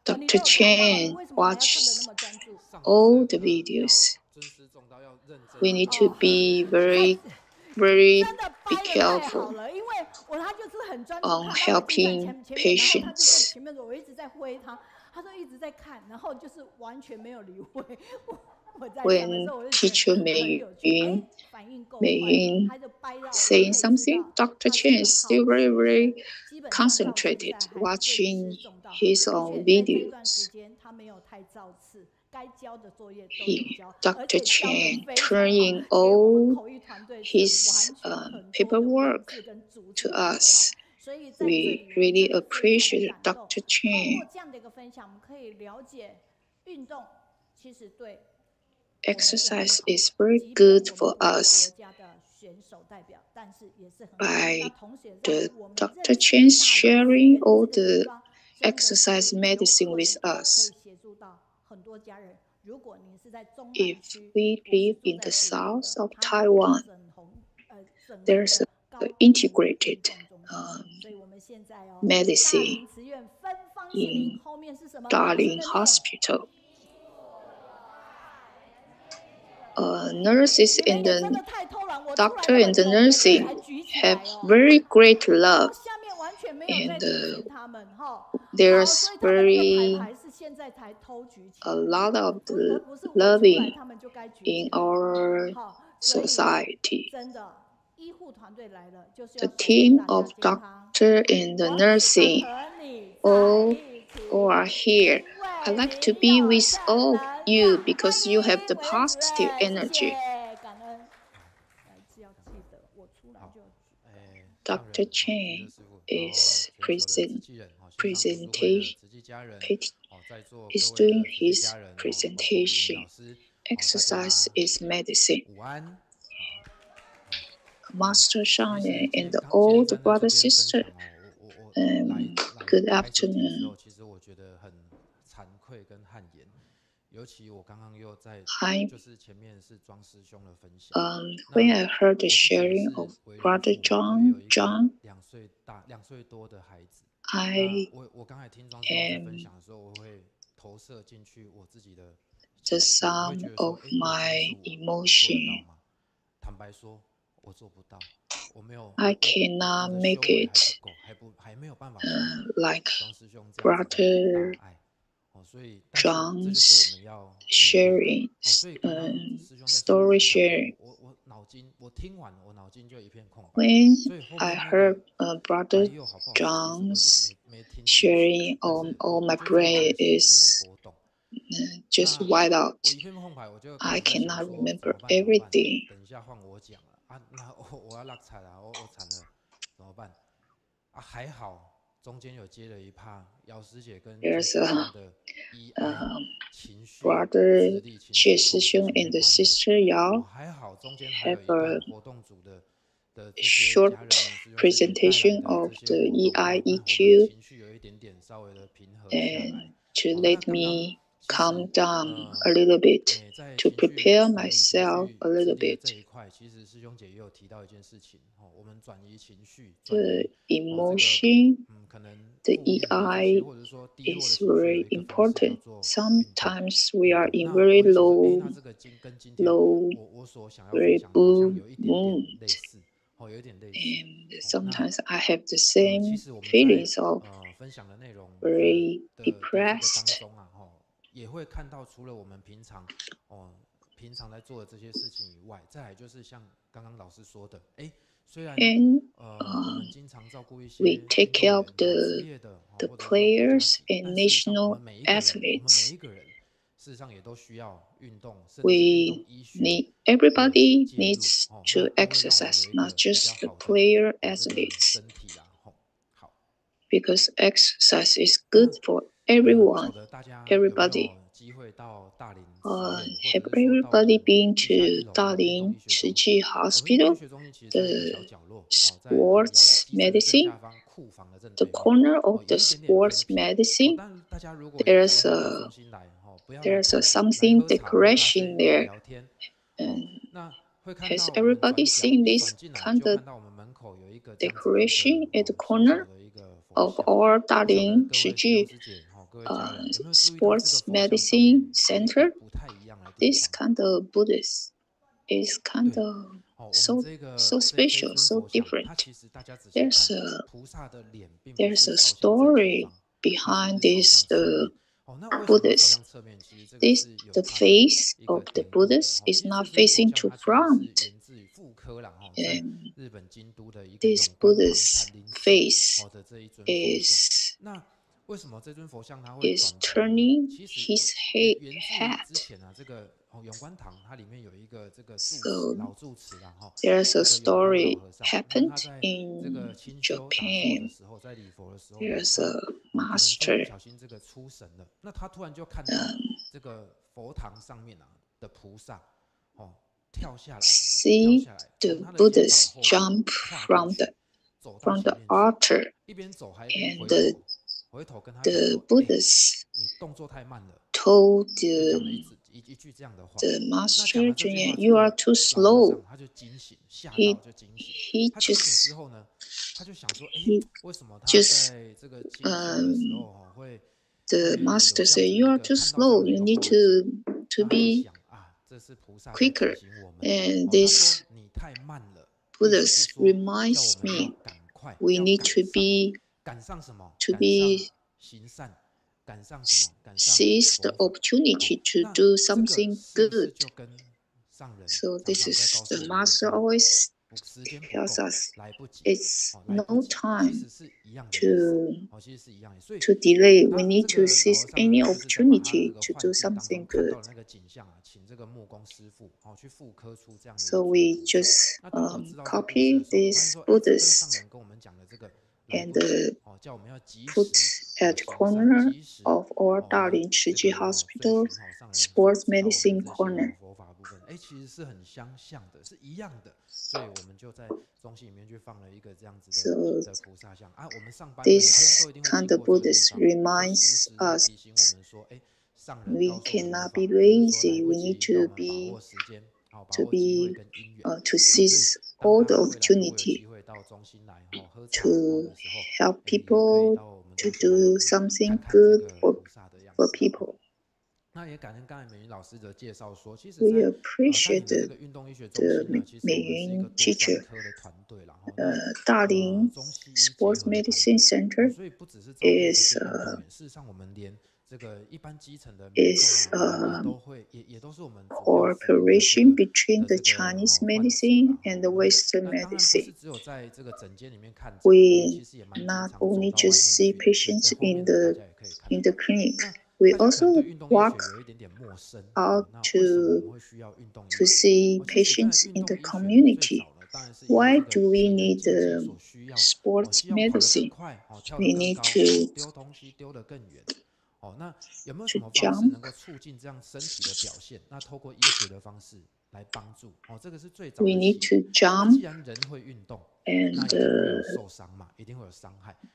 Dr. Chen watches all the videos. We need to be very be careful on helping patients. When teacher Meiyun saying something, Dr. Chen is still very concentrated watching his own videos. Dr. Chen turning all his paperwork to us. We really appreciate Dr. Chen. Exercise is very good for us. By the Dr. Chen sharing all the exercise medicine with us. If we live in the south of Taiwan, there's an integrated medicine in Dalin Hospital. Nurses and the doctor and the nursing have very great love, and there's a lot of loving in our society. The team of doctor and the nursing all are here. I like to be with all you because you have the positive energy. Dr. Chen is doing his presentation. Exercise is medicine. Master Shang and all the brother sister. Good afternoon. When I heard the sharing of Brother Zhang, I am the sum of my emotion. I cannot make it like Brother Zhang's sharing, story sharing. When I heard Brother Zhang's sharing, all my brain is just wide out. I cannot remember everything. There's a brother Yixiang and the sister Yao have a short presentation of the EIEQ and to let me calm down a little bit, to prepare myself a little bit. The emotion, the EI is very important. Sometimes we are in very low, very blue mood. And sometimes I have the same feelings of very depressed. And we take care of the players and national athletes. Everybody needs to exercise, not just the player athletes, because exercise is good for everyone, everybody. Have everybody been to Dalin Shijing Hospital, the sports medicine, the corner of the sports medicine? There's a something decoration there. And has everybody seen this kind of decoration at the corner of our Dalin Shijing sports medicine center? This kind of Buddhist is kind of so special, so different. There's a story behind this Buddhist. The face of the Buddhist is not facing to front. And this Buddhist face is turning his head. So there's a story happened in Japan. There's a master. See the Buddhist jump from the altar, and the Buddhist told the master, you are too slow. He just the master said, you are too slow. You need to be quicker. And this Buddhist reminds me, we need to seize the opportunity to do something good. So this is the master always tells us, it's no time to delay. We need to seize any opportunity to do something good. So we just copy this Buddhist and put at the corner of our Dalin Shijing Hospital sports medicine corner. So this kind of Buddhist reminds us we cannot be lazy. We need to seize all the opportunity to help people, to do something good for people. We appreciate the Meiyun teacher. Dalin Sports Medicine Center is cooperation between the Chinese medicine and the Western medicine. We not only just see patients in the clinic, we also walk out to see patients in the community. Why do we need sports medicine? We need to jump. We need to jump and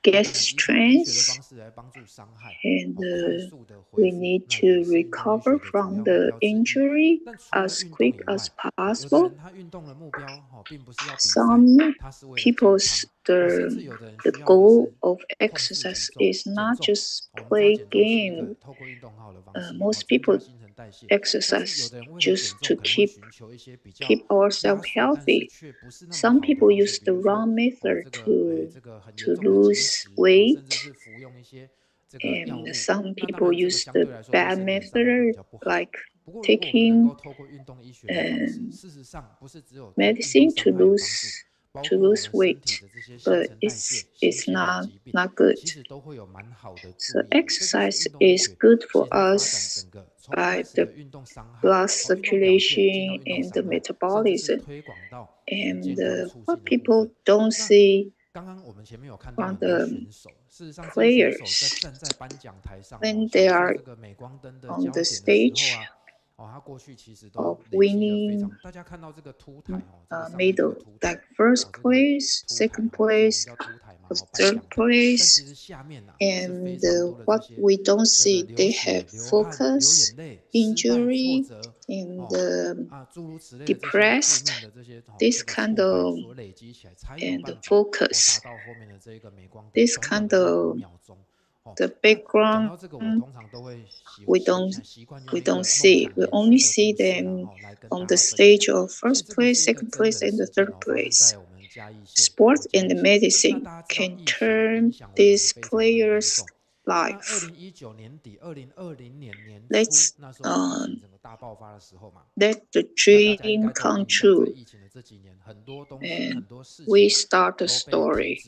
get strength, and we need to recover from the injury as quick as possible. Some people's the goal of exercise is not just play game. Most people exercise just to keep ourselves healthy. Some people use the wrong method to lose weight, and some people use the bad method, like taking medicine to lose weight, but it's not good. So exercise is good for us by the blood circulation and the metabolism. And what people don't see from the players when they are on the stage of winning medal, like first place, second place, third place, and what we don't see, they have focus, injury, and depressed, this kind of, and focus, this kind of the background we don't see. We only see them on the stage of first place, second place, and the third place. Sports and medicine can turn these players' life. Let's let the dream come true. And we start the story.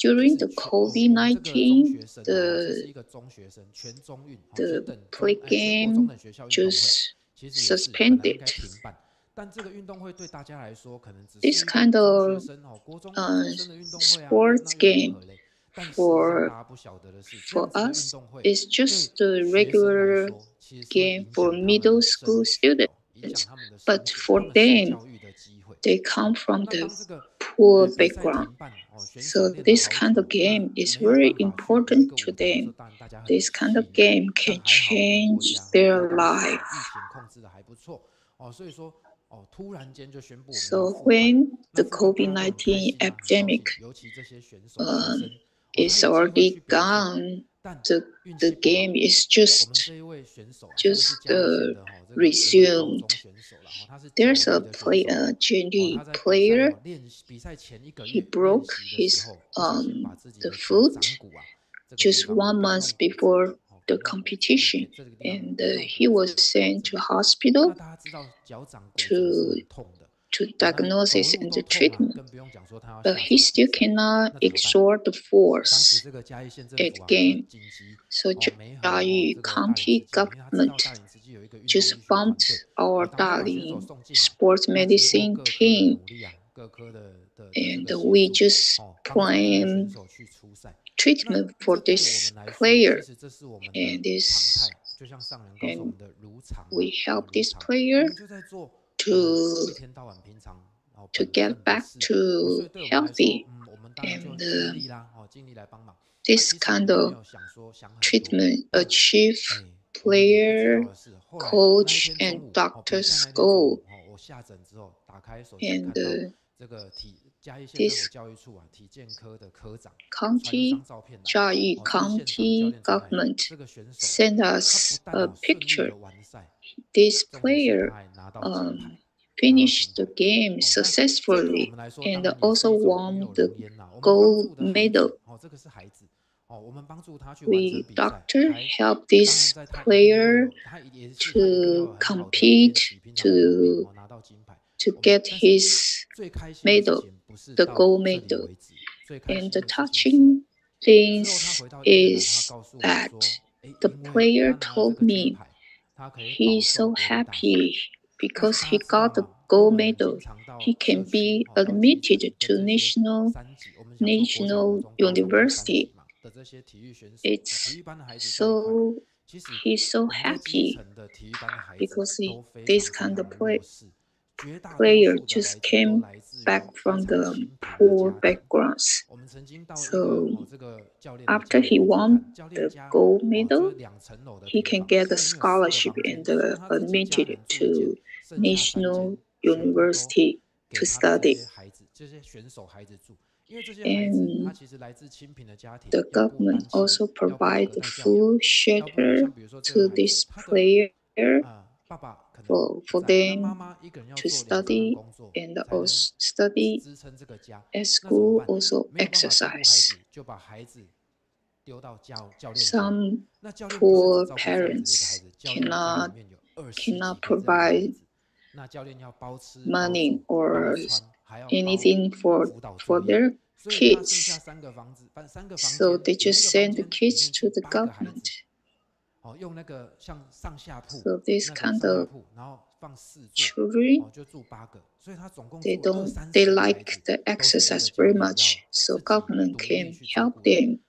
During the COVID-19, the play game just suspended. This kind of sports game for us is just a regular game for middle school students, but for them, they come from the poor background. So this kind of game is very important to them. This kind of game can change their life. So when the COVID-19 epidemic is already gone, the game is just resumed. There's a player. He broke his the foot just 1 month before the competition, and he was sent to hospital to diagnosis and the treatment, but he still cannot exert the force at game. So Jiayu County government just bumped our Dalin sports medicine team, and we just plan treatment for this player, and we help this player to get back to healthy, and this kind of treatment achieve player, coach, and doctor's goal. And this county government sent us a picture. This player finished the game successfully and also won the gold medal. We doctor help this player to compete to get his medal, the gold medal. And the touching thing is that the player told me he's so happy because he got the gold medal. He can be admitted to national university. It's so he's so happy because this kind of player just came back from the poor backgrounds. So after he won the gold medal, he can get a scholarship and admitted to national university to study. And the government also provide food, shelter to this player for them to study and also study at school, also exercise. Some poor parents cannot provide money or anything for their kids, so they just send the kids to the government. So this kind of children, they like the exercise very much, so government can help them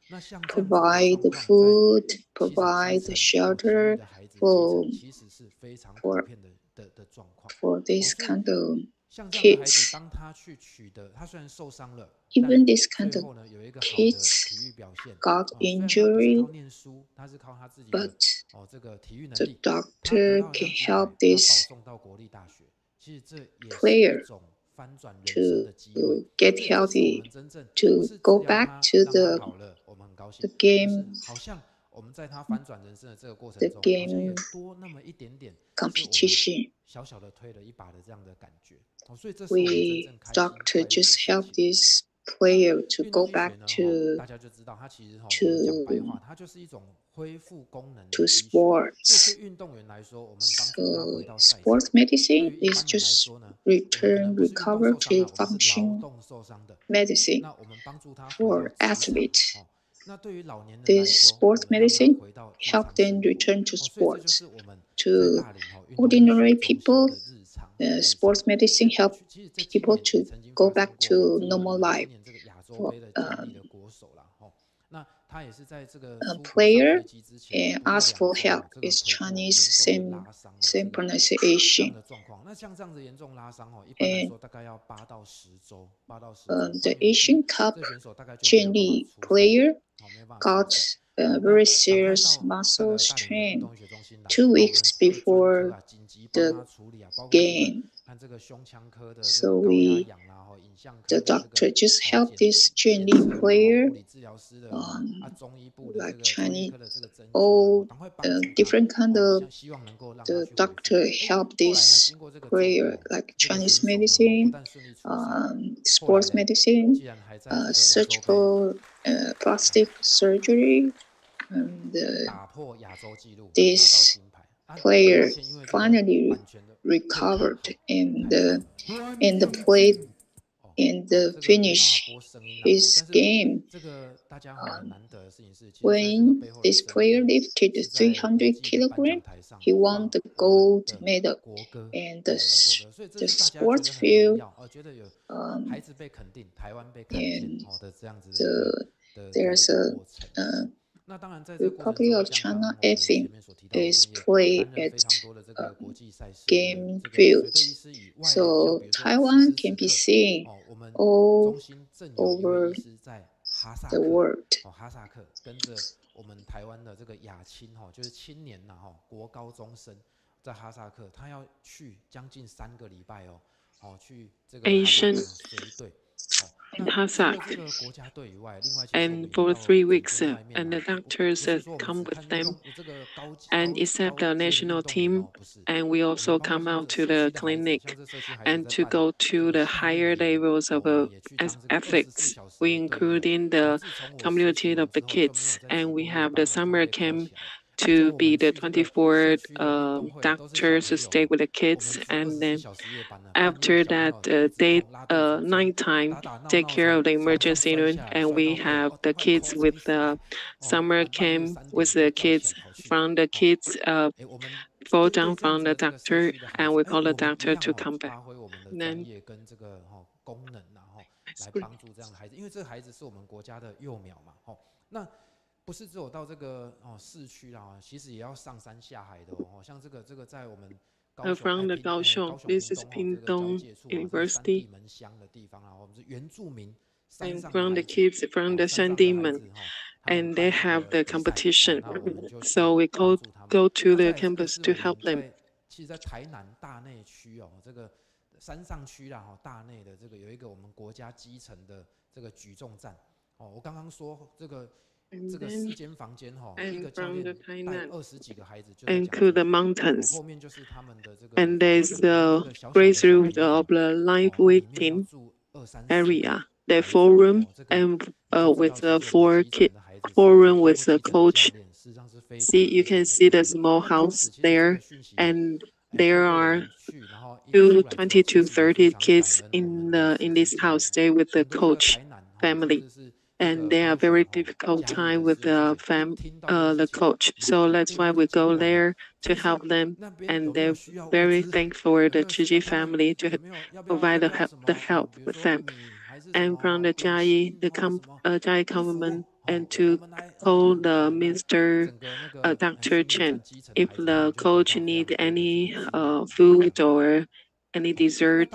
provide the food, provide the shelter for this kind of kids. Even this kind of kids got injury, but the doctor can help this player to get healthy, to go back to the game competition. We doctor just help this player to go back to sports. So sports medicine is just recovery function medicine for athletes. This sports medicine help them return to sports. To ordinary people, sports medicine help people to go back to normal life. For a player ask for help is Chinese same pronunciation. And the Asian Cup Jianli player got very serious muscle strain 2 weeks before the game. So the doctor just helped this Jianli player, like Chinese, all different kind of the doctor help this player, like Chinese medicine, sports medicine, surgical plastic surgery, and this player finally recovered and played and finish his game. When this player lifted 300 kilograms, he won the gold medal. And the sports field, there's a Republic of China anthem is played at game field. So Taiwan can be seen all over the world. Asian in Hazak. And for 3 weeks, and the doctors come with them and except the national team, and we also come out to the clinic and to go to the higher levels of ethics. We include in the community of the kids, and we have the summer camp to be the 24 doctors to stay with the kids, and then after that nighttime take care of the emergency room, and we have the kids with the summer camp with the kids from the kids fall down from the doctor, and we call the doctor to come back. And then不是只有到这个市区啦，其实也要上山下海的哦。像这个在我们from the Kaohsiung, this is Pingdong University. And from the kids from the Shandimen, and they have the competition. So we go to the campus to help them. 其实，在台南大内区哦，这个山上区啦，哈，大内的这个有一个我们国家基层的这个举重站。哦，我刚刚说这个4间房间哈，一个教练带20几个孩子， and to the mountains. And there's the grassroots of the live waiting area. The 4-room and with the 4-room with a coach. See, you can see the small house there, and there are 20 to 30 kids in this house. Stay with the coach family. And they are very difficult time with the coach. So that's why we go there to help them. And they're very thankful for the Chiji family to provide the help with them. And from the Jiayi, Jiayi government, and to call the Mr. Dr. Chen, if the coach need any food or any dessert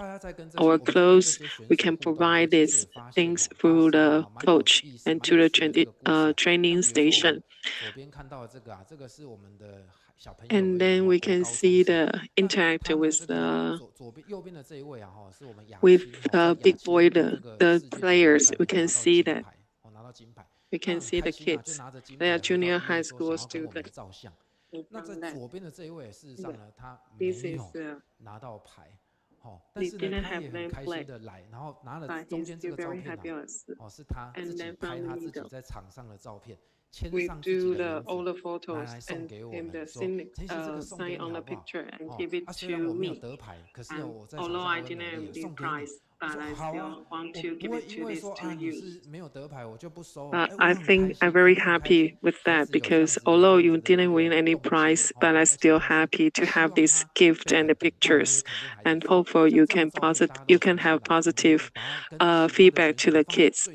or clothes, we can provide these things through the coach and to the training station. And then we can see the interact with big boy, the players. We can see that. We can see the kids. They are junior high school students. 那在左边的这一位，事实上呢，他没有拿到牌。 但是呢，他也很开心的来，然后拿了中间这个照片哦，是他自己拍他自己在场上的照片，签上自己的名字，来送给我们，说其实这个送给你好不好？哦，虽然我没有得牌，可是我在场上我很努力，送给你。 I think I'm very happy with that because although you didn't win any prize, but I'm still happy to have this gift and the pictures, and hopefully you can have positive feedback to the kids,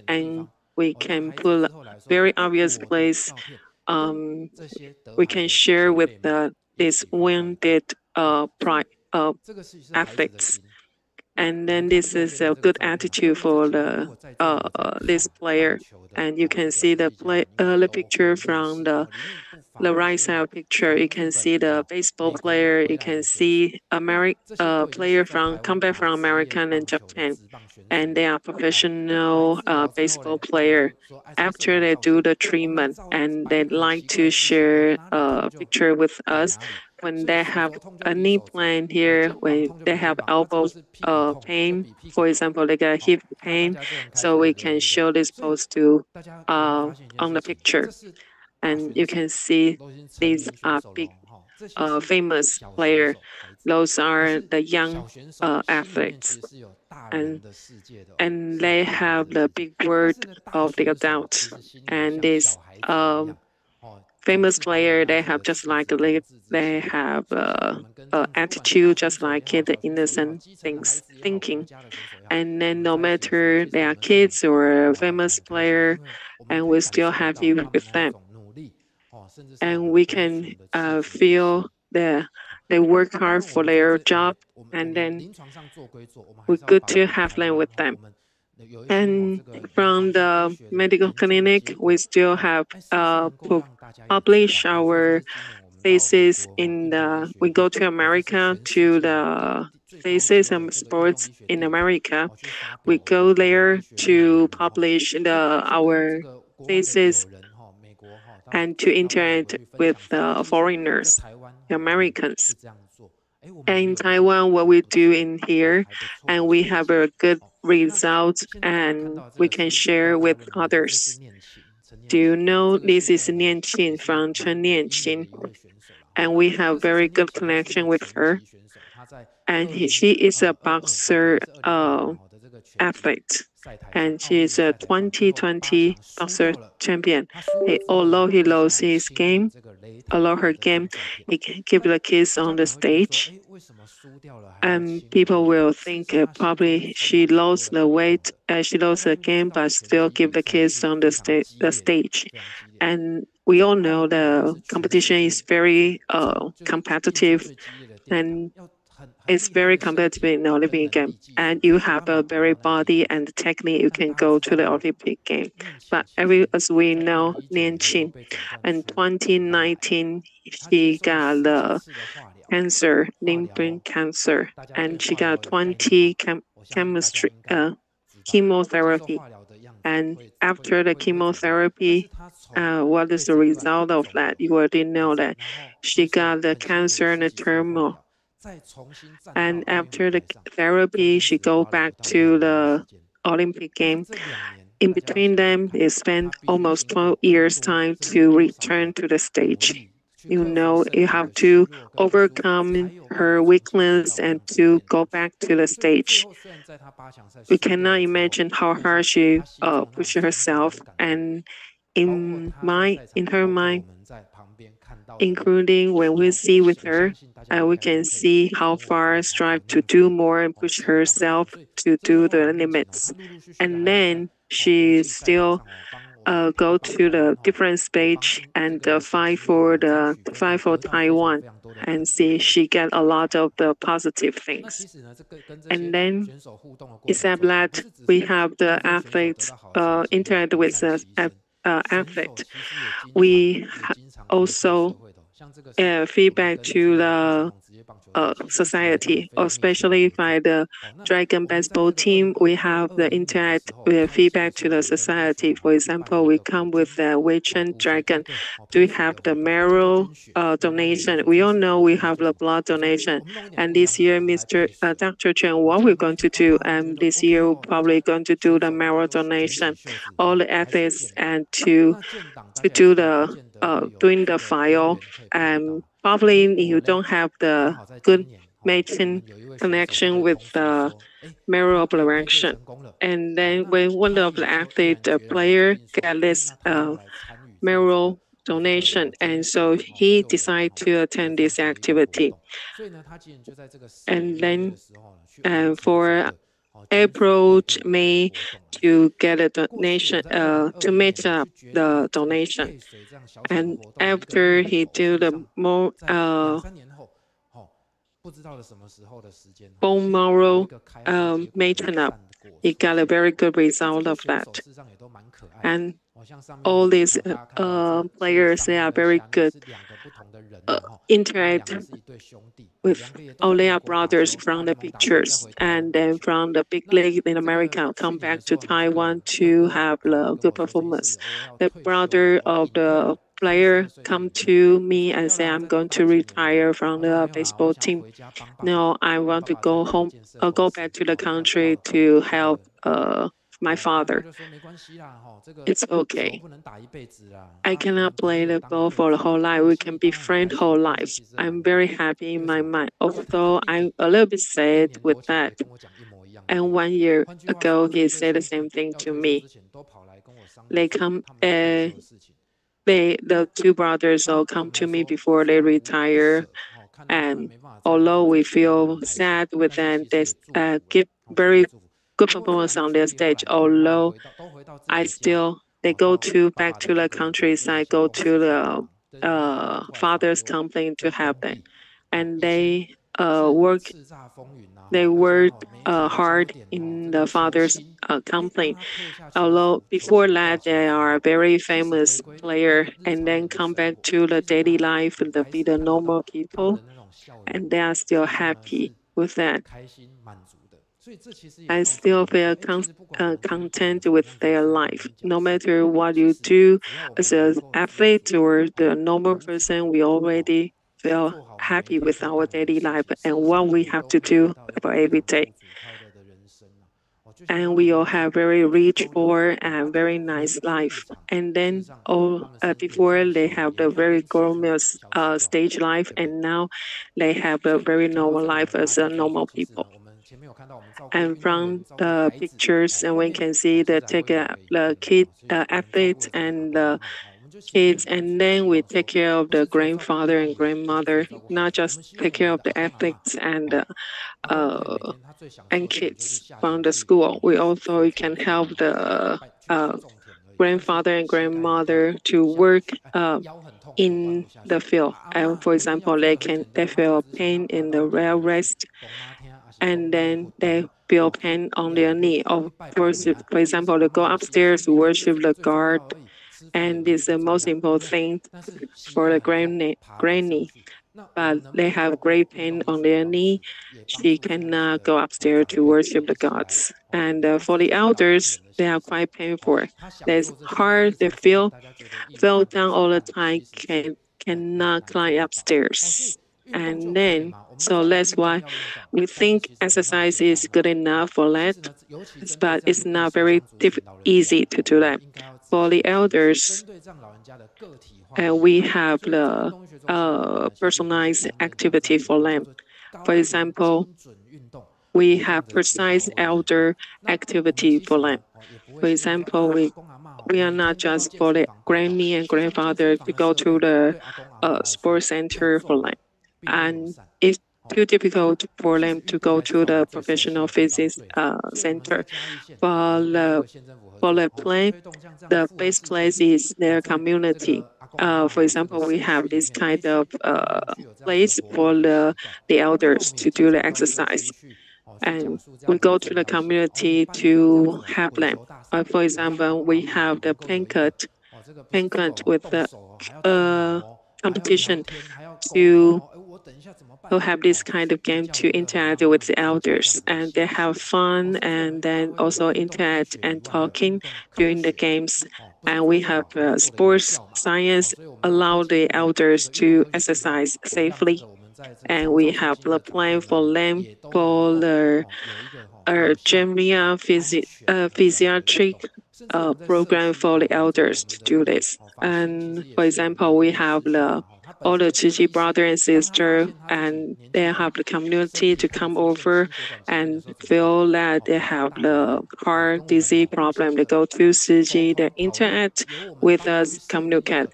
and we can put a very obvious place. We can share with this wounded athletes. And then this is a good attitude for the this player, and you can see the picture from the right side picture. You can see the baseball player. You can see player come back from America and Japan, and they are professional baseball player. After they do the treatment, and they like to share a picture with us. When they have a knee plan here, when they have elbow pain, for example, they got hip pain, so we can show this pose to on the picture, and you can see these are big famous player. Those are the young athletes, and they have the big word of the adult, and this famous player, they have just like they have attitude just like it, the innocent thinking, and then no matter they are kids or a famous player, and we're still happy with them, and we can feel that they work hard for their job, and then we're good to have them with them. And from the medical clinic, we still have published our phases in the, we go to America to the phases and sports in America. We go there to publish our phases and to interact with foreigners, the Americans. And in Taiwan, what we do in here, and we have a good result, and we can share with others. Do you know this is Nianqing from Chen Nianqing? And we have very good connection with her. And she is a boxer athlete, and she is a 2020 boxer champion. Although he lost his game, although her game, he give the kiss on the stage, and people will think probably she lost the weight, she lost the game, but still give the kiss on the stage. And we all know the competition is very competitive, and it's very competitive in the Olympic game. And you have a very body and technique, you can go to the Olympic game. But as we know, Nianqing, in 2019, she got the cancer, lymph cancer, and she got 20 chemotherapy. And after the chemotherapy, what is the result of that? You already know that she got the cancer in the terminal. And after the therapy, she go back to the Olympic game. In between them, they spent almost 12 years time to return to the stage. You know, you have to overcome her weakness and to go back to the stage. We cannot imagine how hard she pushed herself, and in her mind, including when we see with her, we can see how far strive to do more and push herself to do the limits. And then she still go to the different stage and fight for Taiwan, and see she get a lot of the positive things. And then, except that we have the athletes interact with the athlete, we also feedback to the society, especially by the Dragon baseball team. We have the interact with feedback to the society. For example, we come with the Weichen Dragon. Do we have the marrow donation? We all know we have the blood donation. And this year, Dr. Chen, what we're going to do, this year we're probably going to do the marrow donation. All the athletes and to do the doing the file. Probably you don't have the good mating connection with the marrow operation. And then when one of the athlete, the player, get this marrow donation, and so he decided to attend this activity. And then for April, May, to get a donation, to make up the donation. And after he do the more bone marrow maintenance, he got a very good result of that. And all these players, they are very good. Interact with all their brothers from the pictures, and then from the big league in America come back to Taiwan to have the good performance. The brother of the player come to me and say, I'm going to retire from the baseball team. No, I want to go home, go back to the country to help my father. It's okay. I cannot play the ball for the whole life. We can be friends whole life. I'm very happy in my mind, although I'm a little bit sad with that. And 1 year ago, he said the same thing to me. They come, the two brothers all come to me before they retire. And although we feel sad with them, they give very good performance on their stage. Although they go back to the countryside, go to the father's company to help them, and they work. They worked hard in the father's company. Although before that they are a very famous player, and then come back to the daily life and be the normal people, and they are still happy with that. I still feel content with their life. No matter what you do as an athlete or the normal person, we already feel happy with our daily life and what we have to do for every day. And we all have very rich, full, and very nice life. And then before they have the very glamorous stage life, and now they have a very normal life as a normal people. And from the pictures, and we can see the kid athletes and the kids, and then we take care of the grandfather and grandmother, not just take care of the athletes and kids from the school. We also can help the grandfather and grandmother to work in the field. And for example, they feel pain in the real rest, and then they feel pain on their knee. Of course, for example, they go upstairs to worship the God, and this is the most important thing for the granny. But they have great pain on their knee. She cannot go upstairs to worship the gods. And for the elders, they are quite painful. It's hard. They feel down all the time. Cannot climb upstairs. And then, so that's why we think exercise is good enough for that, but it's not very easy to do that. For the elders, we have the personalized activity for them. For example, we have precise elder activity for them. For example, we are not just for the granny and grandfather to go to the sports center for them. And it's too difficult for them to go to the professional physics center. For the plan, the best place is their community. For example, we have this kind of place for the elders to do the exercise. And we go to the community to help them. For example, we have the pancake with the competition to have this kind of game to interact with the elders, and they have fun and then also interact and talking during the games. And we have sports science allow the elders to exercise safely. And we have the plan for them for the physiatric program for the elders to do this. And for example, we have all the Zhiji brother and sister, and they have the community to come over and feel that they have the heart disease problem. They go to Zhiji, they interact with us, communicate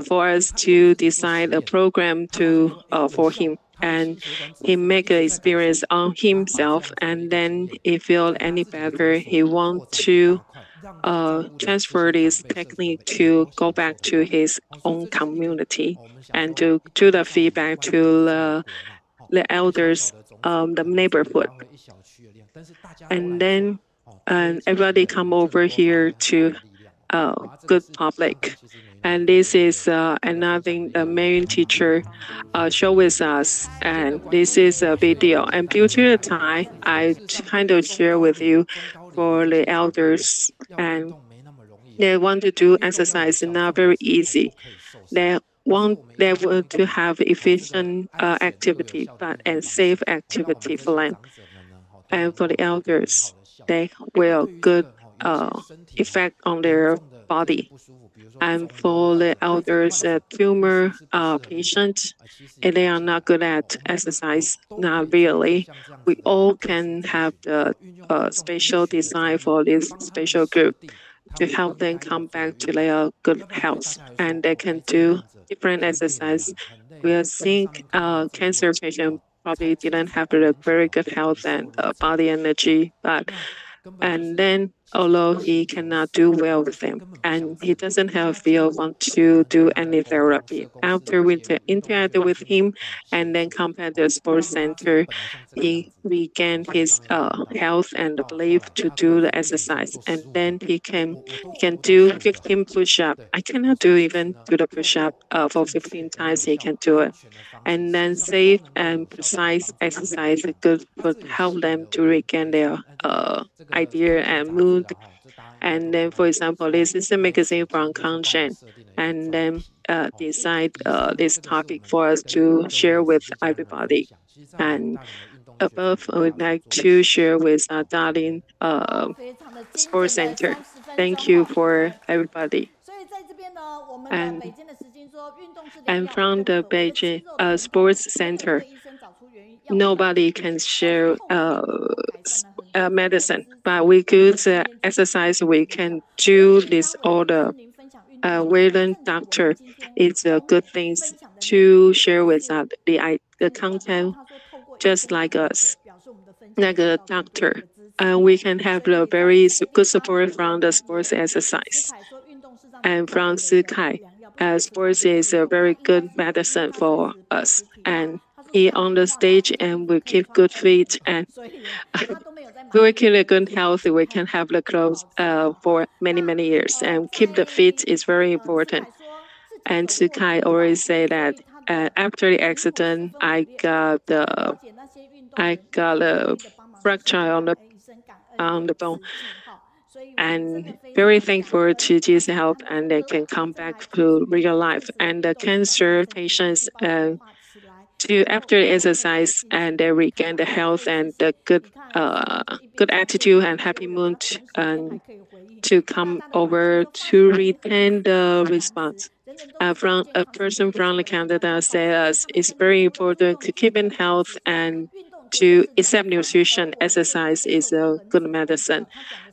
for us to decide a program for him. And he make an experience on himself, and then he feel any better, he want to transfer this technique to go back to his own community and to do the feedback to the elders, the neighborhood. And then everybody come over here to good public. And this is another thing the Meiyun teacher showed with us. And this is a video. And due to the time, I kind of share with you for the elders. And they want to do exercise, not very easy. They want to have efficient activity, but and safe activity for them. And for the elders, they will good effect on their body. And for the elders, tumor patients, they are not good at exercise, not really. We all can have the special design for this special group to help them come back to their good health, and they can do different exercise. We are seeing cancer patients probably didn't have a very good health and body energy, and then although he cannot do well with them, and he doesn't have feel want to do any therapy. After we interact with him and then come at the sports center, he regained his health and belief to do the exercise, and then he can do 15 push-up. I cannot do even do the push-up for 15 times. He can do it, and then safe and precise exercise good would help them to regain their idea and mood. And then, for example, this is a magazine from Kangchen, and then decide this topic for us to share with everybody. And above, I would like to share with Dalin Sports Center. Thank you for everybody. And from the Beijing Sports Center, nobody can share medicine, but we could exercise. We can do this all the Weiren doctor. It's a good thing to share with us the content, just like us, like a doctor. We can have the very good support from the sports exercise. And from Sikai, sports is a very good medicine for us. And he on the stage and we keep good feet and we keep a good health. We can have the clothes for many years and keep the fit is very important. And Sikai always say that after the accident, I got a fracture on the bone. And very thankful to Jesus' help, and they can come back to real life. And the cancer patients, after exercise, and they regain the health and the good attitude and happy mood, and to come over to retain the response. From a person from Canada says it's very important to keep in health and to accept nutrition. Exercise is a good medicine,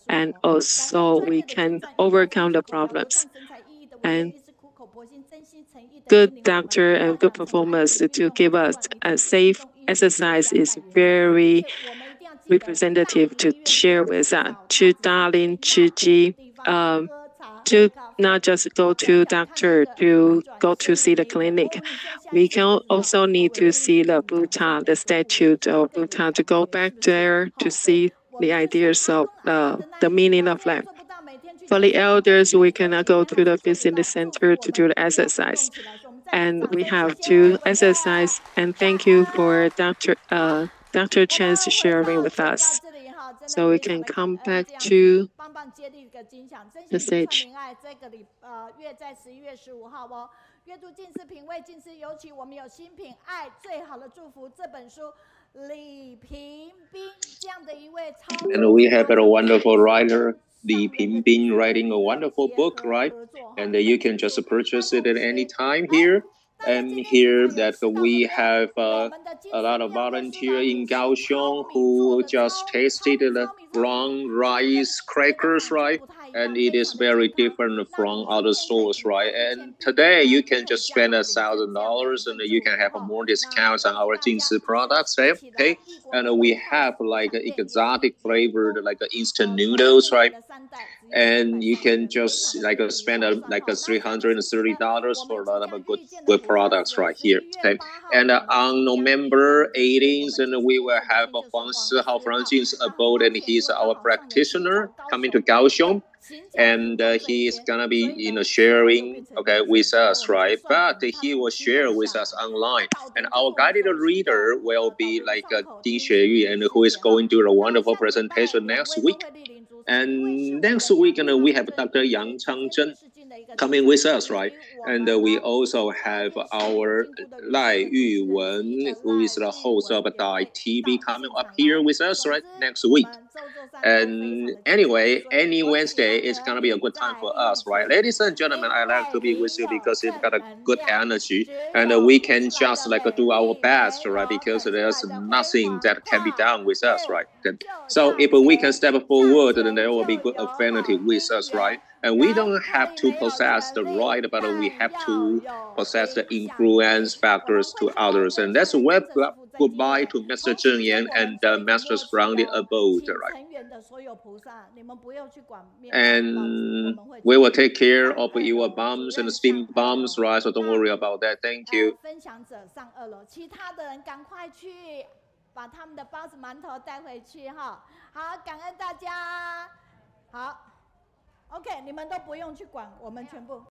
and also we can overcome the problems. And good doctor and good performance to give us a safe exercise is very representative to share with us. To Dalin, to not just go to doctor, to go to see the clinic. We can also need to see the Buddha, the statue of Buddha, to go back there to see the ideas of the meaning of life. For the elders, we cannot go to the visit center to do the exercise. And we have to exercise. And thank you for Dr. Chen's sharing with us. So we can come back to the stage. 阅读近似品味，近似尤其我们有新品爱最好的祝福这本书，李平斌这样的一位超。And we have a wonderful writer, Li Pingbin, writing a wonderful book, right? And you can just purchase it at any time here. And here that we have a lot of volunteers in Kaohsiung who just tasted the brown rice crackers, right? And it is very different from other stores, right? And today you can just spend $1,000 and you can have more discounts on our Jingsi products, right? Okay. And we have like exotic flavored like instant noodles, right? And you can just like spend like $330 for a lot of good products right here. Okay. And on November 18th, and we will have Huang Sihao from Jing's Abode, and he's our practitioner coming to Kaohsiung. And he is gonna be sharing with us, right? But he will share with us online, and our guided reader will be like Ding Xueyu, and who is going to do a wonderful presentation next week. And next week, we have Dr. Yang Changzhen coming with us, right? And we also have our Lai Yuwen, who is the host of Dai TV, coming up here with us, right, next week. And anyway, any Wednesday is gonna be a good time for us, right? Ladies and gentlemen, I like to be with you because you've got a good energy, and we can just like do our best, right? Because there's nothing that can be done with us, right? So if we can step forward, then there will be good affinity with us, right? And we don't have to possess the right, but we have to possess the influence factors to others. And that's a web goodbye to Master Zheng Yan and the masters from the abode, right? And we will take care of your bombs and steam bombs, right? So don't worry about that. Thank you. 分享者上2楼，其他的人赶快去把他们的包子馒头带回去哈。好，感恩大家。好 ，OK， 你们都不用去管，我们全部。